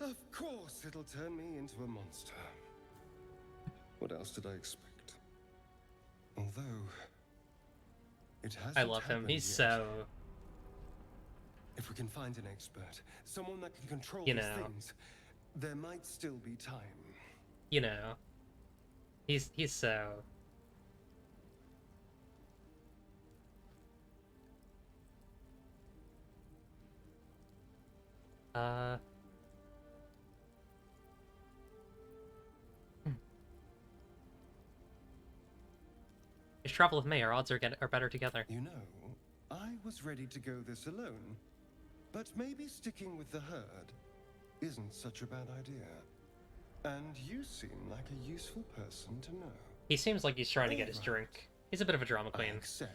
Of course it'll turn me into a monster. What else did I expect? Although... It hasn't I love him. happened He's yet. so... If we can find an expert, someone that can control You these know. things, there might still be time. You know. He's so... Just travel with me, our odds are better together. You know, I was ready to go this alone, but maybe sticking with the herd isn't such a bad idea. And you seem like a useful person to know. He seems like he's trying to get his Alright. drink. He's a bit of a drama queen. accept.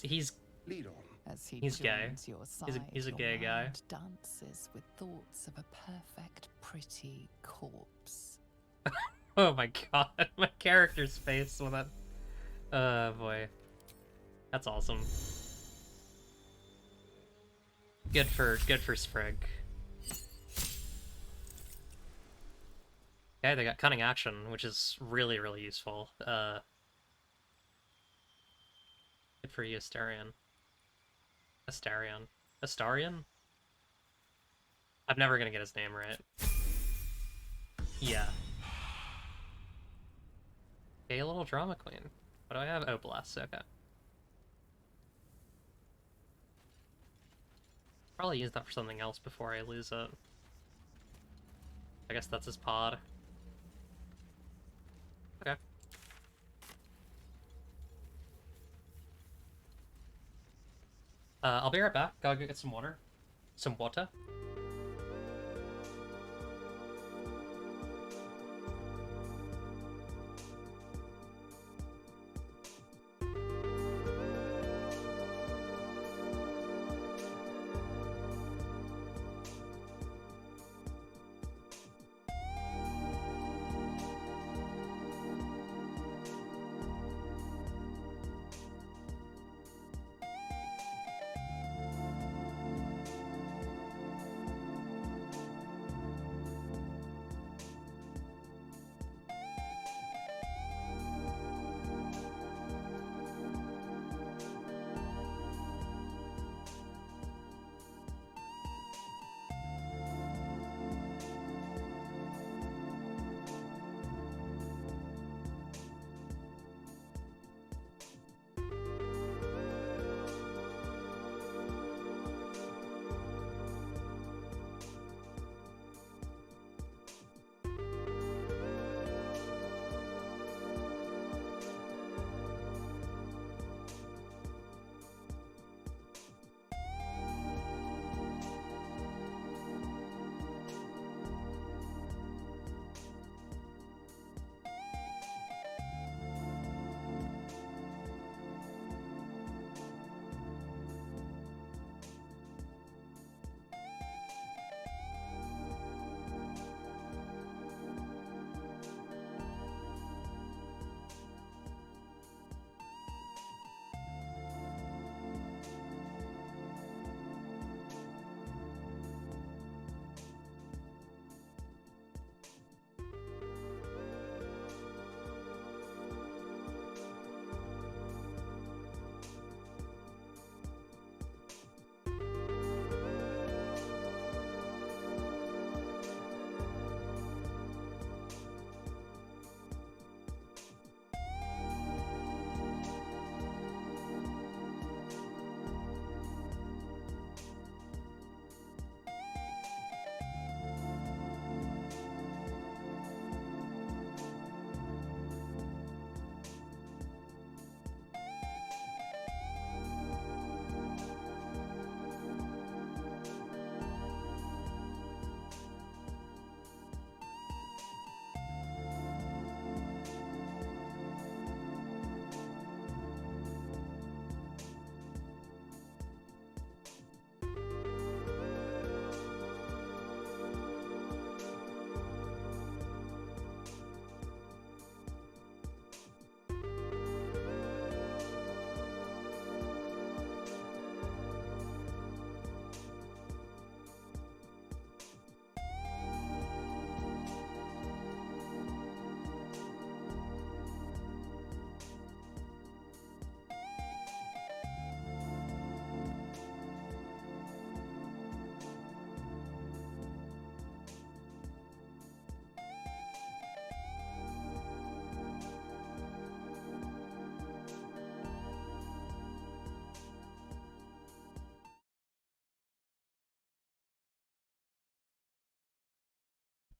He's Lead on. As he He's gay. joins your side, He's a your gay guy. mind dances with thoughts of a perfect, pretty corpse. Oh my god, my character's face with that. Oh boy. That's awesome. Good for Sprig. Okay, they got cunning action, which is really, really useful. Good for you, Astarion. Astarion? I'm never gonna get his name right. Yeah. Okay, a little drama queen. What do I have? Oh, bless. Okay. Probably use that for something else before I lose it. I guess that's his pod. Okay. I'll be right back. Gotta go get some water. Some water.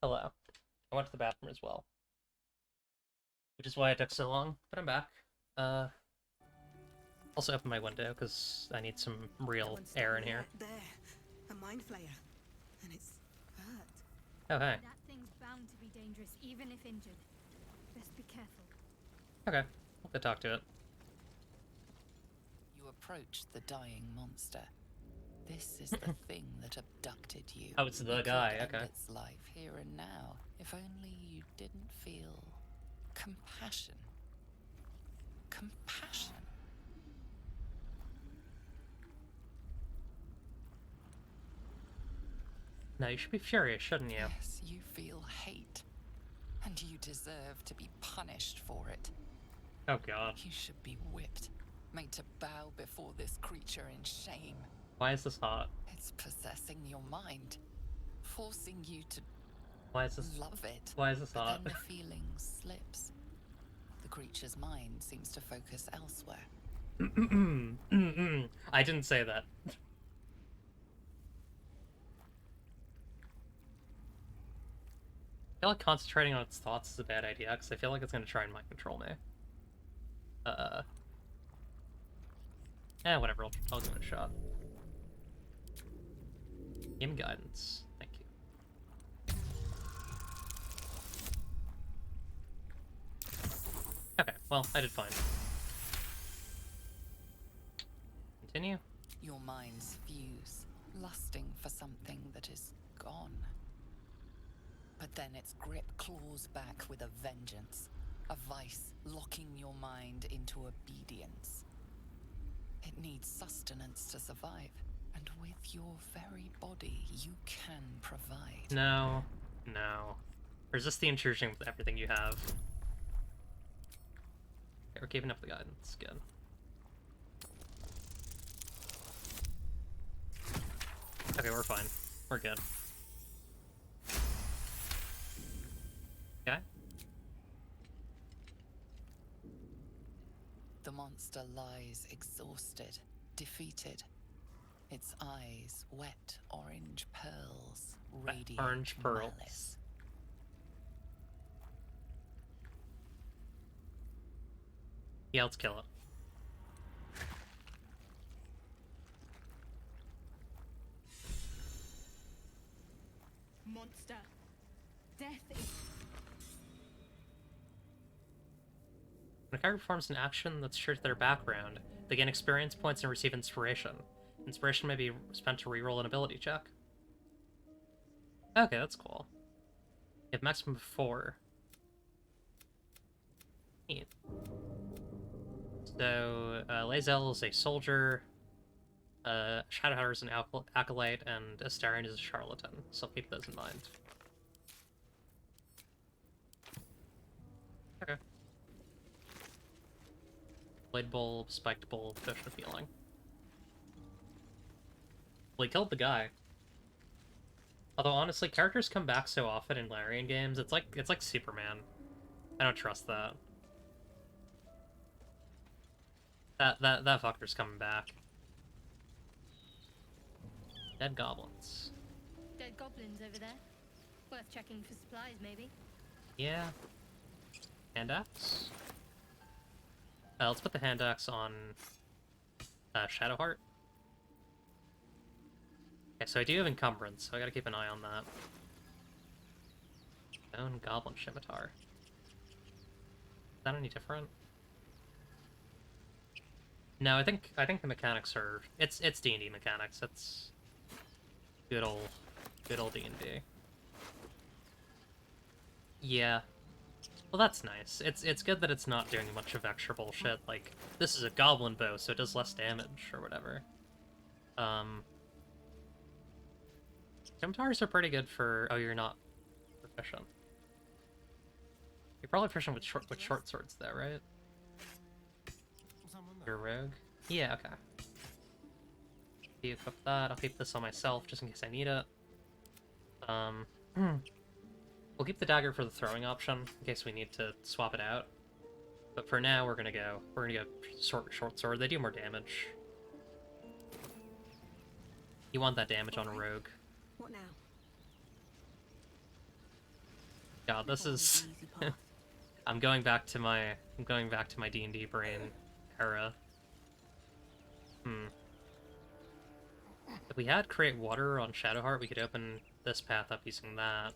Hello. I went to the bathroom as well. Which is why it took so long, but I'm back. Also open my window, because I need some real air in here. There, a mind flayer, and it's hurt. Oh, hey. That thing's bound to be dangerous, even if injured. Best be careful. Okay, I'll go talk to it. You approach the dying monster. This is the thing that abducted you. Oh, it's the It guy, could end okay. its life here and now, if only you didn't feel compassion. Compassion. No, you should be furious, shouldn't you? Yes, you feel hate. And you deserve to be punished for it. Oh god. You should be whipped, made to bow before this creature in shame. Why is this hot? It's possessing your mind, forcing you to Why is this... love it. Why is this But hot? then the feeling slips. The creature's mind seems to focus elsewhere. I didn't say that. I feel like concentrating on its thoughts is a bad idea, because I feel like it's going to try and mind control me. Whatever, I'll give it a shot. Game guidance. Thank you. Okay, well, I did fine. Continue? Your minds fuse, lusting for something that is gone. But then its grip claws back with a vengeance, a vice locking your mind into obedience. It needs sustenance to survive, and with your very body, you can provide. No. No. Resist the intrusion with everything you have. Okay, we're keeping up the guidance. Good. Okay, we're fine. We're good. Okay. The monster lies exhausted, defeated. Its eyes wet orange pearls, radiate orange pearls. malice. Yeah, let's kill it. Monster. Death is... When a character performs an action that's true to their background, they gain experience points and receive inspiration. Inspiration may be spent to reroll an ability check. Okay, that's cool. You have maximum of 4. Neat. So, Lae'zel is a soldier, Shadowhunter is an acolyte, and Astarion is a charlatan, so keep those in mind. Okay. Blade Bulb, Spiked Bulb, Potion of Healing. Well, he killed the guy. Although, honestly, characters come back so often in Larian games, it's like Superman. I don't trust that. That fucker's coming back. Dead goblins. Dead goblins over there. Worth checking for supplies, maybe. Yeah. Hand axe? Let's put the hand axe on Shadowheart. Okay, so I do have encumbrance, so I gotta keep an eye on that. Stone Goblin Scimitar. Is that any different? No, I think the mechanics are it's D&D mechanics. It's good old D&D. Yeah. Well, that's nice. It's good that it's not doing a bunch of extra bullshit. Like, this is a goblin bow, so it does less damage or whatever. Scimitars are pretty good for... Oh, you're not proficient. You're probably proficient with short swords, though, right? You're a rogue? Yeah, okay. You equip that. I'll keep this on myself, just in case I need it. We'll keep the dagger for the throwing option, in case we need to swap it out. But for now, we're gonna go short sword. They do more damage. You want that damage on a rogue. What now? God, this is... I'm going back to my D&D brain era. If we had create water on Shadowheart, we could open this path up using that.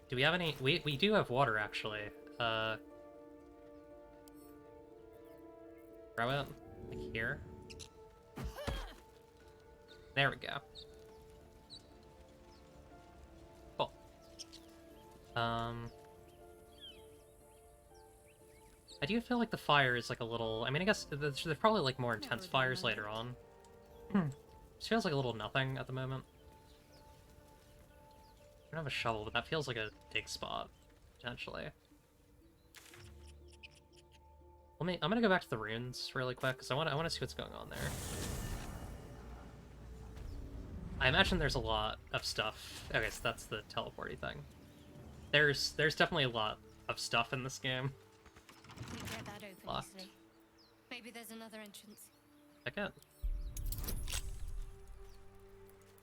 Do we have any... We do have water, actually. Throw it, like here. There we go. Cool. I do feel like the fire is like a little... I mean, I guess there's probably like more intense fires later on. This feels like a little nothing at the moment. I don't have a shovel, but that feels like a dig spot, potentially. I'm gonna go back to the runes really quick, because I wanna see what's going on there. I imagine there's a lot of stuff. Okay, so that's the teleporty thing. There's definitely a lot of stuff in this game. We get that open Locked. easily. Maybe there's another entrance. Check it.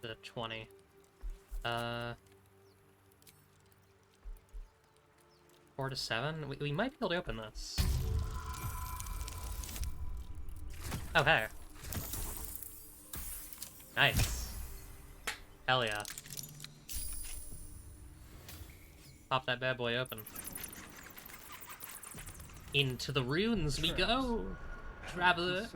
The 20. 4 to 7? We might be able to open this. Oh, hey. Nice. Hell yeah. Pop that bad boy open. Into the runes we go, traveler.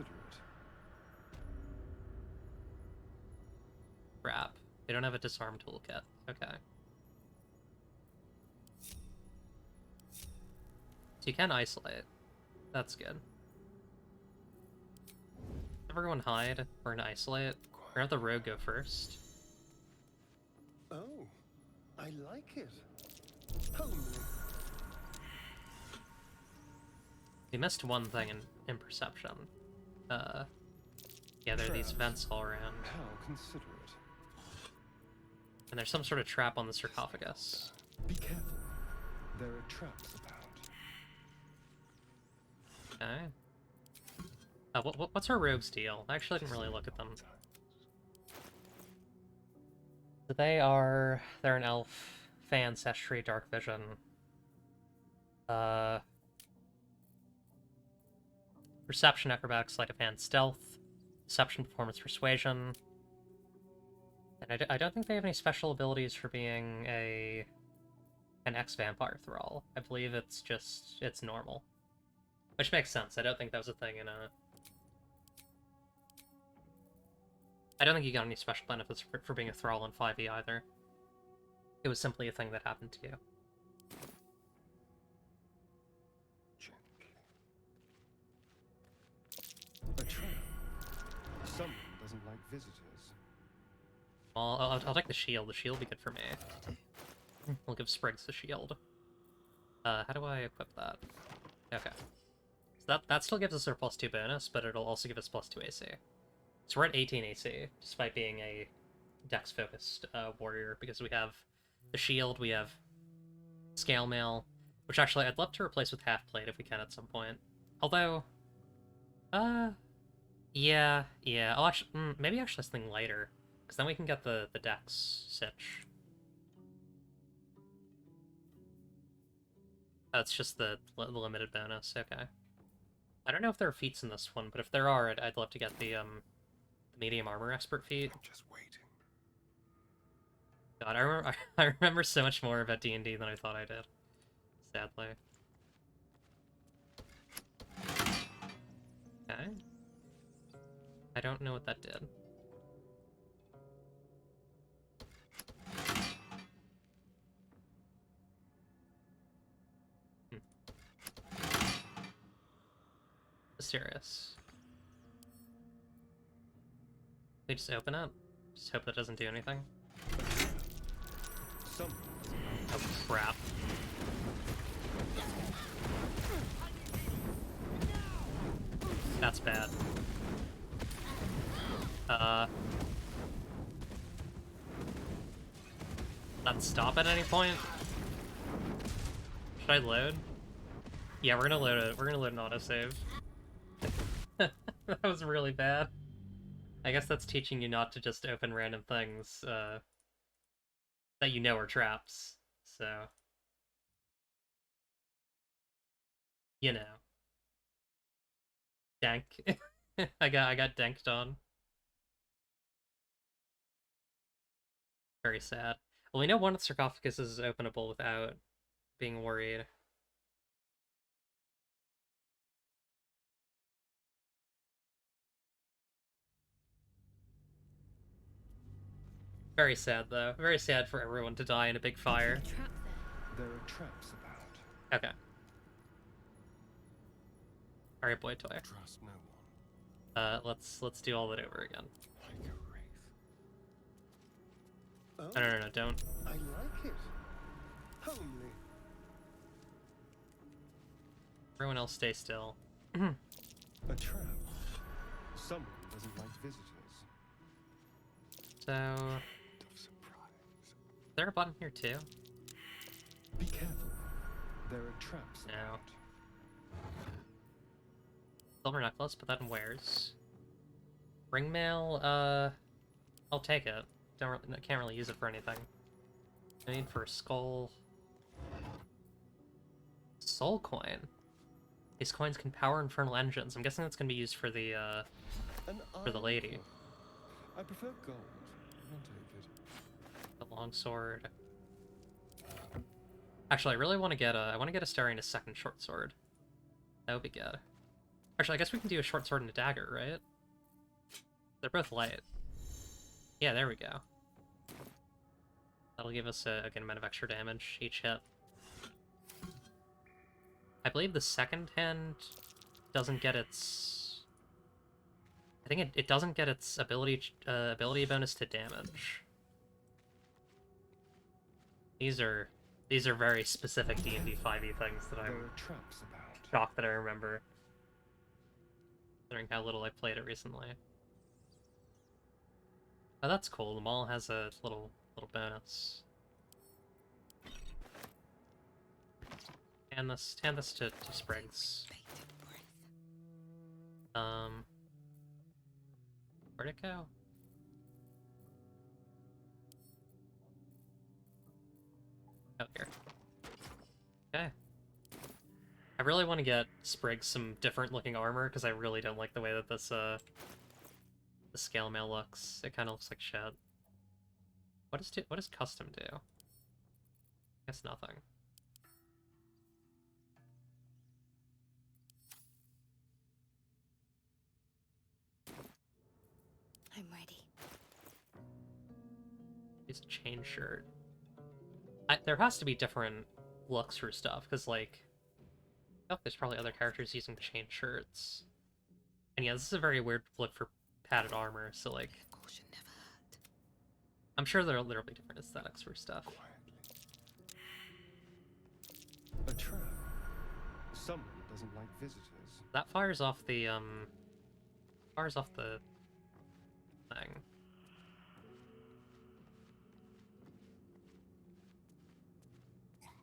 Crap. They don't have a disarm toolkit. Okay. So you can isolate. That's good. Everyone hide. We're gonna isolate. We're gonna have the rogue go first. Oh, I like it. Homely. We missed one thing in perception. Yeah, there are these vents all around. How considerate. And there's some sort of trap on the sarcophagus. Be careful. There are traps about. Okay. What's our rogue's deal? I actually didn't really look at them. So they're an elf, Fey ancestry, dark vision. Perception, acrobatics, sleight of hand, stealth, deception, performance, persuasion. And I don't think they have any special abilities for being an ex-vampire thrall. I believe it's normal. Which makes sense. I don't think that was a thing in a... I don't think you got any special benefits for being a thrall in 5e either. It was simply a thing that happened to you. A trap. Someone doesn't like visitors. I'll take the shield. The shield will be good for me. We'll give Spriggs the shield. How do I equip that? Okay. So that still gives us our +2 bonus, but it'll also give us +2 AC. So we're at 18 AC, despite being a dex-focused warrior, because we have the shield, we have scale mail, which actually I'd love to replace with half plate if we can at some point. Although, yeah. I'll actually, maybe actually something lighter, because then we can get the dex sitch. That's just the limited bonus. Okay. I don't know if there are feats in this one, but if there are, I'd love to get the medium armor expert feat. I'm just waiting. God, I remember so much more about D&D than I thought I did. Sadly. Okay. I don't know what that did. Mysterious. We just open it? Just hope that doesn't do anything. Oh crap. That's bad. Not stop at any point? Should I load? Yeah, we're gonna load it. We're gonna load an autosave. That was really bad. I guess that's teaching you not to just open random things, that you know are traps, so... You know. Dank. I got danked on. Very sad. Well, we know one sarcophagus is openable without being worried. Very sad, though. Very sad for everyone to die in a big fire. There are traps about. Okay. Alright, boy toy. Trust no one. Let's do all that over again. Like a wraith. Oh, No, don't. I like it. Homely. Everyone else stay still. A trap. Someone doesn't like visitors. So... Is there a button here, too? Be careful. There are traps. No. Silver necklace, put that in wares. Ring mail, I'll take it. Can't really use it for anything. I need for a skull. Soul coin. These coins can power infernal engines. I'm guessing that's gonna be used for the lady. I prefer gold. I'll take it. The longsword. Actually, I really want to get I want to get a Astarion a second short sword. That would be good. Actually, I guess we can do a short sword and a dagger, right? They're both light. Yeah, there we go. That'll give us a good amount of extra damage each hit. I believe the second hand doesn't get its... I think it doesn't get its ability bonus to damage. These are very specific D&D 5e things that I'm shocked that I remember. Considering how little I played it recently. Oh, that's cool. The mall has a little bonus. Hand this to Spriggs. Where'd it go? Oh, here. Okay. I really want to get Spriggs some different looking armor, because I really don't like the way that this, the scale mail looks. It kind of looks like shit. What does custom do? I guess nothing. I'm ready. Use a chain shirt. There has to be different looks for stuff, because, like... Oh, there's probably other characters using chain shirts. And yeah, this is a very weird look for padded armor, so, like... I'm sure there'll be different aesthetics for stuff. A trap. Someone doesn't like visitors. That fires off the, thing.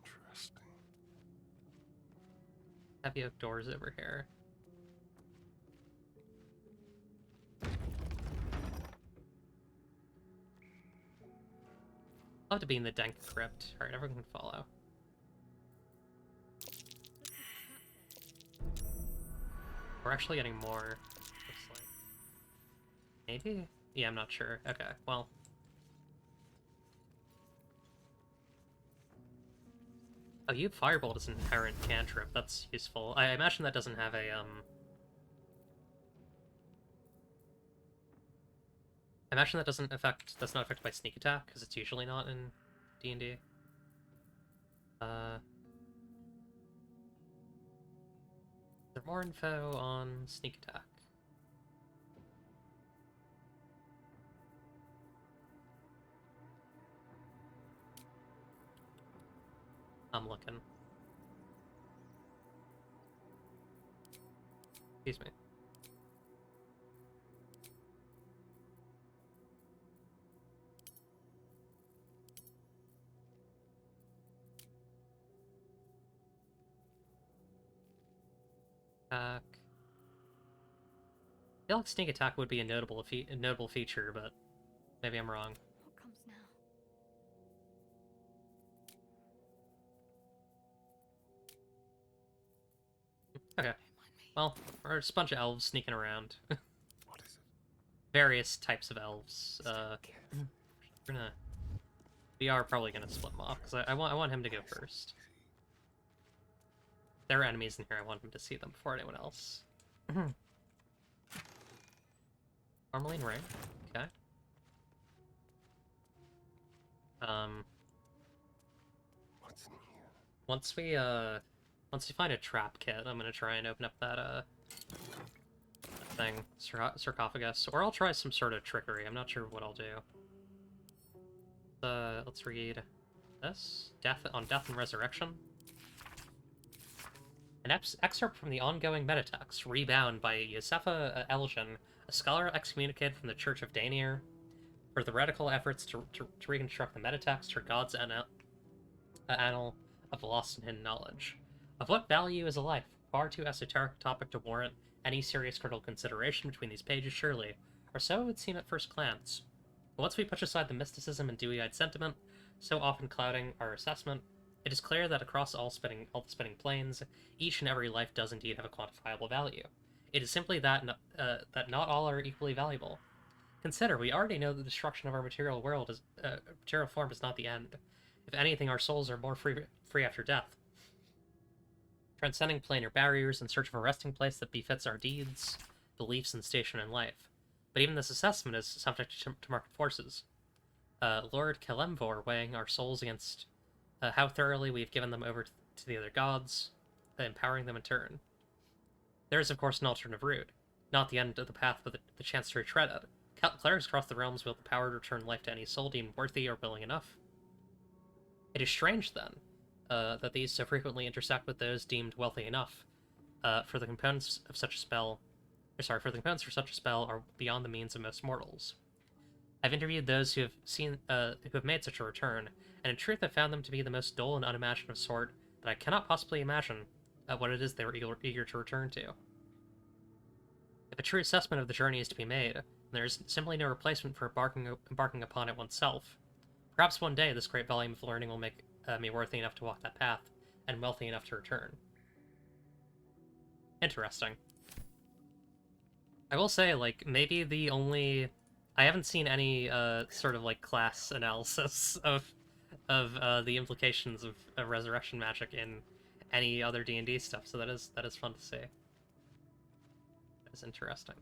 Interesting. Heavy oak doors over here. Love to be in the dank crypt. Alright, everyone can follow. We're actually getting more, looks like. Maybe? Yeah, I'm not sure. Okay, well. Oh, you Firebolt is an inherent cantrip. That's useful. I imagine that doesn't have a, I imagine that's not affected by sneak attack, because it's usually not in D&D. Is there more info on sneak attack? I'm looking. Excuse me. Attack. I feel like sneak attack would be a notable feature, but maybe I'm wrong. What comes now? Okay. Well, we're just a bunch of elves sneaking around. What is it? Various types of elves. We are probably gonna split them off, because I want him to go first. There are enemies in here, I want him to see them before anyone else. Tourmaline ring. Okay. What's in here? Once we find a trap kit, I'm gonna try and open up that thing, sarcophagus, or I'll try some sort of trickery. I'm not sure what I'll do. Let's read this. Death and Resurrection. An excerpt from the ongoing metatext, Rebound by Josefa Elgin, a scholar excommunicated from the Church of Daenir. For the radical efforts to reconstruct the metatext, her God's annal of lost and hidden knowledge. Of what value is a life? Far too esoteric topic to warrant any serious critical consideration between these pages, surely, or so it would seem at first glance. But once we push aside the mysticism and dewy-eyed sentiment, so often clouding our assessment, it is clear that across all the spinning planes, each and every life does indeed have a quantifiable value. It is simply that not all are equally valuable. Consider, we already know that the destruction of our material form is not the end. If anything, our souls are more free after death. Transcending planar barriers in search of a resting place that befits our deeds, beliefs, and station in life. But even this assessment is subject to market forces. Lord Kelemvor weighing our souls against how thoroughly we've given them over to the other gods, empowering them in turn. There is, of course, an alternative route. Not the end of the path, but the chance to retread it. Clerics across the realms wield the power to return life to any soul deemed worthy or willing enough. It is strange, then, that these so frequently intersect with those deemed wealthy enough, for the components for such a spell are beyond the means of most mortals. I've interviewed those who have made such a return, and in truth I've found them to be the most dull and unimaginative sort that I cannot possibly imagine what it is they were eager to return to. If a true assessment of the journey is to be made, there is simply no replacement for embarking upon it oneself. Perhaps one day this great volume of learning will make me worthy enough to walk that path, and wealthy enough to return. Interesting. I will say, like, maybe the only... I haven't seen any sort of, like, class analysis of the implications of resurrection magic in any other D&D stuff, so that is fun to see. That is interesting.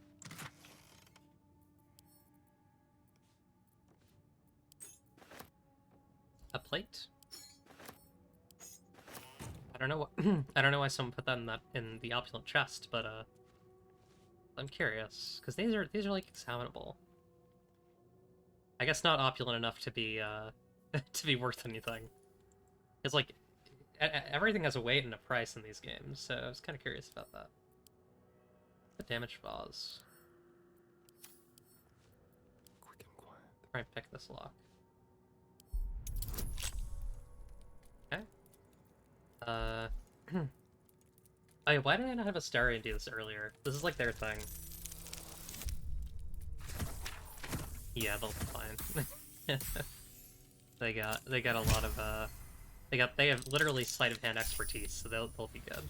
A plate? I don't know what I don't know why someone put that in the opulent chest, but I'm curious, because these are like examinable. I guess not opulent enough to be to be worth anything. It's like everything has a weight and a price in these games, so I was kind of curious about that. The damage vase. Quick and quiet. Try and pick this lock. Okay. Oh yeah, why did I not have Astarion do this earlier? This is like their thing. Yeah, they'll be fine. They got a lot of they have literally sleight of hand expertise, so they'll be good.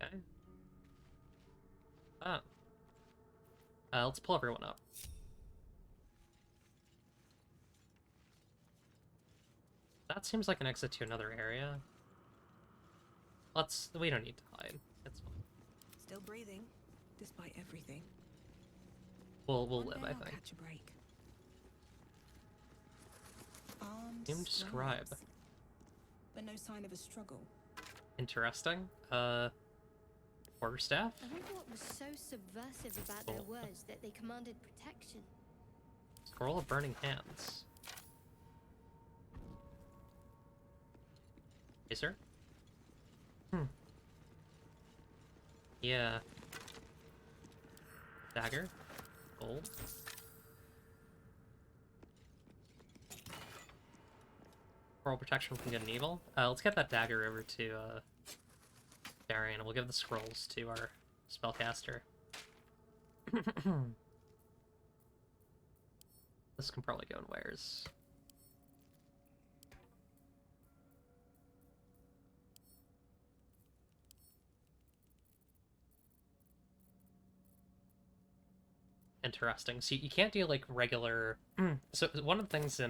Okay. Let's pull everyone up. That seems like an exit to another area. We don't need to hide. It's fine. Still breathing, despite everything. We'll One live, day I I'll think. catch a break. Armed Named Scribe. scribes, but no sign of a struggle. Interesting. Quarterstaff? I wonder what was so subversive about their words that they commanded protection. Scroll of Burning Hands. Yes, sir? Yeah. Dagger. Gold. Scroll protection from good and evil. Let's get that dagger over to Darian. We'll give the scrolls to our spellcaster. This can probably go in wares. interesting. So you can't do like regular. So one of the things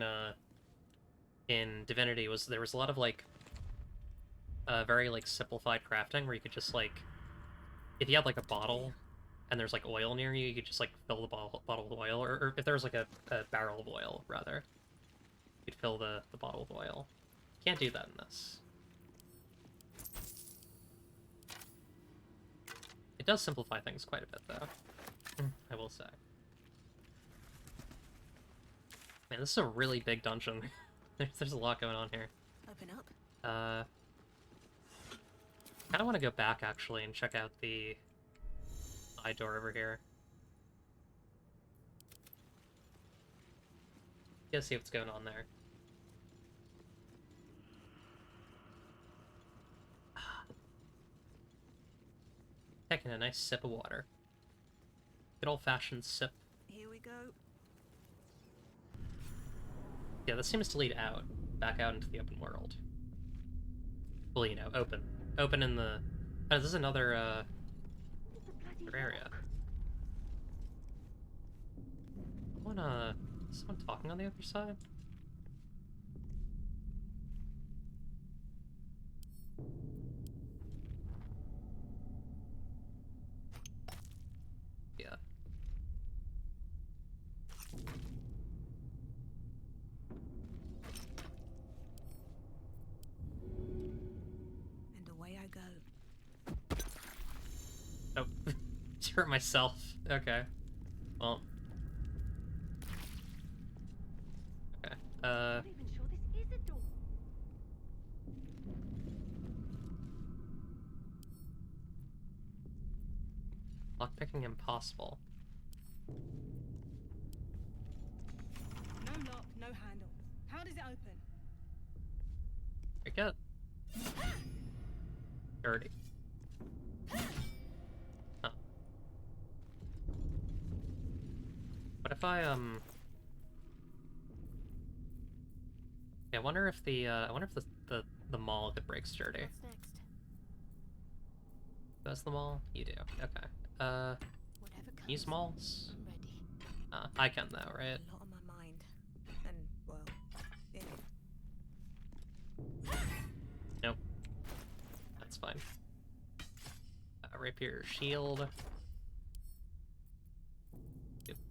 in Divinity was there was a lot of like very like simplified crafting where you could just like if you had like a bottle and there's like oil near you, you could just like fill the bottle with oil, or if there was like a barrel of oil rather, you'd fill the bottle with oil. Can't do that in this. It does simplify things quite a bit though, I will say. Man, this is a really big dungeon. There's a lot going on here. Open up. Kind of want to go back actually and check out the side door over here. Gotta see what's going on there. Taking a nice sip of water. Good old-fashioned sip. Here we go. Yeah, this seems to lead out, back out into the open world. Well, you know, open. Open in the... Oh, this is another, other area. Is someone talking on the other side? Yeah. And away I go. Oh, hurt myself. Okay. Well. Okay. I'm not even sure this is a door. Lockpicking impossible. No lock, no handle. How does it open? I get dirty. Huh. What if I yeah, I wonder if the mall could break sturdy. What's next? That's the mall? You do. Okay. Whatever comes, Use malls? I'm ready. I can though, right? A lot on my mind. And, well, in it. Nope. That's fine. Rapier, shield.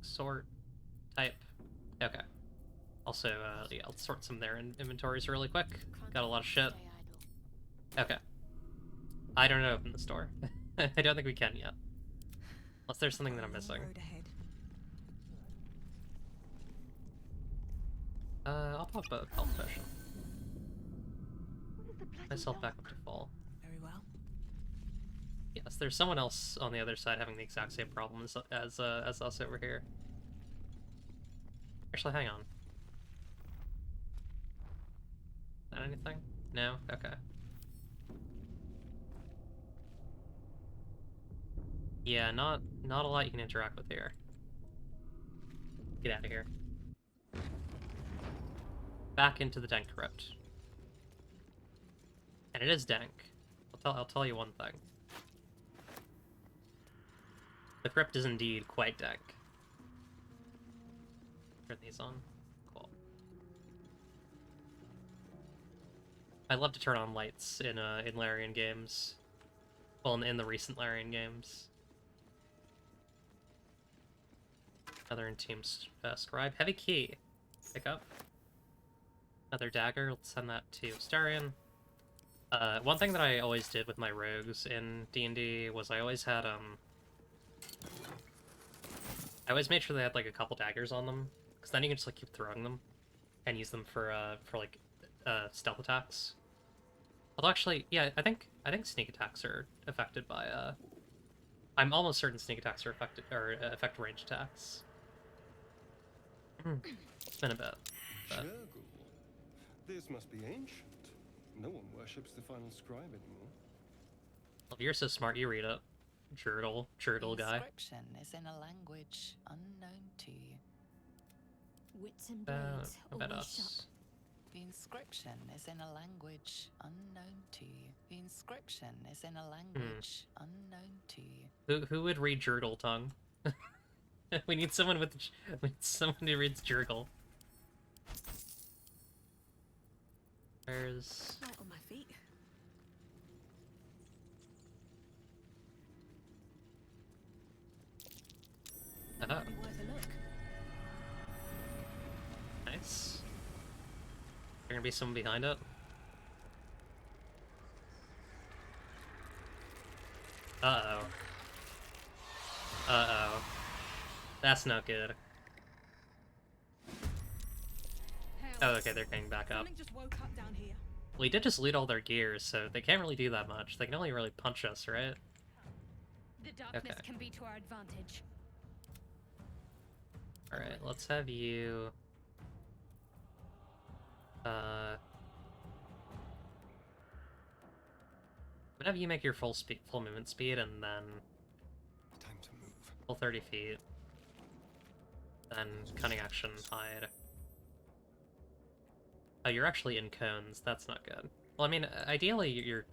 Sort. Type. Okay. Also, yeah, I'll sort some of their inventories really quick. Got a lot of shit. Okay. I don't know open the store. I don't think we can yet. Unless there's something that I'm missing. Road ahead. I'll pop a health potion. What is the bloody Myself back lock? up to full. Very well. Yes, there's someone else on the other side having the exact same problem as us over here. Actually, hang on. Is that anything? No? Okay. Yeah, not a lot you can interact with here. Get out of here. Back into the dank crypt. And it is dank. I'll tell you one thing. The crypt is indeed quite dank. Turn these on. Cool. I love to turn on lights in Larian games. Well, in the recent Larian games. Another Entombed Scribe. Heavy key. Pick up. Another dagger. Let's send that to Starion. One thing that I always did with my rogues in D&D was I always had, I always made sure they had, like, a couple daggers on them. Because then you can just, like, keep throwing them. And use them for like, stealth attacks. Although, actually, yeah, I think sneak attacks are affected by, I'm almost certain sneak attacks are affect range attacks. It's been a bit. But... Jurgle. This must be ancient. No one worships the final scribe anymore. Well, if you're so smart, you read it. Jurtle guy. Inscription is in a language unknown to you. Wits and blades About always us. sharp. The inscription is in a language unknown to you. The inscription is in a language unknown to you. Who would read Jurtle tongue? We need someone who reads Jurgle. Where's... Light on my feet. Oh. Might be worth a look. Nice. There gonna be someone behind it? Uh-oh. Uh-oh. That's not good. Oh, okay, they're getting back up. Something just woke up down here. We did just loot all their gears, so they can't really do that much. They can only really punch us, right? The darkness Okay. can be to our advantage. Alright, let's have you... I'm gonna have you make your full movement speed, and then... Time to move. Full 30 feet. Then cunning action, hide. Oh, you're actually in cones. That's not good. Well, I mean, ideally, you're...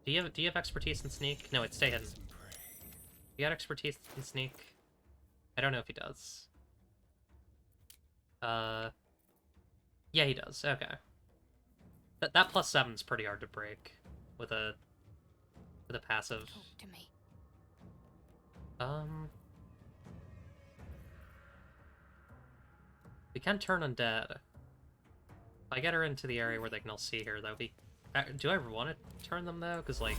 Do you have expertise in sneak? No, wait, stay hidden. You got expertise in sneak? I don't know if he does. Yeah, he does. Okay. That plus 7's pretty hard to break with a passive. Talk to me. We can turn undead. If I get her into the area where they can all see her, that would be... Do I ever want to turn them, though? Because, like...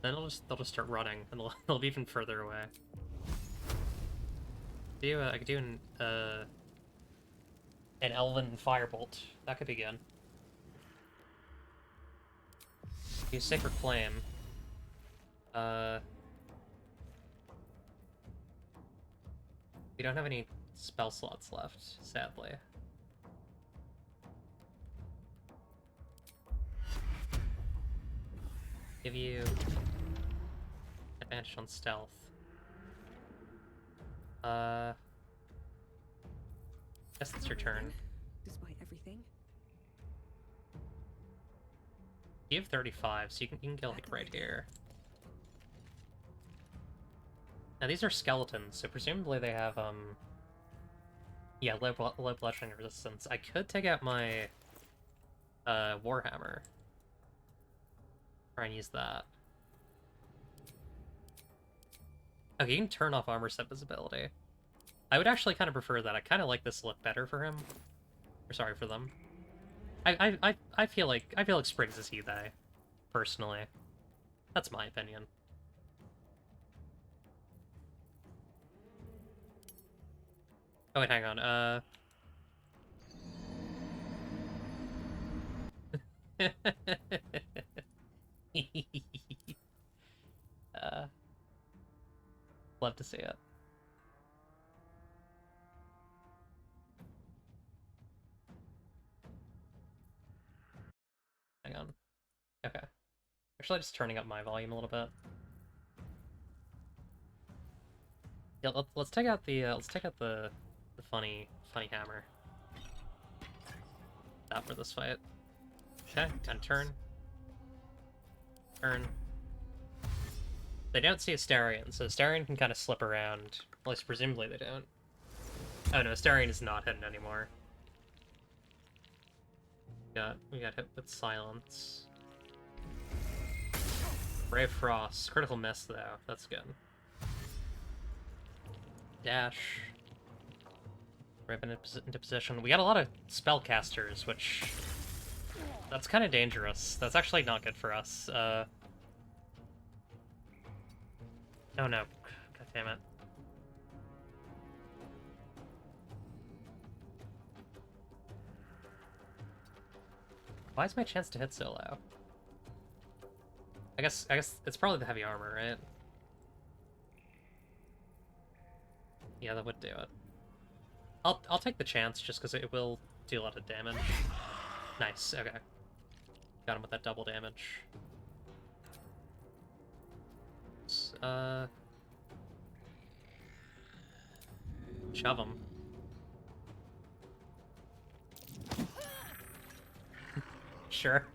Then they'll just start running, and they'll be even further away. I could do an elven firebolt. That could be good. Use Sacred Flame. We don't have any spell slots left, sadly. Give you advantage on stealth. Guess it's your turn. Despite everything. You have 35, so you can get like right here. Now these are skeletons, so presumably they have yeah, low bludgeoning resistance. I could take out my Warhammer. Try and use that. Okay, you can turn off armor set visibility. I would actually kind of prefer that. I kind of like this look better for him. Or sorry, for them. I feel like Spriggs is He-They, personally. That's my opinion. Oh wait, hang on. Love to see it. Hang on. Okay. Actually, just turning up my volume a little bit. Yeah, let's take out the funny hammer. That for this fight. Okay, and turn. Turn. They don't see Astarion, so Astarion can kind of slip around. At least presumably they don't. Oh no, Astarion is not hidden anymore. We got hit with silence. Brave Frost. Critical miss though. That's good. Dash. Rip into position. We got a lot of spellcasters, which... That's kind of dangerous. That's actually not good for us. Oh no. God damn it. Why is my chance to hit so low? I guess it's probably the heavy armor, right? Yeah, that would do it. I'll take the chance just because it will do a lot of damage. Nice, okay. Got him with that double damage. Shove him. Sure.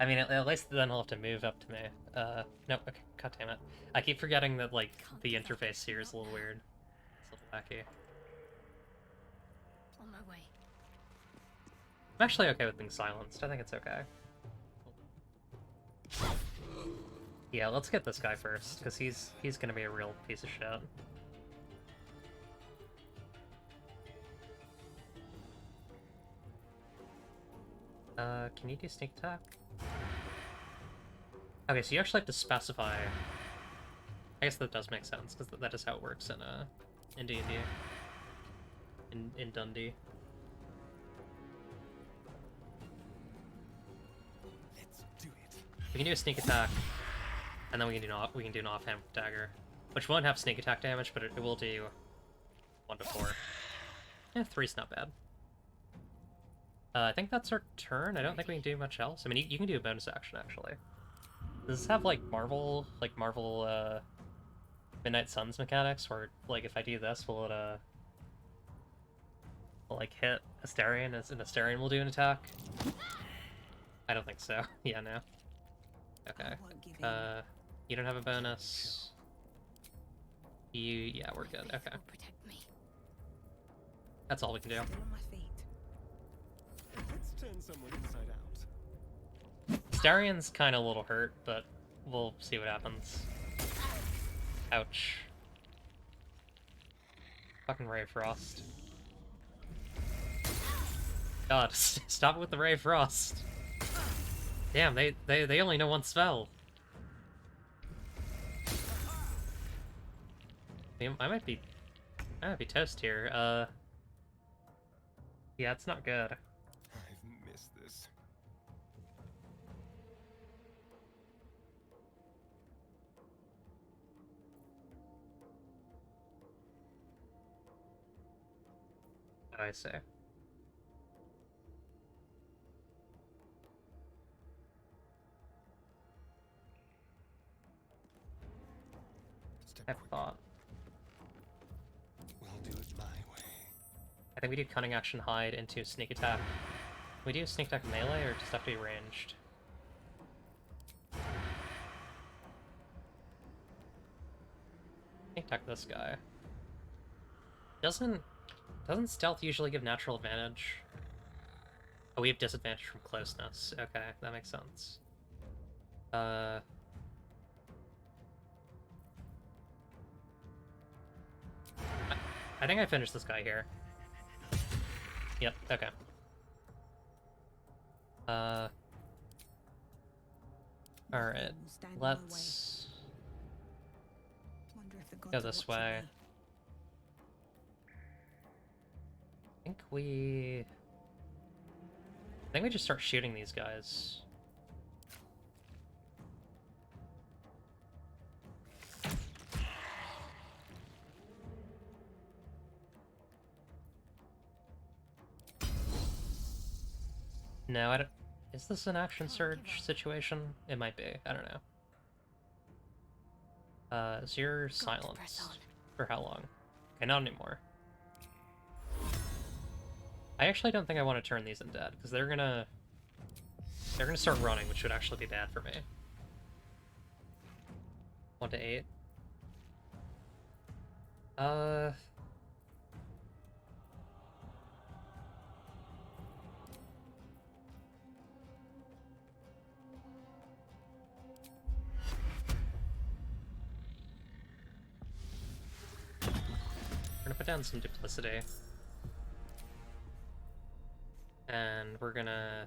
I mean, at least then he'll have to move up to me. No, okay, god damn it. I keep forgetting that, like, the interface here is a little weird. Lackey. On my way. I'm actually okay with being silenced. I think it's okay. Yeah, let's get this guy first, because he's gonna be a real piece of shit. Can you do sneak attack? Okay, so you actually have to specify. I guess that does make sense, because that is how it works in D&D. In Dundee. Let's do it. We can do a sneak attack, and then we can do an offhand dagger, which won't have sneak attack damage, but it will do 1 to 4. Yeah, 3's not bad. I think that's our turn. I don't think we can do much else. I mean, you can do a bonus action, actually. Does this have, like, Marvel Midnight Suns mechanics, where, like, if I do this, will it, like, hit Astarion, and Astarion will do an attack? I don't think so. Yeah, no. Okay. You don't have a bonus. Yeah, we're good. Okay. That's all we can do. Let's turn someone inside out. Astarion's kind of a little hurt, but we'll see what happens. Ouch. Fucking Ray of Frost. God, stop it with the Ray of Frost. Damn, they only know one spell. I might be toast here. Yeah, it's not good. I've missed this. I say. I thought. We'll do it my way. I think we do cunning action hide into sneak attack. We do sneak attack melee or just have to be ranged? Sneak attack this guy. Doesn't stealth usually give natural advantage? Oh, we have disadvantage from closeness. Okay, that makes sense. I think I finished this guy here. Yep, okay. Alright, let's go this way. I think we just start shooting these guys. No, I don't... Is this an action surge situation? It might be. I don't know. Is your silenced? For how long? Okay, not anymore. I actually don't think I want to turn these undead, because they're gonna start running, which would actually be bad for me. 1 to 8. We're gonna put down some duplicity. And we're gonna...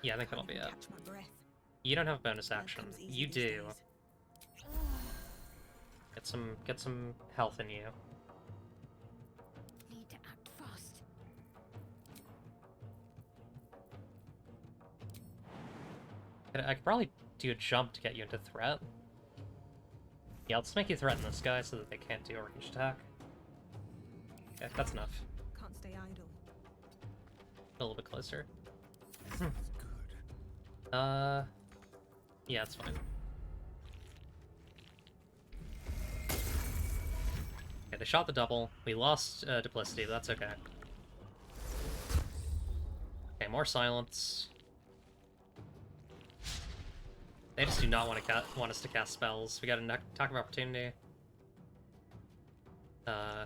Yeah, I think that'll be it. You don't have a bonus action. You do. Get some health in you. Need to act fast. I could probably do a jump to get you into threat. Yeah, let's make you threaten this guy so that they can't do a ranged attack. Okay, that's enough. Can't stay idle. A little bit closer. Good. Yeah, it's fine. Okay, they shot the double. We lost duplicity, but that's okay. Okay, more silence. They just do not want us to cast spells. We got a attack of opportunity. Oh,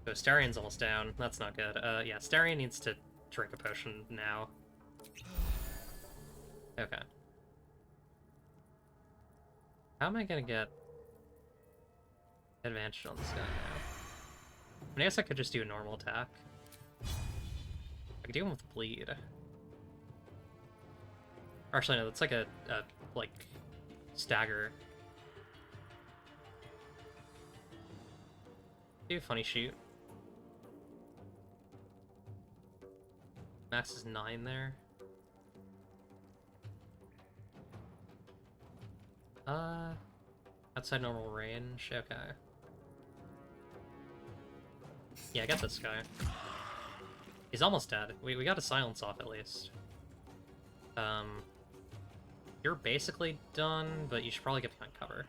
Starion's almost down. That's not good. Yeah, Starion needs to drink a potion now. Okay. How am I gonna get advantage on this guy now? I guess I could just do a normal attack. I could do him with bleed. Actually, no, that's like a like, stagger. Do a funny shoot. Max is 9 there. Outside normal range, okay. Yeah, I get this guy. He's almost dead. We got a silence off at least. You're basically done, but you should probably get behind cover.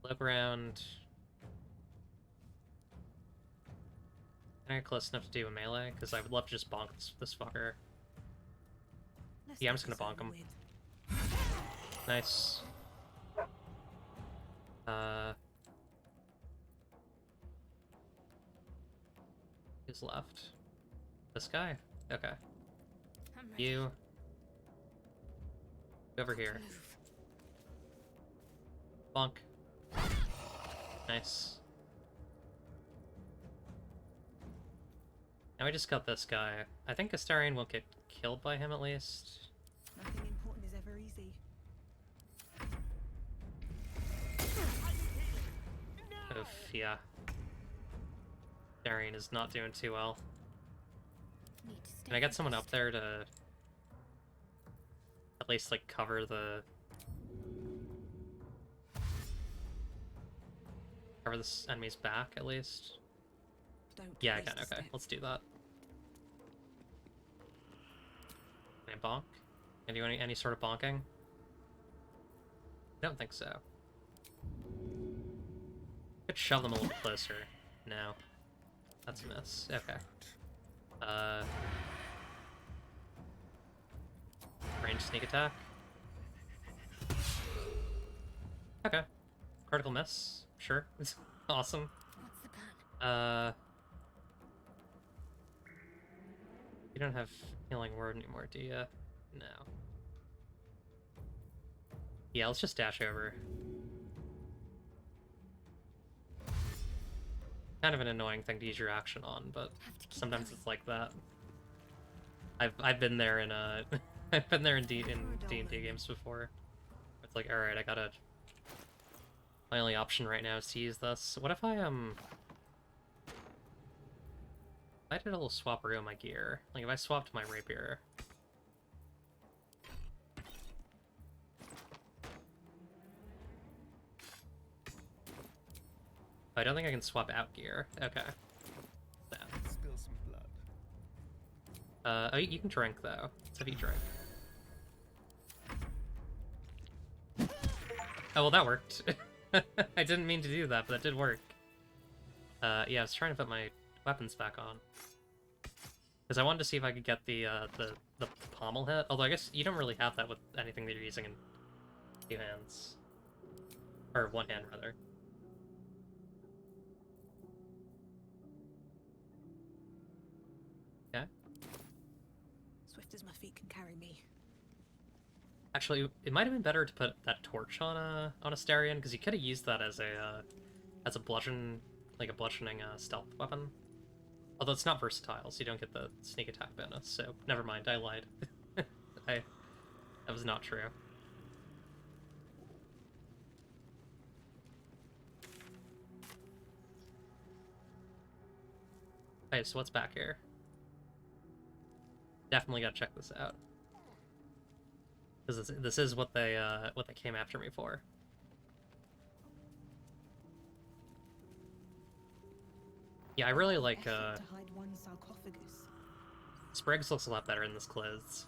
Look around. Can I get close enough to do a melee? Because I would love to just bonk this fucker. Yeah, I'm just gonna bonk him. Nice. Who's left? This guy? Okay. You. Over here. Bonk. Nice. Now we just got this guy. I think Astarion won't get killed by him at least. Nothing important is ever easy. Oof, yeah. Astarion is not doing too well. Can I get someone up there to at least, like, cover this enemy's back, at least? Yeah, I can. Okay, let's do that. Can I bonk? Can I do any sort of bonking? I don't think so. Could shove them a little closer. No. That's a miss. Okay. Range sneak attack. Okay. Critical miss. Sure. It's awesome. What's the plan? You don't have healing word anymore, do you? No. Yeah, let's just dash over. Kind of an annoying thing to use your action on, but sometimes it's like that. I've been there in I've been there in D&D games before. It's like, all right, my only option right now is to use this. What if I did a little swapperoo on my gear? Like if I swapped my rapier. I don't think I can swap out gear. Okay. Spill some blood. Oh, you can drink though. Let's have you drink. Oh, well that worked. I didn't mean to do that, but that did work. Yeah, I was trying to put my weapons back on. Because I wanted to see if I could get the pommel hit. Although I guess you don't really have that with anything that you're using in 2 hands. Or 1 hand, rather. Okay. Swift as my feet can carry me. Actually, it might have been better to put that torch on a Astarion, because you could have used that as a bludgeon, like a bludgeoning stealth weapon. Although it's not versatile, so you don't get the sneak attack bonus. So never mind, I lied. That was not true. Okay, so what's back here? Definitely gotta check this out. Because this is what they came after me for. Yeah, I really like To hide one sarcophagus. Spriggs looks a lot better in this clothes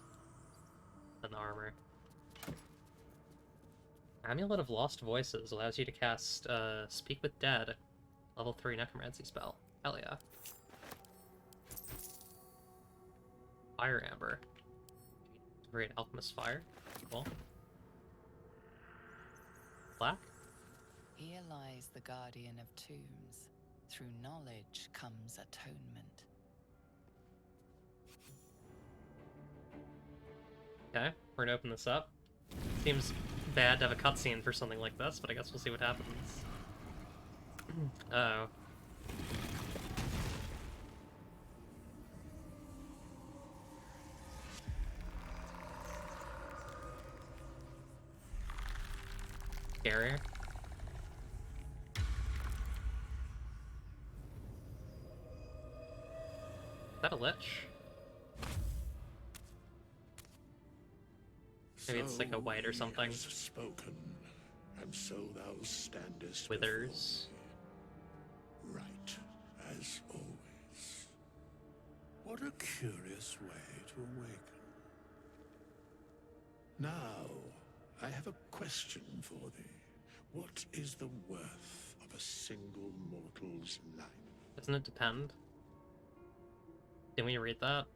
than the armor. Amulet of Lost Voices allows you to cast Speak with Dead, level 3 necromancy spell. Hell yeah. Fire Amber. Great alchemist fire. Cool. Black? Here lies the guardian of tombs. Through knowledge comes atonement. Okay, we're gonna open this up. Seems bad to have a cutscene for something like this, but I guess we'll see what happens. Uh-oh. Scary. Is that a lich? Maybe it's like a white or something. Spoken, and so thou standest. Withers. Right, as always. What a curious way to awaken. Now, I have a question for thee. What is the worth of a single mortal's life? Doesn't it depend? Didn't we read that?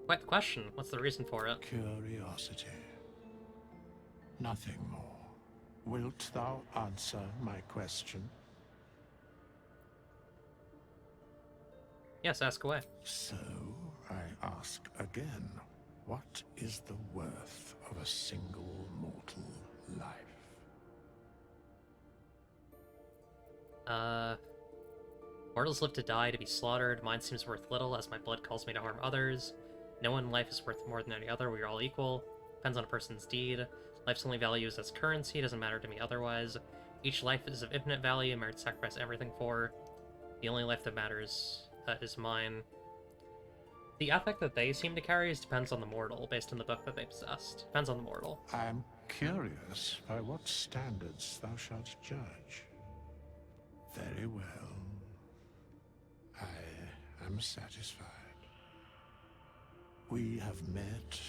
Quite the question. What's the reason for it? Curiosity. Nothing more. Wilt thou answer my question? Yes, ask away. So, I ask again, what is the worth of a single mortal life? Mortals live to die, to be slaughtered. Mine seems worth little, as my blood calls me to harm others. No one life is worth more than any other. We are all equal. Depends on a person's deed. Life's only value is as currency. Doesn't matter to me otherwise. Each life is of infinite value. Merit to sacrifice everything for. The only life that matters is mine. The ethic that they seem to carry depends on the mortal, based on the book that they possessed. Depends on the mortal. I am curious by what standards thou shalt judge. Very well. I am satisfied. We have met,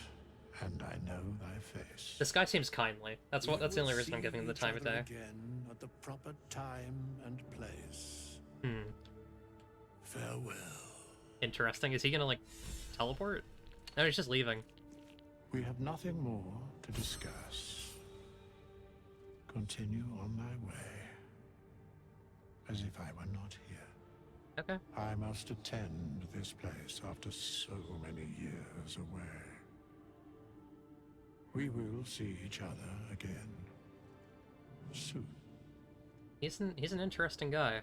and I know thy face. This guy seems kindly. That's the only reason I'm giving him the time of day. Again at the proper time and place. Farewell. Interesting. Is he gonna, like, teleport? No, he's just leaving. We have nothing more to discuss. Continue on thy way, as if I were not here. Okay. I must attend this place after so many years away. We will see each other again soon. He's an interesting guy.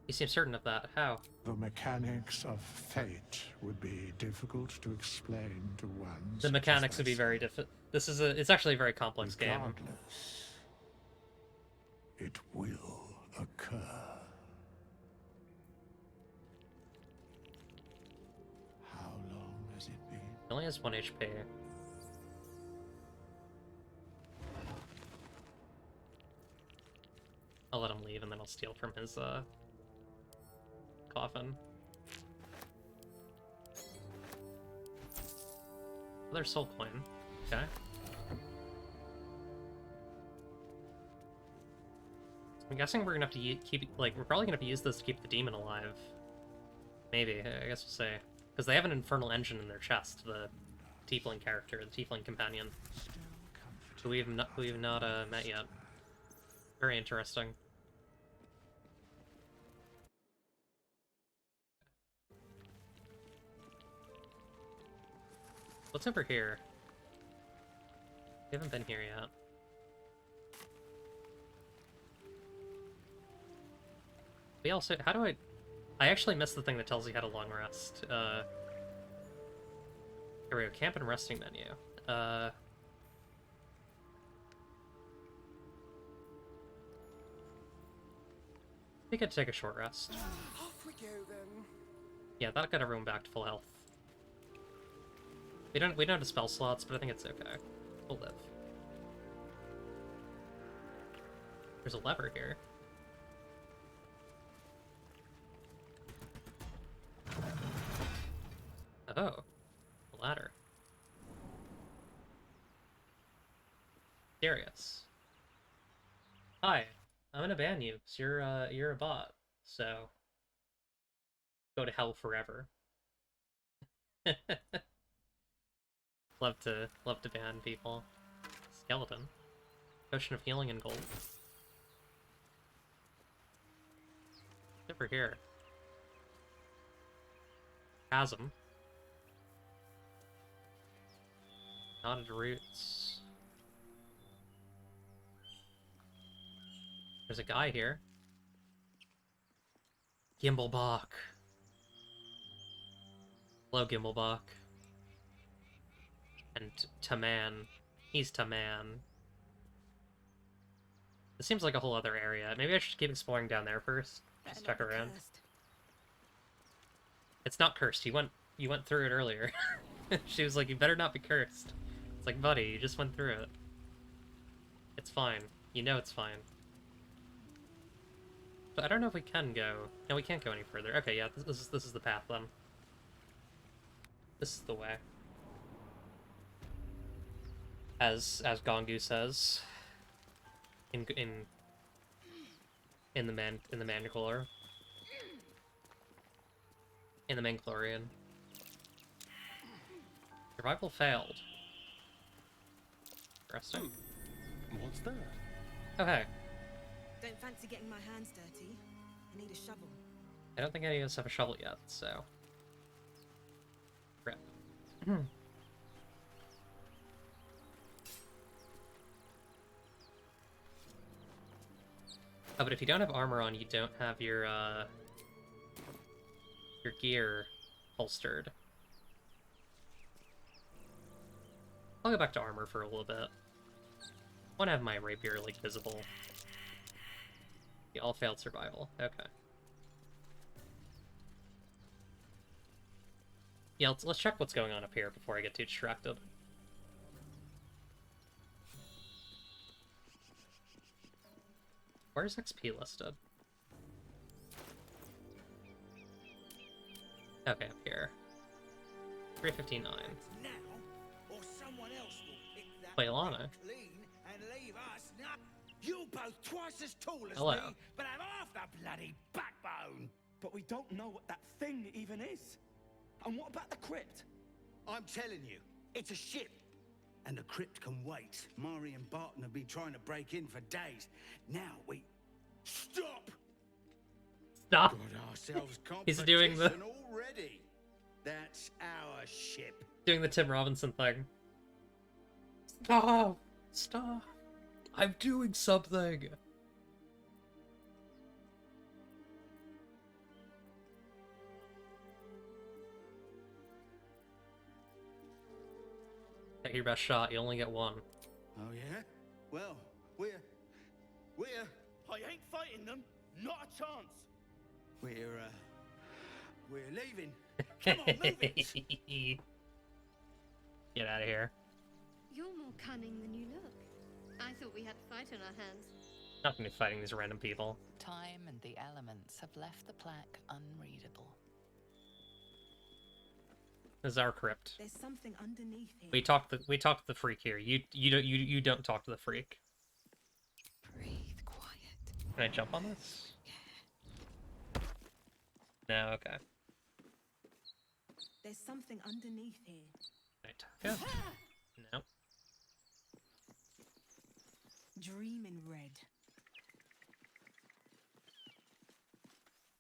He seems certain of that. How? The mechanics of fate would be difficult to explain to one. The mechanics would be very difficult. It's actually a very complex game. Regardless, it will occur. How long has it been? He only has 1 HP. I'll let him leave and then I'll steal from his coffin. Another soul coin. Okay. I'm guessing we're gonna have to we're probably gonna have to use this to keep the demon alive. Maybe, I guess we'll say. Because they have an infernal engine in their chest, the tiefling character, the tiefling companion. Who we've not met yet. Very interesting. What's over here? We haven't been here yet. We also, how do I actually missed the thing that tells you how to long rest. Here we go, camp and resting menu. We could take a short rest. Off we go then. Yeah, that got everyone back to full health. We don't have spell slots, but I think it's okay. We'll live. There's a lever here. Oh, a ladder. Darius. Hi, I'm gonna ban you, 'cause you're a bot, so go to hell forever. Love to ban people. Skeleton. Potion of healing and gold. Over here. Chasm. Knotted roots. There's a guy here. Gimblebach. Hello, Gimblebach. And Taman. He's Taman. This seems like a whole other area. Maybe I should keep exploring down there first. Just check around. It's not cursed. You went through it earlier. She was like, you better not be cursed. It's like, buddy, you just went through it. It's fine. You know it's fine. But I don't know if we can go. No, we can't go any further. Okay, yeah, this is the path then. This is the way. As Gongu says in the Mandalore. In the Mandalorian. Survival failed. Interesting. What's that? Okay. Don't fancy getting my hands dirty. I need a shovel. I don't think any of us have a shovel yet, so. Rip. Oh, but if you don't have armor on, you don't have your gear holstered. I'll go back to armor for a little bit. I want to have my rapier, like, visible. Yeah, all failed survival. Okay. Yeah, let's check what's going on up here before I get too distracted. Where's XP listed? Okay, up here. 359. Now, or someone else will pick that Bailana. clean and leave us now. You're both twice as tall as Hello. me, but have half the bloody backbone. But we don't know what that thing even is. And what about the crypt? I'm telling you, it's a ship. And the crypt can wait. Mari and Barton have been trying to break in for days. Now we... Stop! Stop! Got ourselves He's doing the... competition already. That's our ship. Doing the Tim Robinson thing. Stop! Stop! I'm doing something! Take your best shot, you only get one. Oh, yeah? Well, we're... I ain't fighting them. Not a chance. We're leaving. Come on, move it! Get out of here. You're more cunning than you look. I thought we had a fight on our hands. Not gonna be fighting these random people. Time and the elements have left the plaque unreadable. This is our crypt. There's something underneath here. We talked to the freak here. You don't talk to the freak. Breathe quiet. Can I jump on this? No, okay. There's something underneath here. Right. Yeah. No. Dream in red.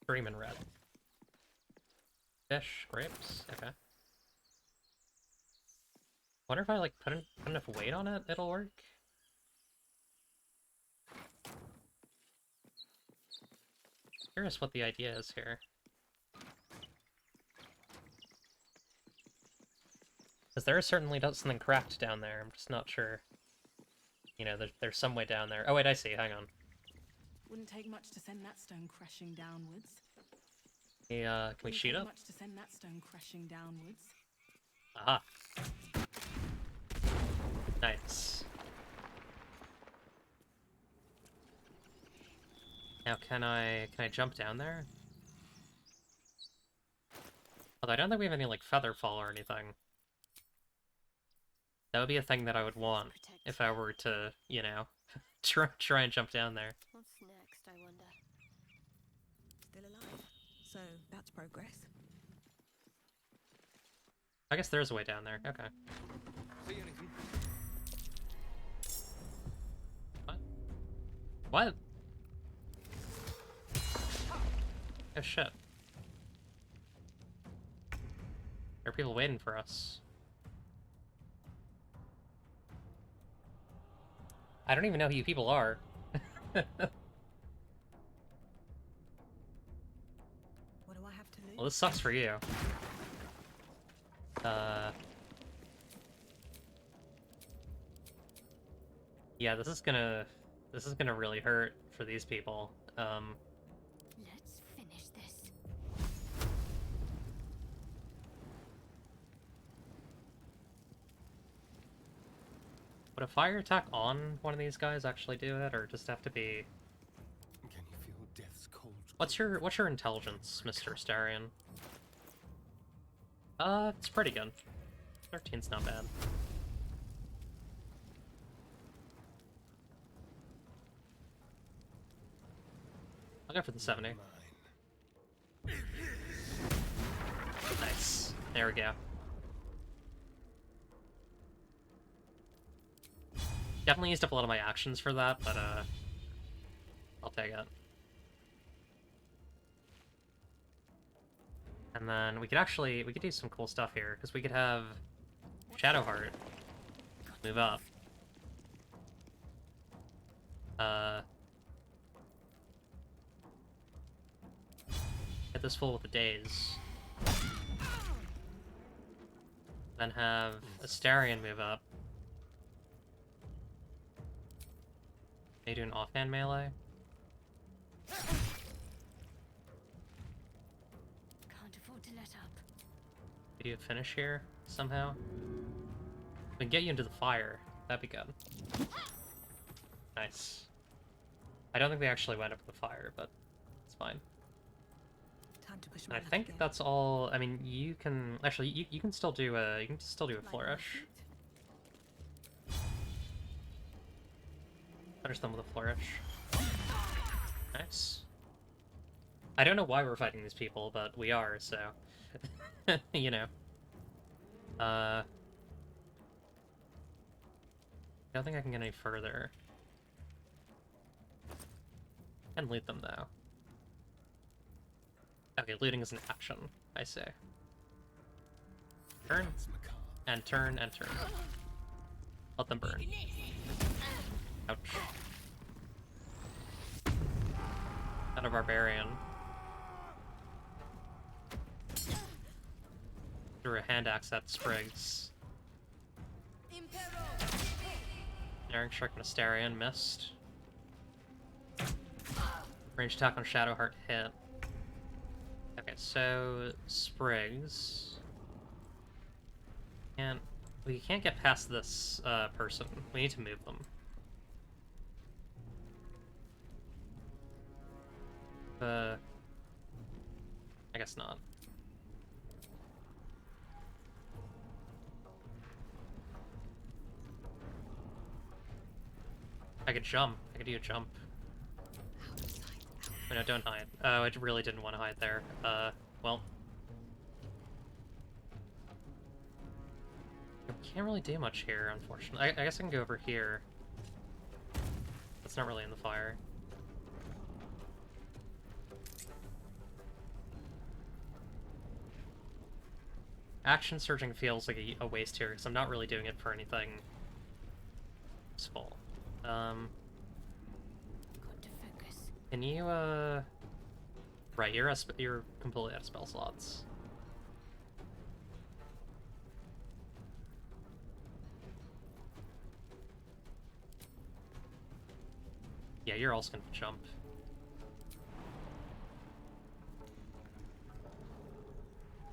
Dreamin' red. Fish, grapes, okay. Wonder if I like put enough weight on it, it'll work. Curious what the idea is here. Because there is certainly something cracked down there, I'm just not sure. You know, there's some way down there. Oh wait, I see, hang on. Wouldn't take much to send that stone crashing downwards. Yeah, can we shoot Wouldn't up? take much to send that stone crashing downwards. Aha. Nice. Now can I jump down there? Although I don't think we have any like feather fall or anything. That would be a thing that I would want if I were to, you know, try and jump down there. What's next, I wonder? Still alive. So that's progress. I guess there's a way down there. Okay. See anything? What? What? Oh shit. There are people waiting for us. I don't even know who you people are. What do I have to lose? Well, this sucks for you. Yeah, this is gonna really hurt for these people. Let's finish this. Would a fire attack on one of these guys actually do it, or just have to be? Can you feel death's cold? What's your intelligence, Mr. Starion? It's pretty good. 13's not bad. I'll go for the 70. Nice. There we go. Definitely used up a lot of my actions for that, but I'll take it. And then we could do some cool stuff here, because we could have Shadowheart move up. Get this full with the days. Then have Astarion move up. Maybe do an offhand melee. Can't afford to let up. Could you finish here somehow? We can get you into the fire. That'd be good. Nice. I don't think they actually went up the fire, but it's fine. Time to push And I think that's all. I mean, you can actually you can still do a flourish. Finish them with a flourish. Nice. I don't know why we're fighting these people, but we are, so you know. I don't think I can get any further. And loot them though. Okay, looting is an action, I say. Turn, and turn, and turn. Let them burn. Ouch. Not a barbarian. Threw a hand axe at Spriggs. Daring Shark and Astarion missed. Range attack on Shadowheart hit. Okay, so Spriggs. We can't get past this person. We need to move them. I guess not. I could jump. I could do a jump. Oh, no, don't hide. Oh, I really didn't want to hide there. Well. Can't really do much here, unfortunately. I guess I can go over here. That's not really in the fire. Action surging feels like a waste here, because I'm not really doing it for anything useful. Got to focus. Can you, Right, you're completely out of spell slots. Yeah, you're also gonna jump.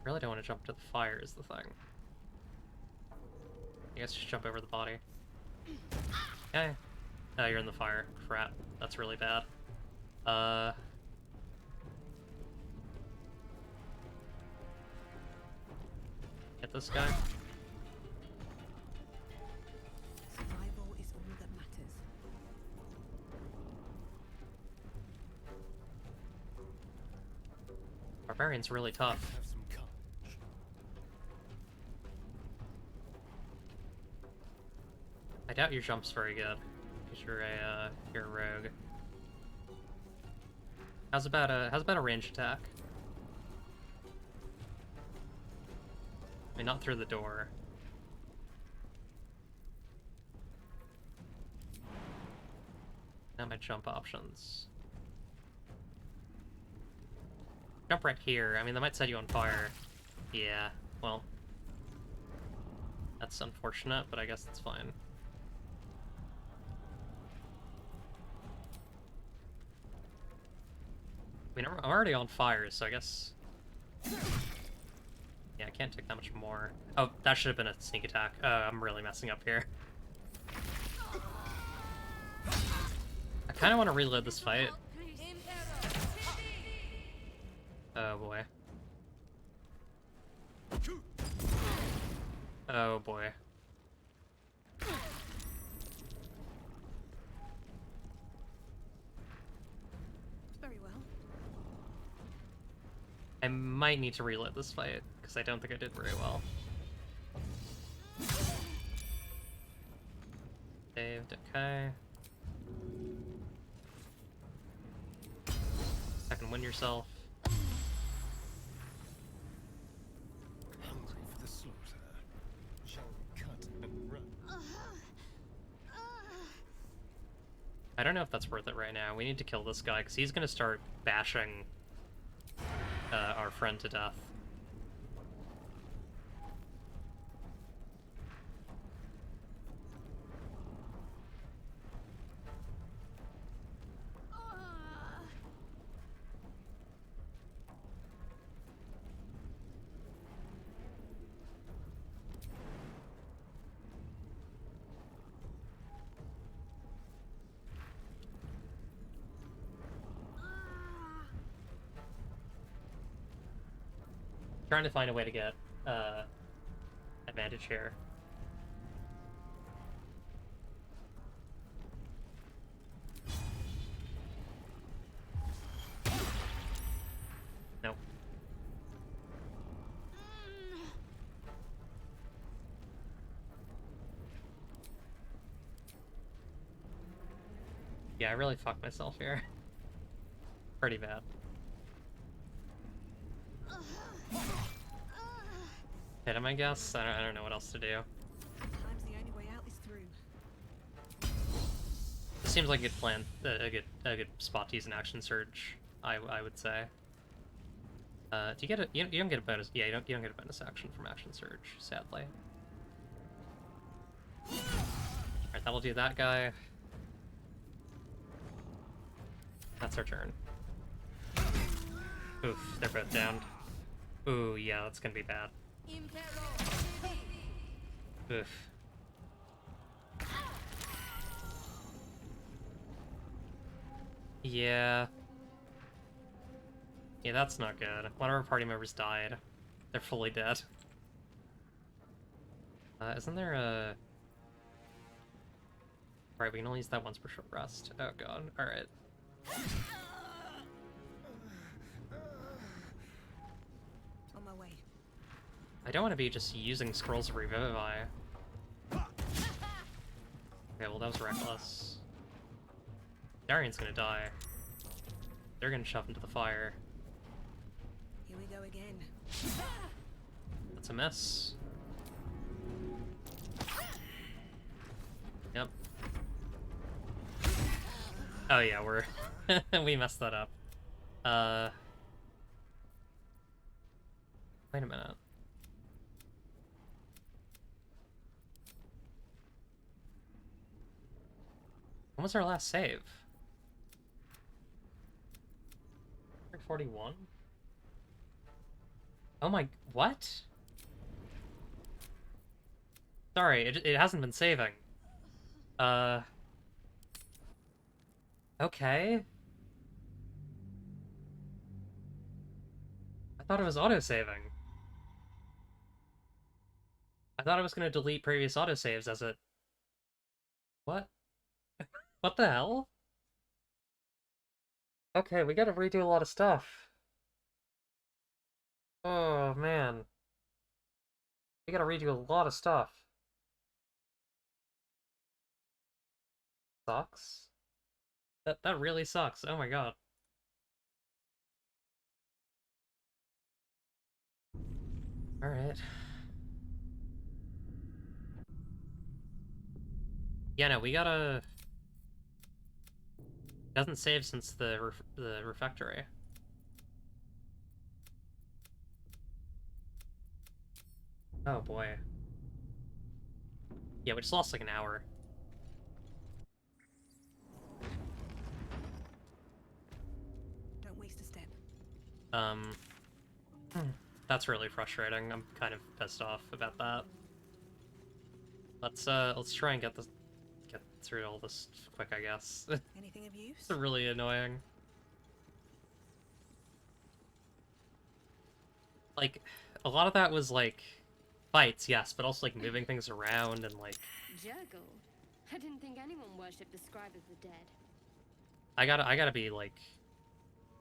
Really don't want to jump to the fire is the thing. I guess just jump over the body. Okay. Oh, you're in the fire. Crap. That's really bad. Hit this guy. Barbarian's really tough. Have some courage. I doubt your jump's very good, because you're a rogue. How's about a ranged attack? I mean, not through the door. Not my jump options. Jump right here. I mean, that might set you on fire. Yeah, well. That's unfortunate, but I guess it's fine. I mean, I'm already on fire, so I guess... Yeah, I can't take that much more. Oh, that should have been a sneak attack. I'm really messing up here. I kind of want to reload this fight. Oh boy. Oh boy. Very well. I might need to reload this fight, because I don't think I did very well. Saved, okay. Second win yourself. Hungry for the slaughter. Shall we cut and run? I don't know if that's worth it right now. We need to kill this guy, because he's going to start bashing our friend to death. Trying to find a way to get advantage here. Nope. Yeah, I really fucked myself here. Pretty bad. Hit him, I guess? I don't know what else to do. Sometimes the only way out is through. This seems like a good plan, a good spot to use an action surge, I would say. Do you get a you don't get a bonus? Yeah, you don't get a bonus action from action surge, sadly. Alright, that'll do that guy. That's our turn. Oof, they're both downed. Ooh, yeah, that's gonna be bad. Oof. Yeah. Yeah, that's not good. One of our party members died. They're fully dead. Isn't there a... Right, we can only use that once per short rest. Oh god, alright. On my way. I don't want to be just using Scrolls of Revivify. Okay, well that was reckless. Darian's gonna die. They're gonna shove into the fire. Here we go again. That's a miss. Yep. Oh yeah, we're... we messed that up. Wait a minute. When was our last save? 41? Oh my... What? Sorry, it hasn't been saving. Okay. I thought it was auto-saving. I thought I was gonna delete previous autosaves as it... What? What the hell? Okay, we gotta redo a lot of stuff. Oh, man. We gotta redo a lot of stuff. Sucks. That really sucks. Oh my god. Alright. Yeah, no, we gotta... Doesn't save since the refectory. Oh boy. Yeah, we just lost like an hour. Don't waste a step. That's really frustrating. I'm kind of pissed off about that. Let's try and get through all this quick, I guess. Anything of use? It's really annoying. Like, a lot of that was like fights, yes, but also like moving things around and like Juggle? I didn't think anyone worshipped the scribe of the dead. I gotta be like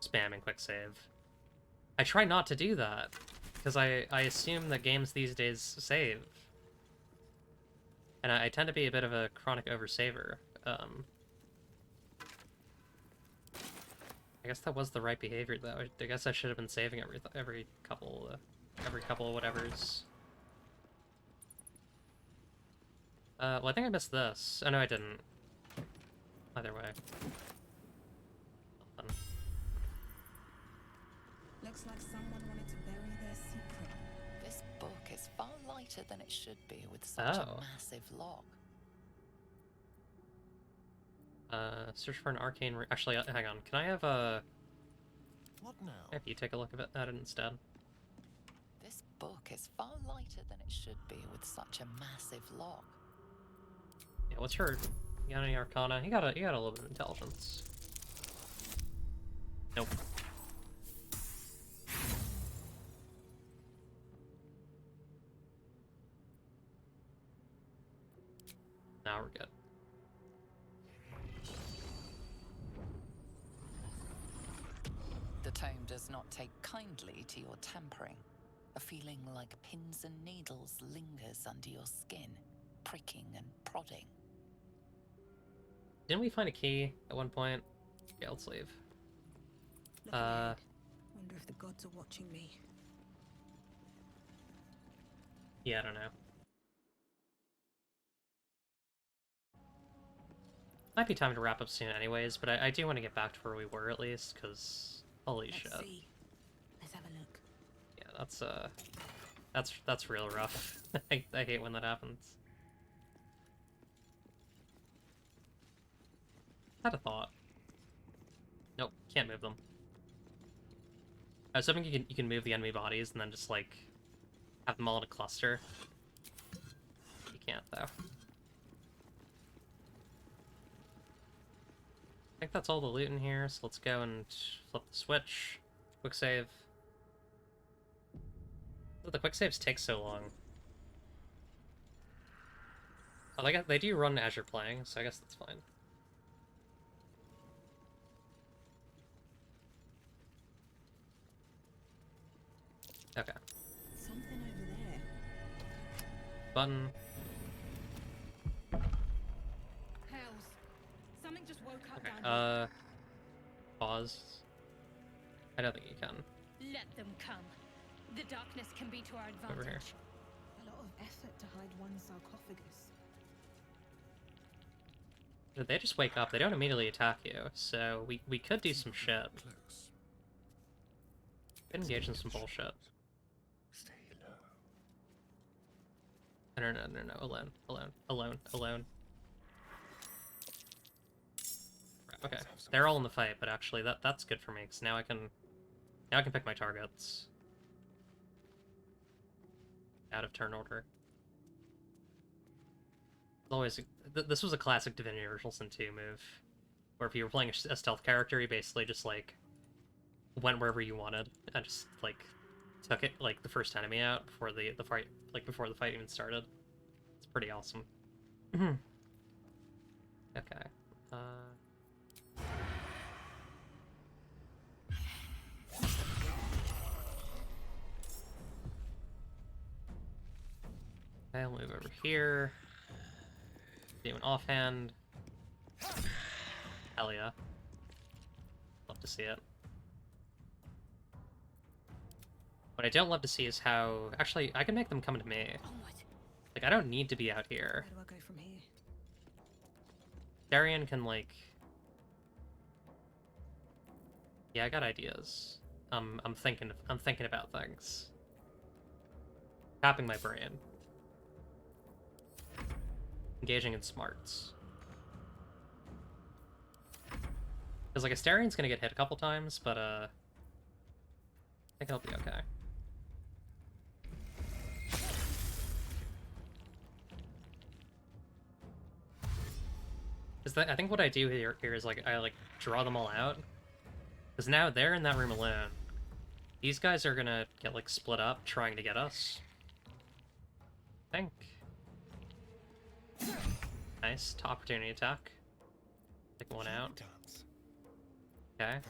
spamming quick save. I try not to do that because I assume that games these days save, and I tend to be a bit of a chronic oversaver. I guess that was the right behavior though. I guess I should have been saving every couple of whatevers. Well, I think I missed this. Oh no, I didn't. Either way. Nothing. Looks like someone wanted to bury their secret. This book is far lighter than it should be with such a massive log. Search for an arcane actually, hang on. Can I have a... What now? If you take a look at it instead. This book is far lighter than it should be with such a massive log. Yeah, what's her... You got any arcana? You got a little bit of intelligence. Nope. Now we're good. The tome does not take kindly to your tampering. A feeling like pins and needles lingers under your skin, pricking and prodding. Didn't we find a key at one point? Yeah, let's leave. Looking ahead. Wonder if the gods are watching me. Yeah, I don't know. Might be time to wrap up soon anyways, but I do want to get back to where we were at least, because holy shit. See. Let's have a look. Yeah, that's real rough. I hate when that happens. Had a thought. Nope, can't move them. I was hoping you can move the enemy bodies and then just like have them all in a cluster. You can't though. I think that's all the loot in here, so let's go and flip the switch. Quick save. The quick saves take so long. Oh, they do run as you're playing, so I guess that's fine. Okay. Something over there. Button. Hells. Something just woke up Okay, down here. pause. I don't think you can. Let them come. The darkness can be to our advantage. Over here. A lot of effort to hide one sarcophagus. Did they just wake up? They don't immediately attack you, so we could do some shit. Could engage in some bullshit. Stay low. No, alone. Right, okay, they're all in the fight, but actually that's good for me, because now I can pick my targets. Out of turn order. Always, this was a classic Divinity Original Sin 2 move, where if you were playing a stealth character, you basically just like went wherever you wanted and just like took it like the first enemy out before the fight, like before the fight even started. It's pretty awesome. Okay. Okay, I'll move over here. Do an offhand. Hell yeah. Love to see it. What I don't love to see is how... Actually, I can make them come to me. Like, I don't need to be out here. Where do I go from here? Darian can, like... Yeah, I got ideas. I'm thinking about things. Tapping my brain. Engaging in smarts. Because, like, Asterian's gonna get hit a couple times, but, I think it'll be okay. I think what I do here is, like, I, like, draw them all out. Because now they're in that room alone. These guys are gonna get, like, split up trying to get us. I think. Nice. Opportunity attack. Take one out. Okay. I've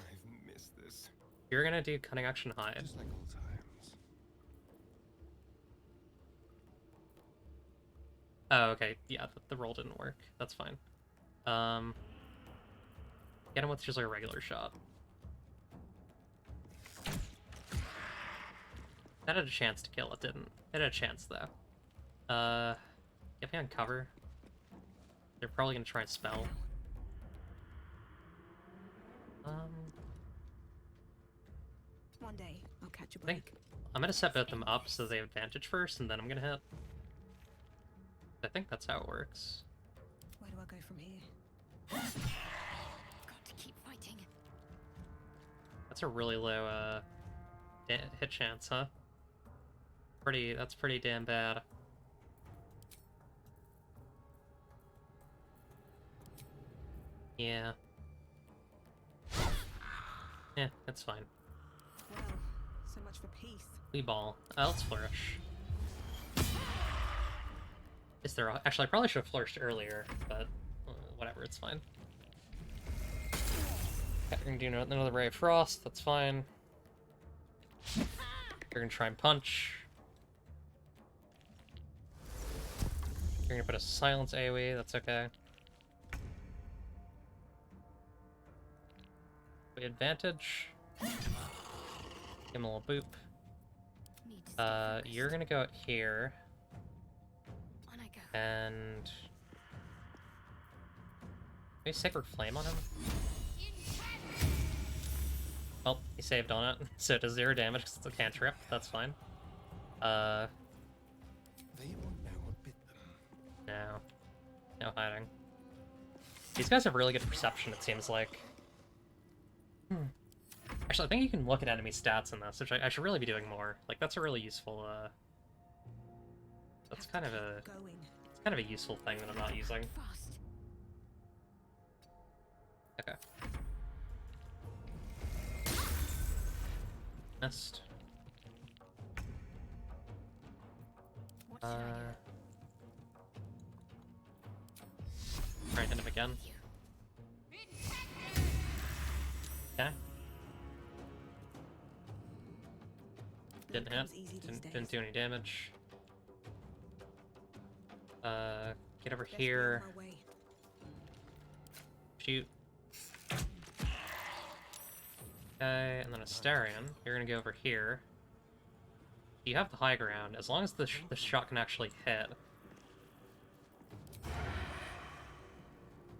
missed this. You're gonna do cunning action hide. Just like old times. Oh, okay. Yeah, the roll didn't work. That's fine. Get him with just like a regular shot. That had a chance to kill, it didn't. It had a chance though. Get me on cover. They're probably gonna try and spell. One day, I'll catch a I think break. I'm gonna set both them up so they have advantage first, and then I'm gonna hit. I think that's how it works. Where do I go from here? Got to keep fighting. That's a really low hit chance, huh? That's pretty damn bad. Yeah. Yeah, that's fine. Well, so much for peace. We ball. Let's flourish. Is there actually, I probably should have flourished earlier, but whatever, it's fine. Okay, we're gonna do another Ray of Frost, that's fine. You're gonna try and punch. You're gonna put a silence AoE, that's okay. We advantage. Give him a little boop. You're gonna go out here. On I go. And... Maybe Sacred Flame on him? Well, he saved on it, so it does 0 damage because it's a cantrip. That's fine. They will now bid them. No hiding. These guys have really good perception, it seems like. Actually, I think you can look at enemy stats in this, which I should really be doing more. Like, that's a really useful, that's kind of a useful thing that I'm not using. Okay. Missed. Try and hit him again. Okay. Didn't hit. Didn't do any damage. Get over here. Shoot. Okay, and then Asterion. You're gonna go over here. You have the high ground, as long as the shot can actually hit.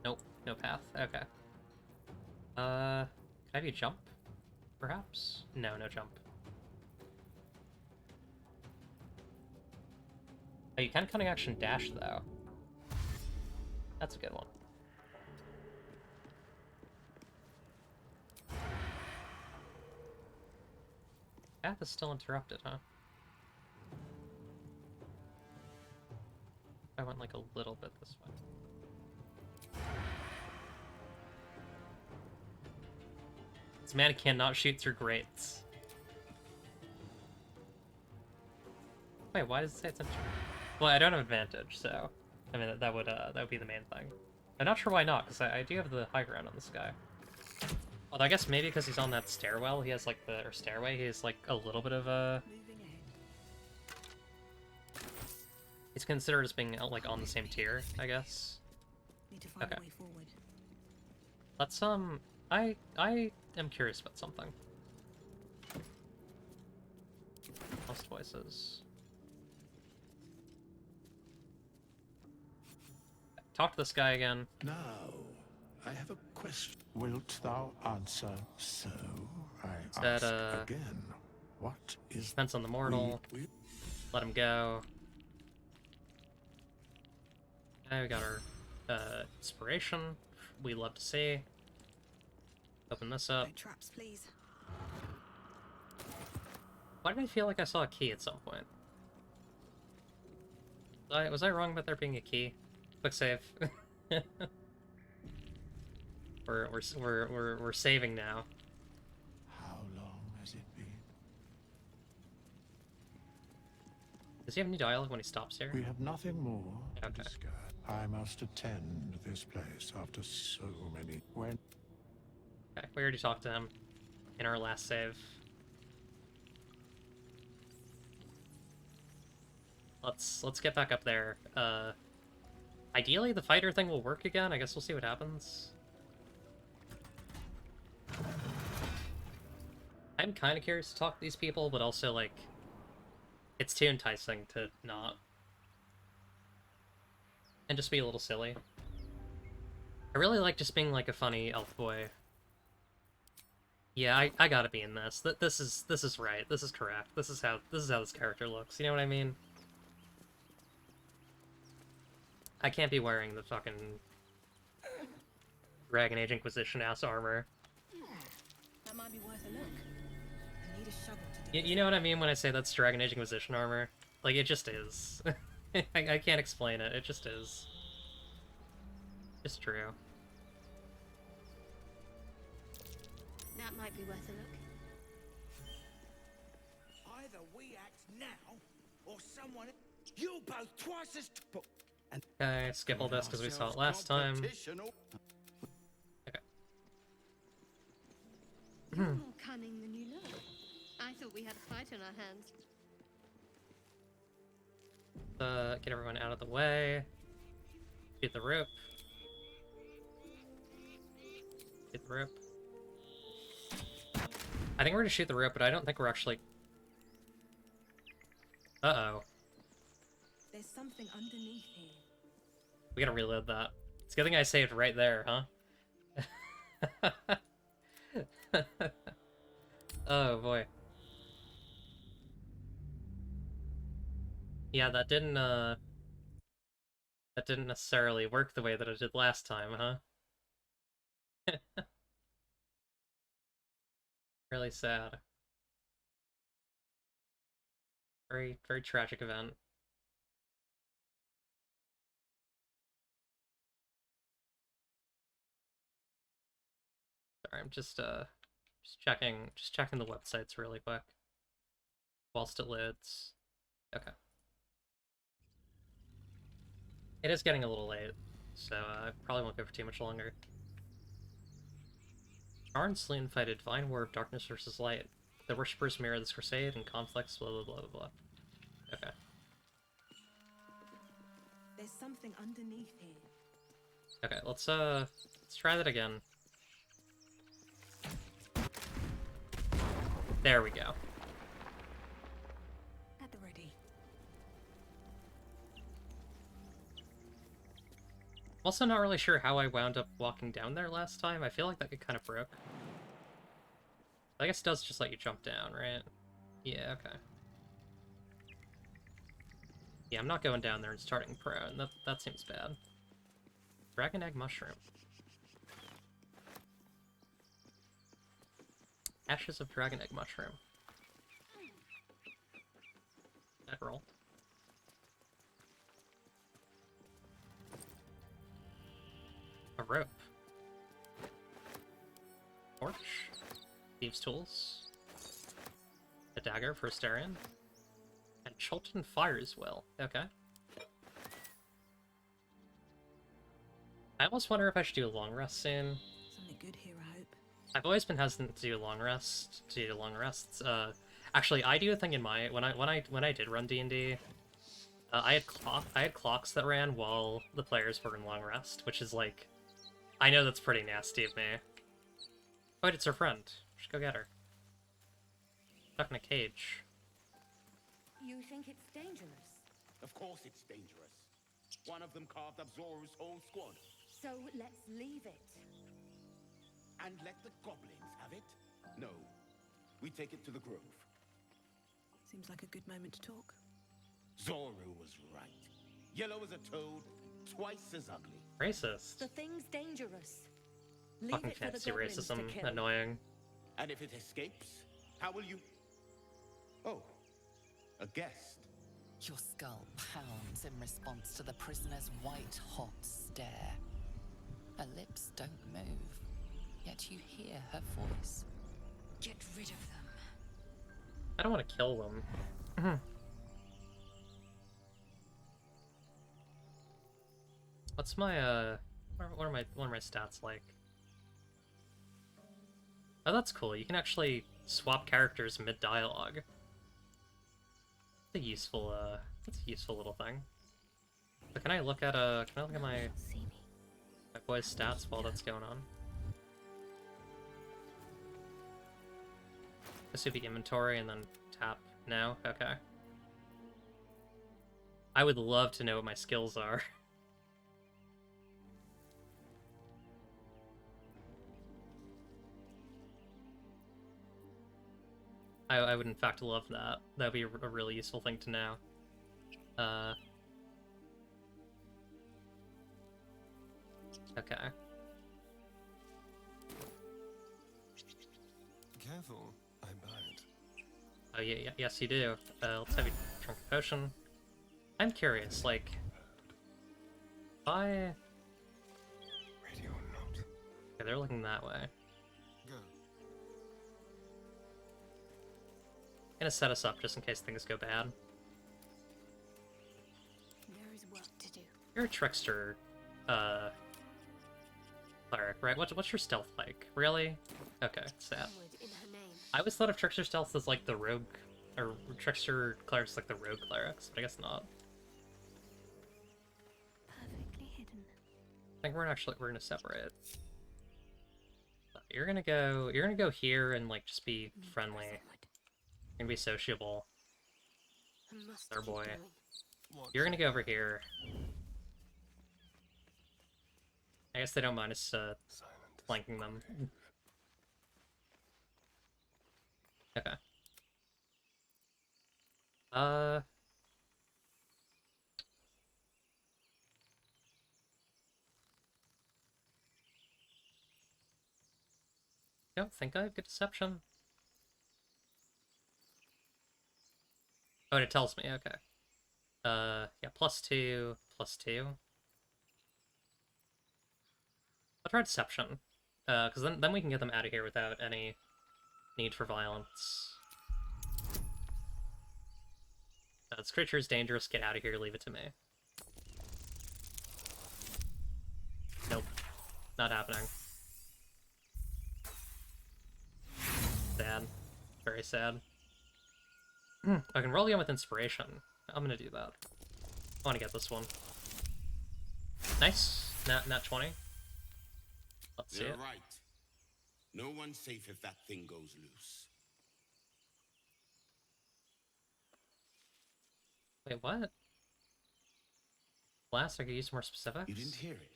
Nope, no path. Okay. Can I have you jump? Perhaps? No, no jump. Oh, you can cunning action dash, though. That's a good one. Path is still interrupted, huh? I went like a little bit this way. This man cannot shoot through grates. Wait, why does it say it's well, I don't have advantage, so I mean that would be the main thing. I'm not sure why not, because I do have the high ground on this guy. Although I guess maybe because he's on that stairwell, he has like or stairway, he has like a little bit of a. It's considered as being like on the same tier, I guess. Need to find Okay. a way forward. Let's I am curious about something. Lost voices. Talk to this guy again. Now, I have a question. Wilt thou answer? So, I That, ask again. What is... Defense on the mortal. Let him go. Okay, we got our inspiration. We love to see. Open this up. No traps, please. Why did I feel like I saw a key at some point? Was I wrong about there being a key? Quick save. we're saving now. How long has it been? Does he have any dialogue when he stops here? We have nothing more to Okay. discuss. I must attend this place after so many... When... Okay, we already talked to him in our last save. Let's get back up there. Ideally, the fighter thing will work again. I guess we'll see what happens. I'm kind of curious to talk to these people, but also, like, it's too enticing to not. And just be a little silly. I really like just being, like, a funny elf boy. Yeah, I gotta be in this. This is right. This is correct. This is how this character looks. You know what I mean? I can't be wearing the fucking Dragon Age Inquisition ass armor. That might be worth a look. I need a shovel to You know what I mean when I say that's Dragon Age Inquisition armor? Like, it just is. I can't explain it. It just is. It's true. That might be worth a look. Either we act now, or someone... You both twice as... Okay, skip all this because we saw it last time. Okay. You're more cunning than you look. I thought we had a fight on our hands. Get everyone out of the way. Shoot the rope. Shoot the rope. I think we're gonna shoot the rope, but I don't think we're actually... Uh-oh. There's something underneath here. We gotta reload that. It's a good thing I saved right there, huh? Oh, boy. Yeah, that didn't necessarily work the way that it did last time, huh? Really sad. Very, very tragic event. Sorry, I'm just checking the websites really quick. Whilst it loads. Okay. It is getting a little late, so I probably won't go for too much longer. Char and Selene fight a divine war of darkness versus light. The worshippers mirror this crusade and conflicts, blah blah blah blah blah. Okay. There's something underneath here. Okay, let's try that again. There we go. At the ready. I'm also not really sure how I wound up walking down there last time. I feel like that kind of broke. I guess it does just let you jump down, right? Yeah, okay. Yeah, I'm not going down there and starting prone. That seems bad. Dragon egg mushroom. Ashes of dragon egg mushroom. That roll. A rope. Torch. Thieves' tools. A dagger for Astarion. And Chultan Fire's Will. Okay. I almost wonder if I should do a long rest soon. Something good here, I hope. I've always been hesitant to do long rests. Actually, I do a thing in my when I did run D&D. I had clocks that ran while the players were in long rest, which is like, I know that's pretty nasty of me. Oh, it's her friend. We should go get her. Stuck in a cage. You think it's dangerous? Of course it's dangerous. One of them carved up Zoru's whole squad. So let's leave it. And let the goblins have it? No. We take it to the grove. Seems like a good moment to talk. Zoru was right. Yellow as a toad, twice as ugly. Racist. The thing's dangerous. Leave Fucking it for can't the see goblins to racism. kill. Annoying. And if it escapes, how will you... Oh, a guest. Your skull pounds in response to the prisoner's white-hot stare. Her lips don't move, yet you hear her voice. Get rid of them. I don't want to kill them. What's my what are my stats like? Oh, that's cool. You can actually swap characters mid-dialogue. That's a useful little thing. But can I look at my boy's stats while that's going on? This would be inventory and then tap now. Okay. I would love to know what my skills are. I would in fact love that. That would be a really useful thing to know. Okay. Careful, I bite. Oh yeah, yes you do. Let's have you drink a potion. I'm curious, like, okay, they're looking that way. Go. Gonna set us up just in case things go bad. There is work to do. You're a trickster, cleric, right? What's your stealth like? Really? Okay, sad. In her name. I always thought of trickster stealth as like the rogue, or trickster clerics like the rogue clerics, but I guess not. Perfectly hidden. I think we're gonna separate. You're gonna go here and like just be friendly. You're gonna be sociable. Our boy. You're gonna go over here. I guess they don't mind us flanking them. Okay. Don't think I have good deception. Oh, and it tells me, okay. Yeah, +2, +2. I'll try deception. Because then we can get them out of here without any need for violence. This creature is dangerous, get out of here, leave it to me. Nope. Not happening. Sad. Very sad. I can roll again with inspiration. I'm gonna do that. I wanna get this one. Nice. Nat 20. Let's see You're it. right. No one's safe if that thing goes loose. Wait, what? Last, I could use more specifics? You didn't hear it.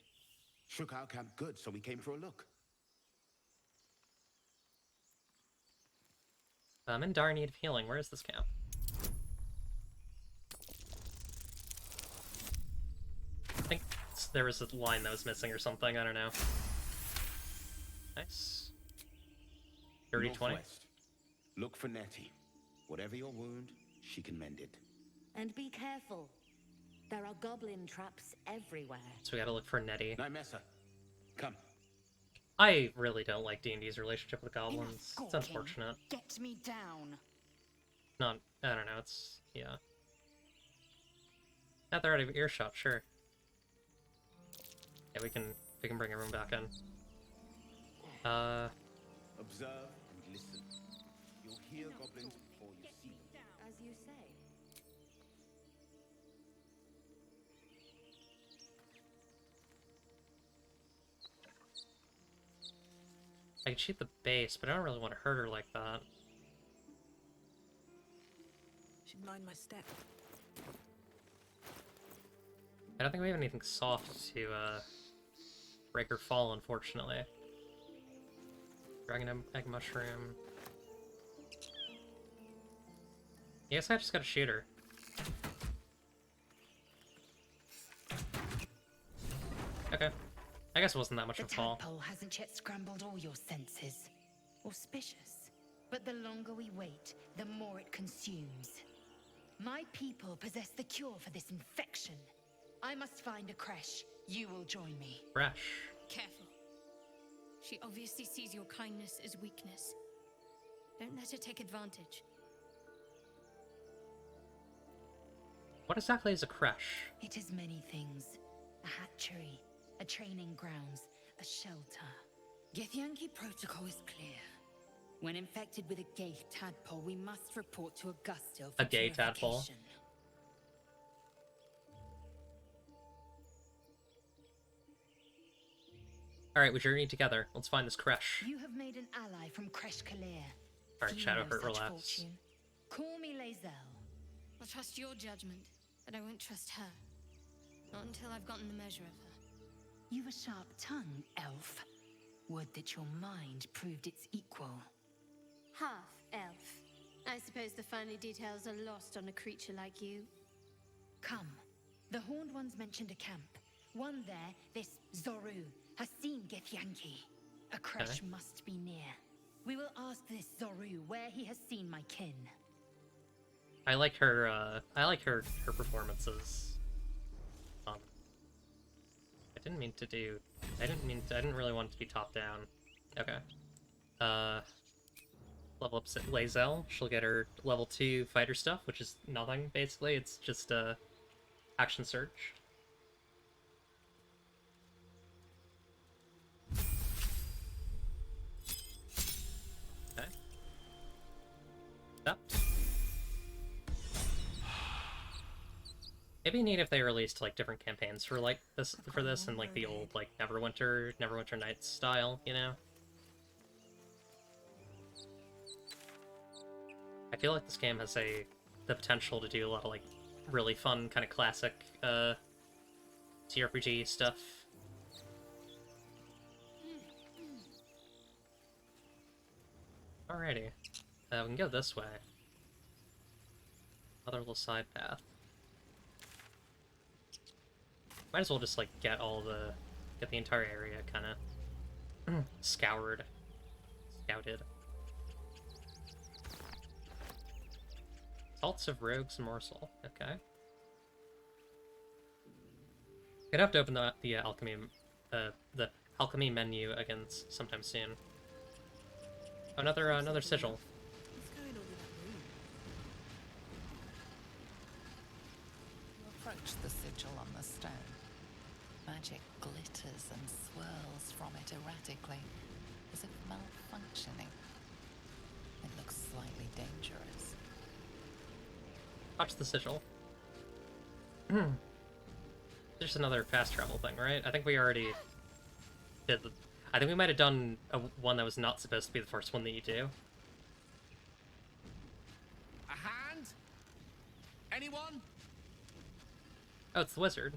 Shook our camp good, so we came for a look. I'm in dire need of healing. Where is this camp? I think there was a line that was missing or something. I don't know. Nice. Dirty 20. Northwest. Look for Nettie. Whatever your wound, she can mend it. And be careful. There are goblin traps everywhere. So we gotta look for Nettie. Nymessa, come. I really don't like D&D's relationship with goblins. It's unfortunate. Get me down. Not, I don't know, it's, yeah. Now they're out of earshot, sure. Yeah, we can bring everyone back in. Observe and listen. You'll hear goblins before you see them. As you say. I can shoot the base, but I don't really want to hurt her like that. Should mind my step. I don't think we have anything soft to break her fall, unfortunately. Dragon egg mushroom. I guess I just gotta shoot her. Okay. I guess it wasn't that much of a fall. The tadpole hasn't yet scrambled all your senses. Auspicious. But the longer we wait, the more it consumes. My people possess the cure for this infection. I must find a creche. You will join me. Fresh. Careful. She obviously sees your kindness as weakness. Don't let her take advantage. What exactly is a creche? It is many things. A hatchery, a training grounds, a shelter. Githyanki protocol is clear. When infected with a gay tadpole, we must report to Augustil for A gay tadpole? purification. Alright, we journey together. Let's find this creche. You have made an ally from Creche Kalir. Alright, Do you Shadow know Hurt, such relax. fortune? Call me Lae'zel. I'll trust your judgment, but I won't trust her. Not until I've gotten the measure of her. You've a sharp tongue, elf. Would that your mind proved its equal. Half elf. I suppose the finer details are lost on a creature like you. Come. The Horned Ones mentioned a camp. One there, this Zoru, has seen Githyanki. A creche must be near. We will ask this Zoru where he has seen my kin. I like her, her performances. I didn't really want it to be top down. Okay. Level up Lae'zel. She'll get her level 2 fighter stuff, which is nothing, basically. It's just, action search. Okay. Accept. Maybe neat if they released like different campaigns for like this and like the old like Neverwinter Nights style, you know? I feel like this game has the potential to do a lot of like really fun kind of classic TRPG stuff. Alrighty. We can go this way. Another little side path. Might as well just like get the entire area kind of scouted. Salts of Rogue's Morsel. Okay. Gonna have to open the alchemy menu again sometime soon. Another sigil. You approach the sigil on the stone. Magic glitters and swirls from it erratically, as if malfunctioning. It looks slightly dangerous. Watch the sigil. There's another fast travel thing, right? I think we already did I think we might have done one that was not supposed to be the first one that you do. A hand? Anyone? Oh, it's the wizard.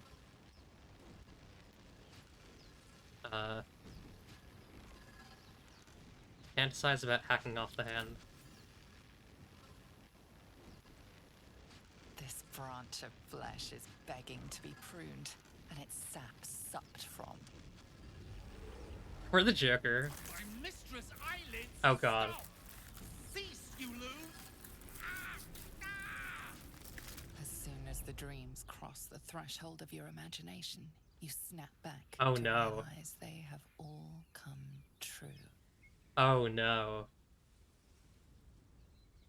Fantasize about hacking off the hand. This branch of flesh is begging to be pruned, and its sap sucked from. We're the Joker. My mistress eyelids. Oh god. Stop. Cease, you loon. As soon as the dreams cross the threshold of your imagination, you snap back Oh to no. realize they have all come true. Oh no.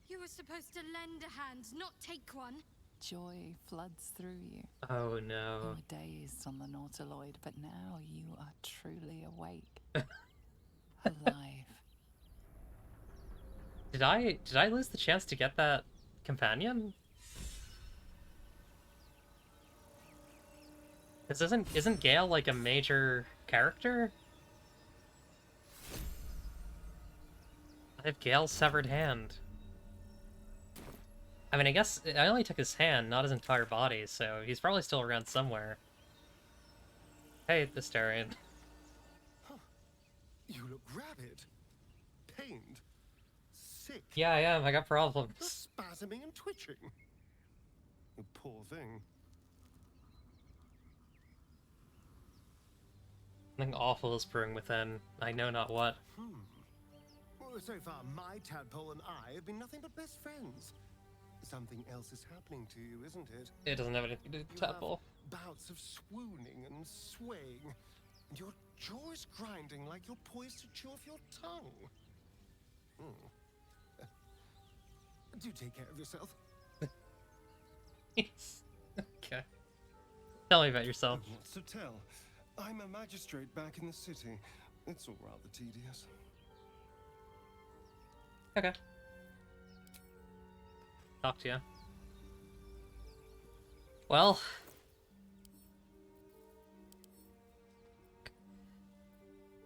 You were supposed to lend a hand, not take one. Joy floods through you. Oh You no. were dazed on the Nautiloid, but now you are truly awake. Alive. Did I lose the chance to get that companion? This isn't Gale like a major character? I have Gale's severed hand. I mean, I guess I only took his hand, not his entire body, so he's probably still around somewhere. Hey, Astarion. Huh. You look rabid. Pained. Sick. Yeah, I am. I got problems. Spasming and twitching. You poor thing. Something awful is brewing within. I know not what. Well, so far, my tadpole and I have been nothing but best friends. Something else is happening to you, isn't it? It doesn't have anything to do with tadpole. Bouts of swooning and swaying, and your jaw is grinding like you're poised to chew off your tongue. Do take care of yourself. Okay. Tell me about yourself. What's to tell? I'm a magistrate back in the city. It's all rather tedious. Okay. Talk to you. Well.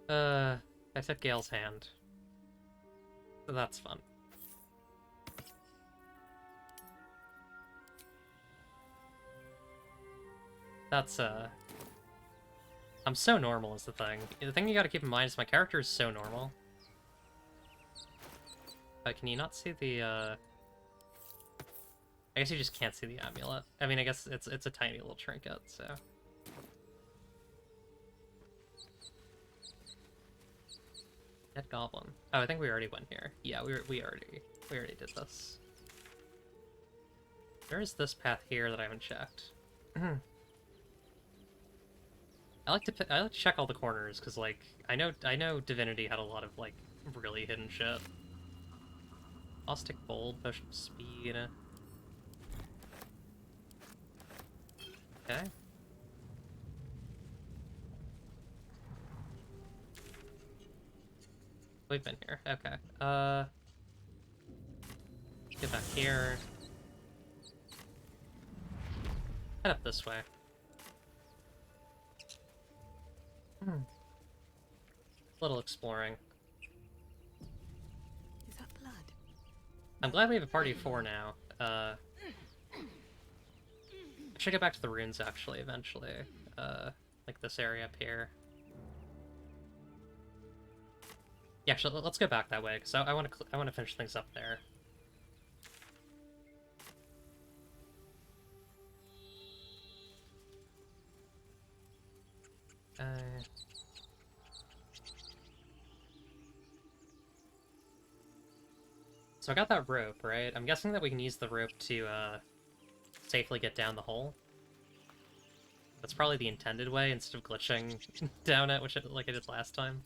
I took Gale's hand. So that's fun. That's, I'm so normal is the thing. The thing you gotta keep in mind is my character is so normal. Can you not see the, I guess you just can't see the amulet. I mean, I guess it's a tiny little trinket, so... Dead goblin. Oh, I think we already went here. Yeah, we already did this. There's this path here that I haven't checked. I like to check all the corners because, like, I know Divinity had a lot of, like, really hidden shit. Caustic Bolt, Potion of Speed. Okay. We've been here. Okay. Get back here. Head up this way. Little exploring. Is that blood? I'm glad we have a party of 4 now. I should get back to the runes actually eventually. Like this area up here. Yeah, actually, let's go back that way because I want to finish things up there. So I got that rope, right? I'm guessing that we can use the rope to safely get down the hole. That's probably the intended way instead of glitching down it, like I did last time.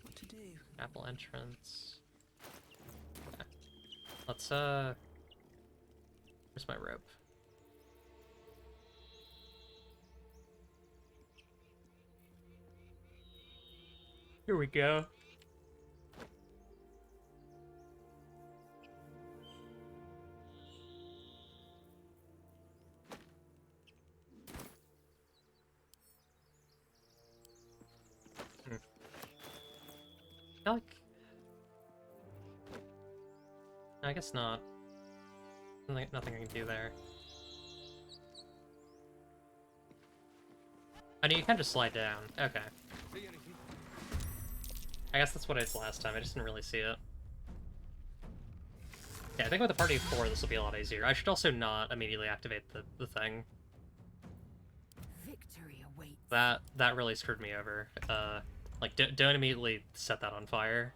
What to do? Apple entrance. Okay. Let's where's my rope? Here we go. Like... I guess not. Nothing I can do there. I know you can just slide down. Okay. I guess that's what I did last time. I just didn't really see it. Yeah, I think with a party of 4, this will be a lot easier. I should also not immediately activate the thing. Victory awaits. That really screwed me over. Like, don't immediately set that on fire.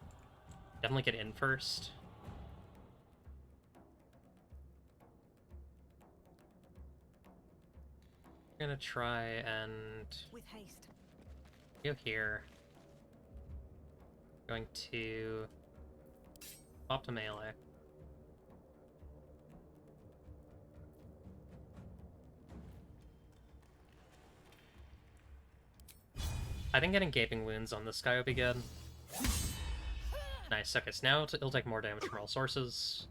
Definitely get in first. I'm gonna try and... With haste. Go here. Going to... Pop to melee. I think getting Gaping Wounds on this guy would be good. Nice, okay, so now it'll take more damage from all sources.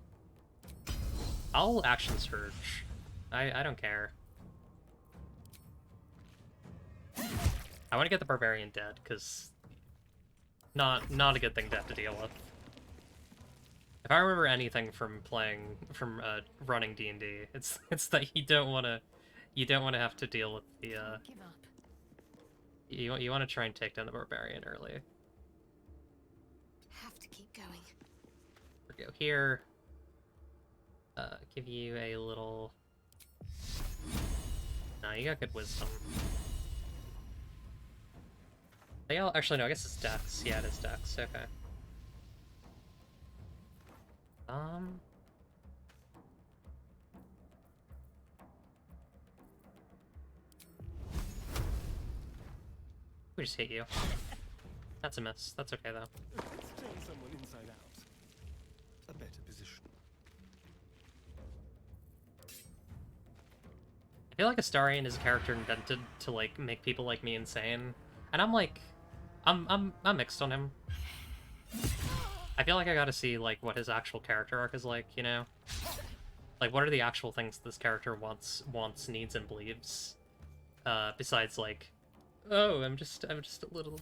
I'll Action Surge. I don't care. I want to get the Barbarian dead, because not a good thing to have to deal with. If I remember anything from running D&D, it's that you don't want to have to deal with the Give up. you want to try and take down the barbarian early. Have to keep going. We go here. Give you a little. No, you got good wisdom. They all actually no, I guess it's Dex. Yeah, it is Dex. Okay. We just hit you. That's a miss. That's okay though. Let's turn someone inside out. A better position. I feel like Astarion is a character invented to like make people like me insane, and I'm like, I'm mixed on him. I feel like I gotta see like what his actual character arc is like, you know? Like what are the actual things this character wants, needs, and believes? Besides like, oh, I'm just a little,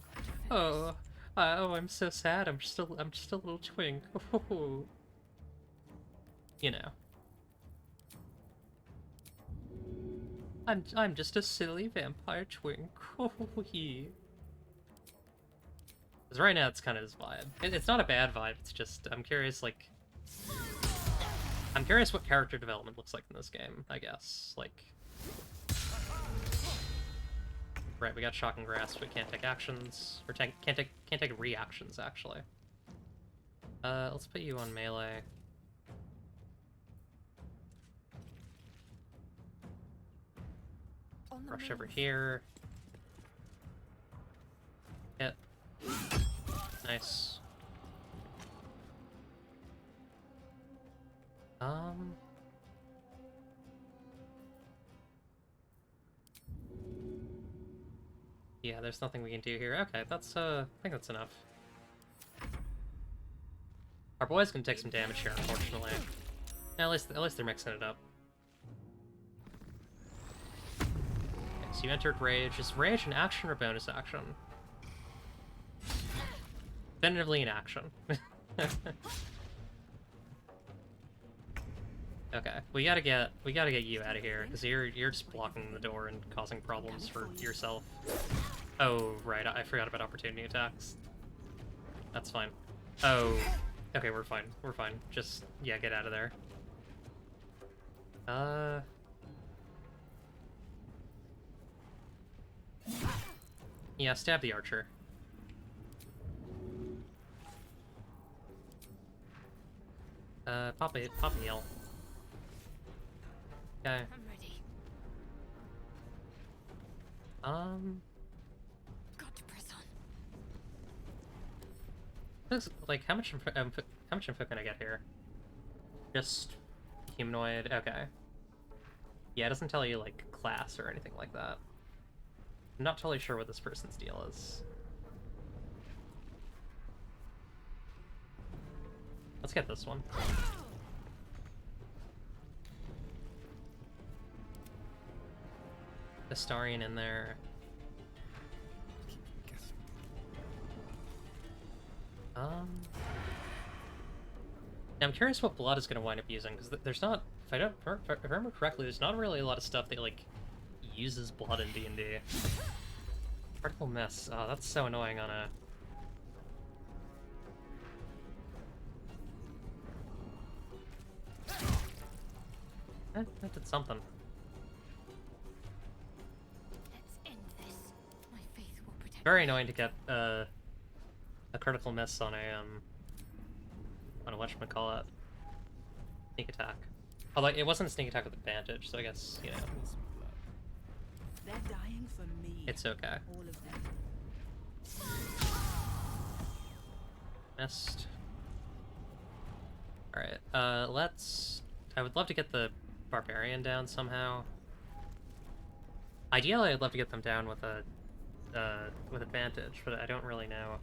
oh, I'm so sad. I'm just a little twink. Oh. You know. I'm just a silly vampire twink. Oh, he. Because right now it's kind of his vibe. It's not a bad vibe. It's just I'm curious, like, I'm curious what character development looks like in this game. I guess like. Right, we got Shocking Grasp. We can't take actions, or can't take reactions actually. Let's put you on melee. Rush over here. Hit. Nice. Yeah, there's nothing we can do here. Okay, that's I think that's enough. Our boys can take some damage here, unfortunately. At least they're mixing it up. Okay, so you entered Rage. Is Rage an action or bonus action? Definitively an action. Okay, we gotta get you out of here because you're just blocking the door and causing problems for yourself. Oh right, I forgot about opportunity attacks. That's fine. Oh, okay, we're fine. We're fine. Just yeah, get out of there. Yeah, stab the archer. Pop a yell. Okay. I'm ready. Got to press on. Like, how much info can I get here? Just humanoid. Okay. Yeah, it doesn't tell you like class or anything like that. I'm not totally sure what this person's deal is. Let's get this one. Astarion in there. Now I'm curious what Blood is going to wind up using, because there's not, if I remember correctly, there's not really a lot of stuff that like uses Blood in D&D. Particle Mess. Oh, that's so annoying on a. That did something. Let's end this. My faith will protect. Very annoying to get a critical miss on a whatchamacallit, sneak attack. Although it wasn't a sneak attack with advantage, so I guess, you know. They're dying for me. It's okay. All of them. Missed. Alright, let's. I would love to get the barbarian down somehow. Ideally, I'd love to get them down with with advantage, but I don't really know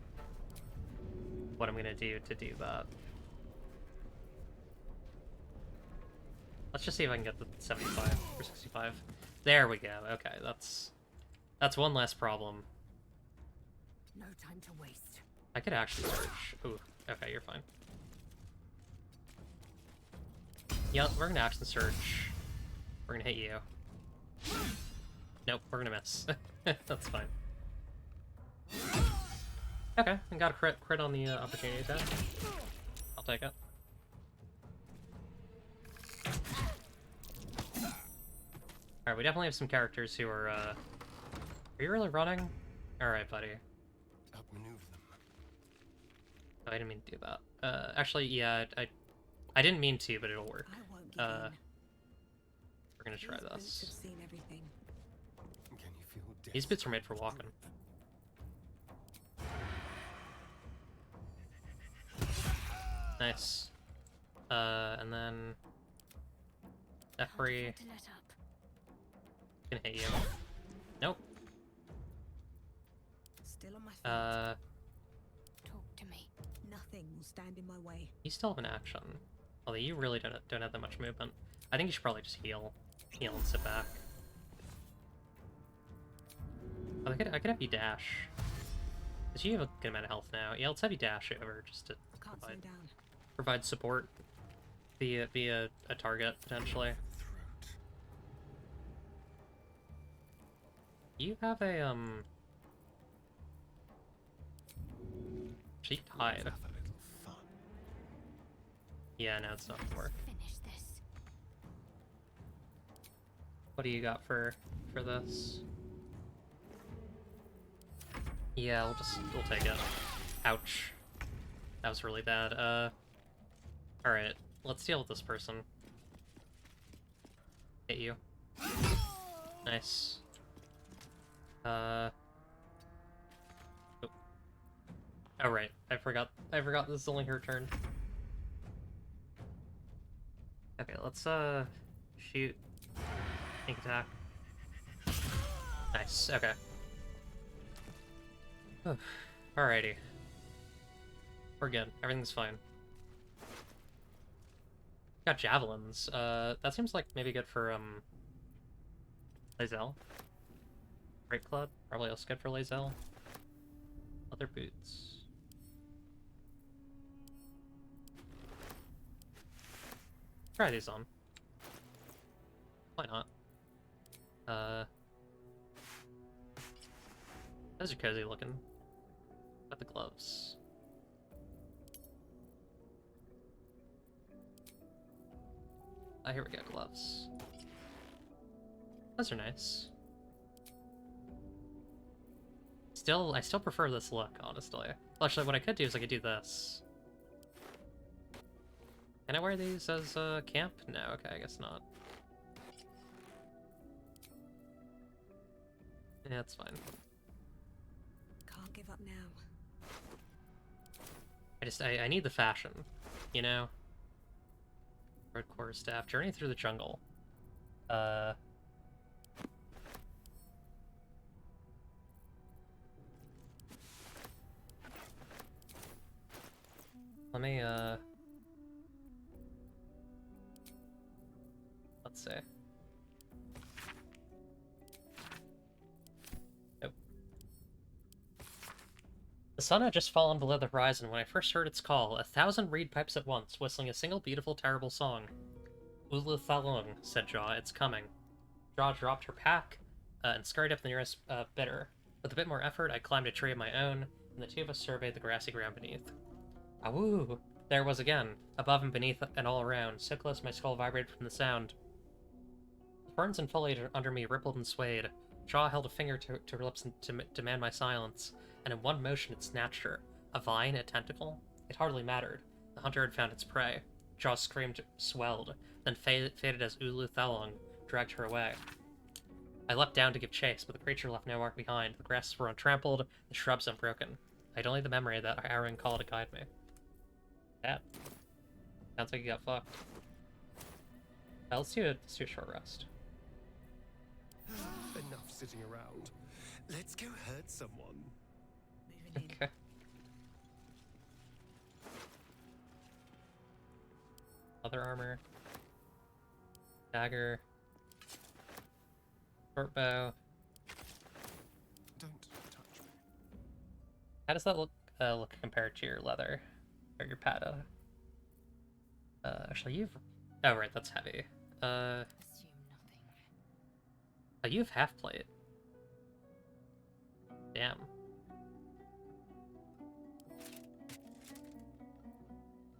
what I'm gonna do to do that. Let's just see if I can get the 75 or 65. There we go. Okay, that's one less problem. No time to waste. I could actually search. Ooh, okay, you're fine. Yeah, we're gonna action search. We're gonna hit you. Nope, we're gonna miss. That's fine. Okay, I got a crit on the opportunity attack. I'll take it. Alright, we definitely have some characters who are, Are you really running? Alright, buddy. Outmaneuver them. Oh, I didn't mean to do that. Actually, yeah, I didn't mean to, but it'll work. We're gonna try this. Have seen everything. Can you feel death? These boots are made for walking. Nice. And then... F3. Can hit you. Nope. Still on my feet. Talk to me. Nothing will stand in my way. You still have an action. Although you really don't have that much movement. I think you should probably just heal. Heal and sit back. Oh, I could have you dash. Because you have a good amount of health now. Yeah, let's have you dash over just to provide support. Be a target, potentially. You have a, She died. Yeah, no, it's not gonna work. Finish this. What do you got for this? Yeah, we'll take it. Ouch. That was really bad. Alright, let's deal with this person. Hit you. Nice. Oh. Oh right, I forgot this is only her turn. Okay, let's shoot. Sneak attack. Nice, okay. Alrighty. We're good. Everything's fine. Got javelins. That seems like maybe good for Lae'zel. Great Club, probably also good for Lae'zel. Other boots. Try these on. Why not? Those are cozy looking. Got the gloves. Ah, here we go, gloves. Those are nice. I still prefer this look, honestly. Well, actually, what I could do is I could do this. Can I wear these as camp? No, okay, I guess not. Yeah, that's fine. Can't give up now. I need the fashion, you know? Red Quarter Staff, Journey Through the Jungle. Let me, let's see. Nope. The sun had just fallen below the horizon when I first heard its call, 1,000 reed pipes at once, whistling a single beautiful, terrible song. Ulu Thalung, said Jaw, it's coming. Jaw dropped her pack and scurried up the nearest bitter. With a bit more effort, I climbed a tree of my own, and the two of us surveyed the grassy ground beneath. Awoo! There it was again, above and beneath and all around, so close my skull vibrated from the sound. The ferns and foliage under me rippled and swayed. Jaw held a finger to her lips to demand my silence, and in one motion it snatched her. A vine, a tentacle? It hardly mattered. The hunter had found its prey. Jaw screamed, swelled, then faded as Ulu Thalung dragged her away. I leapt down to give chase, but the creature left no mark behind. The grasses were untrampled, the shrubs unbroken. I had only the memory of that harrowing call to guide me. That sounds like you got fucked. Let's do a short rest. Enough sitting around. Let's go hurt someone. Okay. Leather armor. Dagger. Short bow. Don't touch me. How does that look look compared to your leather or your pata? Actually, you've. Oh right, that's heavy. Oh, you have half plate. Damn.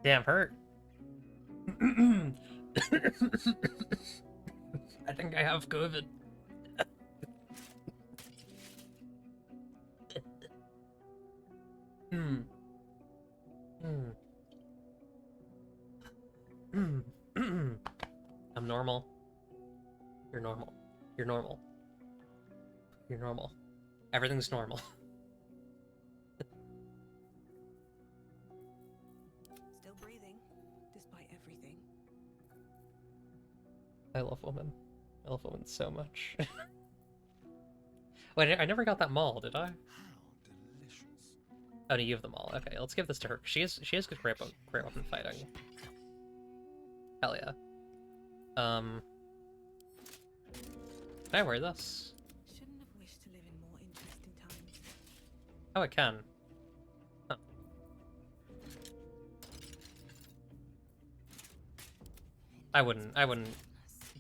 Damn hurt. I think I have COVID. Hmm. I'm normal. You're normal. You're normal. You're normal. Everything's normal. Still breathing, despite everything. I love women. I love women so much. Wait, I never got that mall, did I? Oh, no, you have the mall. Okay, let's give this to her. She has good great weapon fighting. Hell yeah. Can I wear this? Shouldn't have wished to live in more interesting times. Oh, I can. Huh. I wouldn't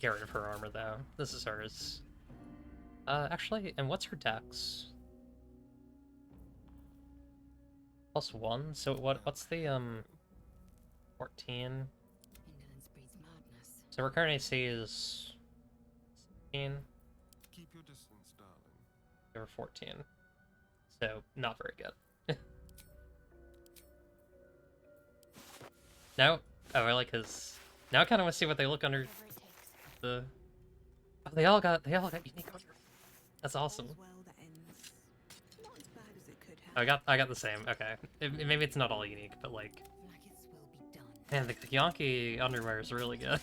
get rid of her armor though. This is hers. Actually, and what's her dex? +1. So what's the 14? So her current AC is 16. Keep your distance, darling. Or 14. So not very good. No? Oh, I like his. Now I kind of want to see what they look under the. Oh, they all got unique armor. That's awesome. Oh, I got the same. Okay, maybe it's not all unique, but like. Man, the Yankee underwear is really good.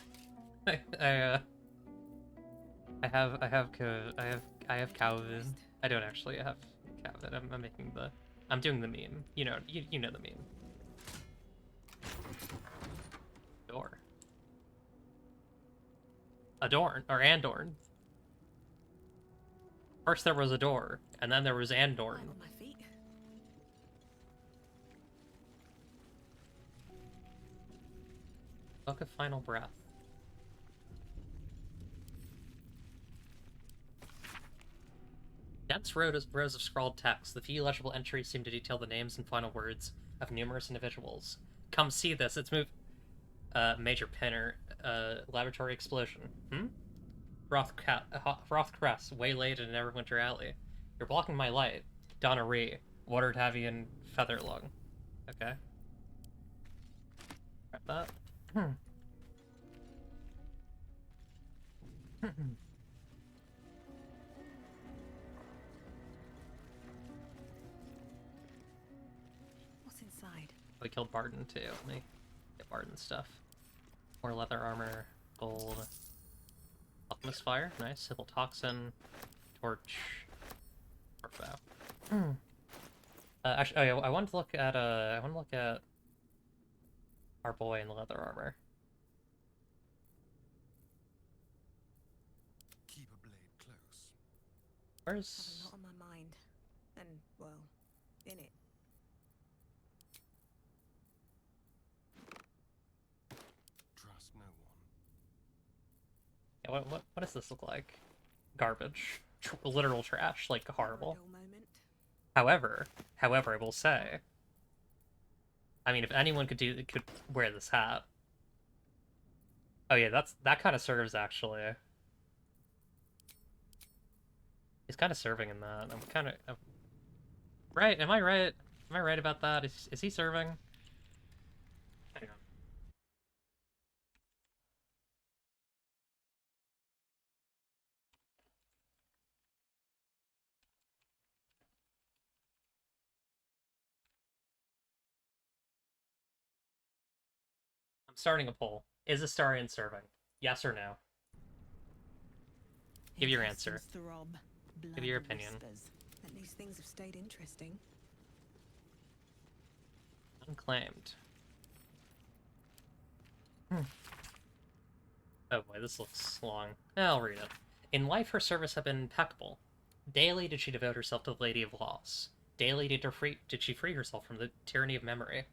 I have Calvin. I don't actually have Calvin. I'm making the. I'm doing the meme. You know the meme. Door. Adorn or Andorn. First there was a door, and then there was Andorn. Book of Final Breath. Dense rows of scrawled text. The few legible entries seem to detail the names and final words of numerous individuals. Come see this. It's Major Pinner. Laboratory explosion. Froth waylaid in Neverwinter Alley. You're blocking my light. Donna Ree. Watertavian Featherlung. Okay. Grab that. What's inside? We killed Barden too. Let me get Barden stuff. More leather armor, gold. Alchemist fire, nice. Civil toxin, torch, bow. Actually, oh yeah, I want to look at our boy in the leather armor. Keep a blade close. Where's? Have a lot on my mind, and well, in it. Trust no one. Yeah, what does this look like? Garbage, literal trash, like horrible. However, I will say, I mean, if anyone could wear this hat. Oh yeah, that kind of serves actually. He's kind of serving in that. I'm right. Am I right? Am I right about that? Is he serving? Hang on. I'm starting a poll. Is Astarion serving? Yes or no? Give your answer. Give your opinion. At least things have stayed interesting. Unclaimed. Oh boy, this looks long. I'll read it. In life, her service had been impeccable. Daily did she devote herself to the Lady of Loss. Daily did she free herself from the tyranny of memory.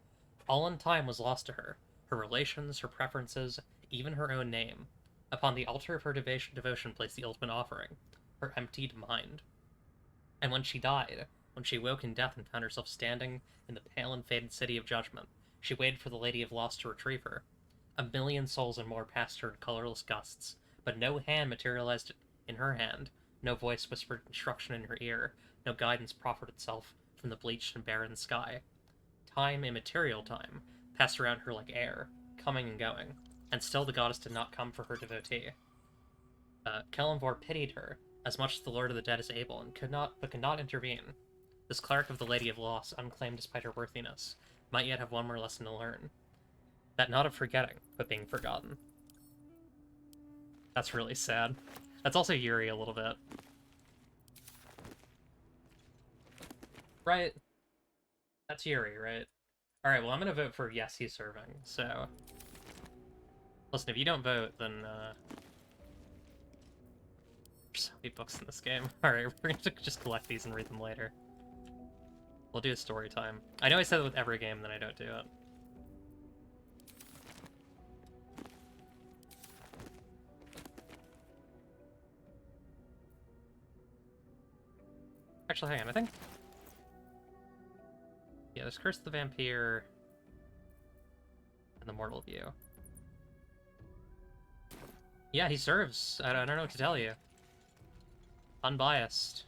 All in time was lost to her. Her relations, her preferences, even her own name. Upon the altar of her devotion placed the ultimate offering, her emptied mind. And when she died, when she woke in death and found herself standing in the pale and faded city of judgment, she waited for the Lady of Lost to retrieve her. 1,000,000 souls and more passed her in colorless gusts, but no hand materialized in her hand, no voice whispered instruction in her ear, no guidance proffered itself from the bleached and barren sky. Time, immaterial time, passed around her like air, coming and going, and still the goddess did not come for her devotee. Kelemvor pitied her, as much as the Lord of the Dead is able, and could not intervene. This cleric of the Lady of Loss, unclaimed despite her worthiness, might yet have one more lesson to learn. That not of forgetting, but being forgotten. That's really sad. That's also Yuri a little bit. Right? That's Yuri, right? Alright, well I'm gonna vote for yes, he's serving, so... Listen, if you don't vote, then, there's so many books in this game. Alright, we're gonna just collect these and read them later. We'll do a story time. I know I said it with every game, then I don't do it. Actually, hang on, I think... Yeah, there's Curse of the Vampire... and the Mortal View. Yeah, he serves. I don't know what to tell you. Unbiased.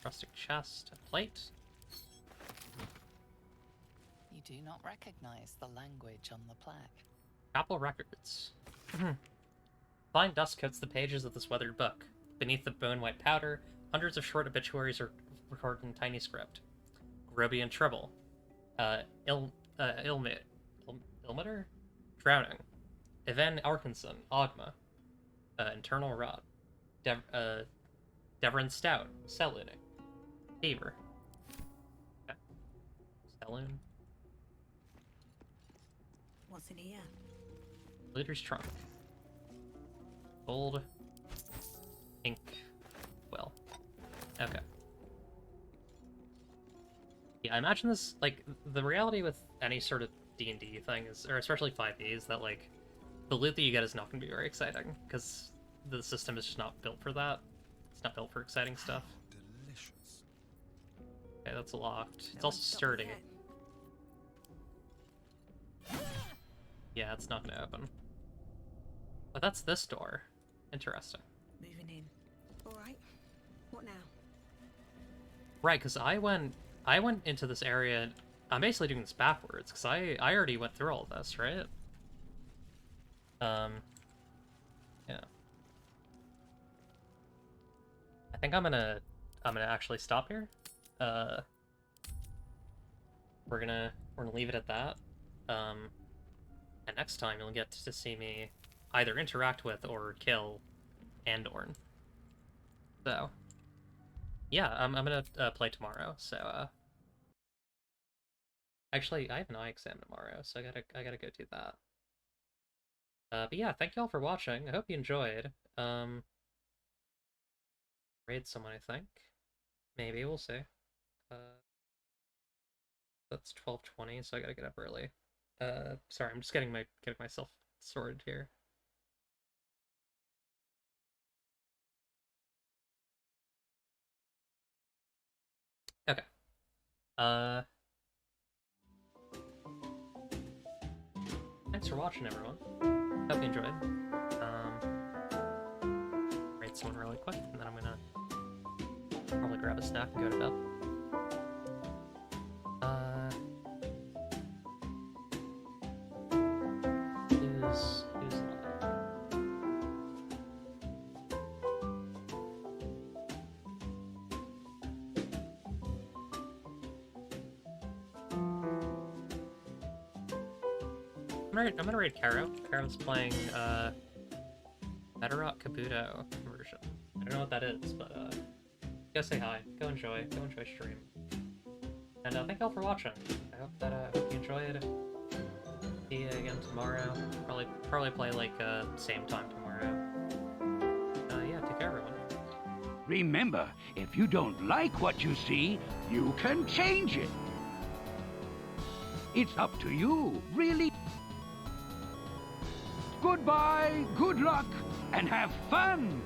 Rustic chest. A plate? You do not recognize the language on the plaque. Apple Records. Fine dust coats the pages of this weathered book. Beneath the bone-white powder, hundreds of short obituaries are recorded in tiny script. Grobian Trouble. Ilmeter? Drowning. Even Arkinson. Ogma. Internal Rot. Devon Stout. Selune. Fever. Okay. Selune. What's in here? Looter's Trunk. Gold. Ink. Well. Okay. Yeah, I imagine this, like, the reality with any sort of D&D thing is, or especially 5e, is that, like, the loot that you get is not going to be very exciting, because the system is just not built for that. It's not built for exciting stuff. Delicious. Okay, that's locked. It's also sturdy. Yeah, it's not going to open. But that's this door. Interesting. Moving in. All right. What now? Right, because I went into this area. I'm basically doing this backwards because I already went through all of this, right? Yeah. I think I'm gonna actually stop here. We're gonna leave it at that. And next time you'll get to see me either interact with or kill Andorn. So, yeah, I'm gonna play tomorrow. So, actually, I have an eye exam tomorrow, so I gotta go do that. But yeah, thank y'all for watching. I hope you enjoyed. Raid someone, I think. Maybe, we'll see. That's 12:20, so I gotta get up early. Sorry, I'm just getting myself sorted here. Okay. Thanks for watching, everyone. Hope you enjoyed. Raid someone really quick, and then I'm gonna probably grab a snack and go to bed. Who's I'm gonna raid Caro. Caro's playing Bedrock Kabuto version. I don't know what that is, but go say hi. Go enjoy stream. And thank y'all for watching. I hope that hope you enjoyed. See you again tomorrow. Probably play like same time tomorrow. Yeah, take care everyone. Remember, if you don't like what you see, you can change it. It's up to you, really. Goodbye, good luck, and have fun!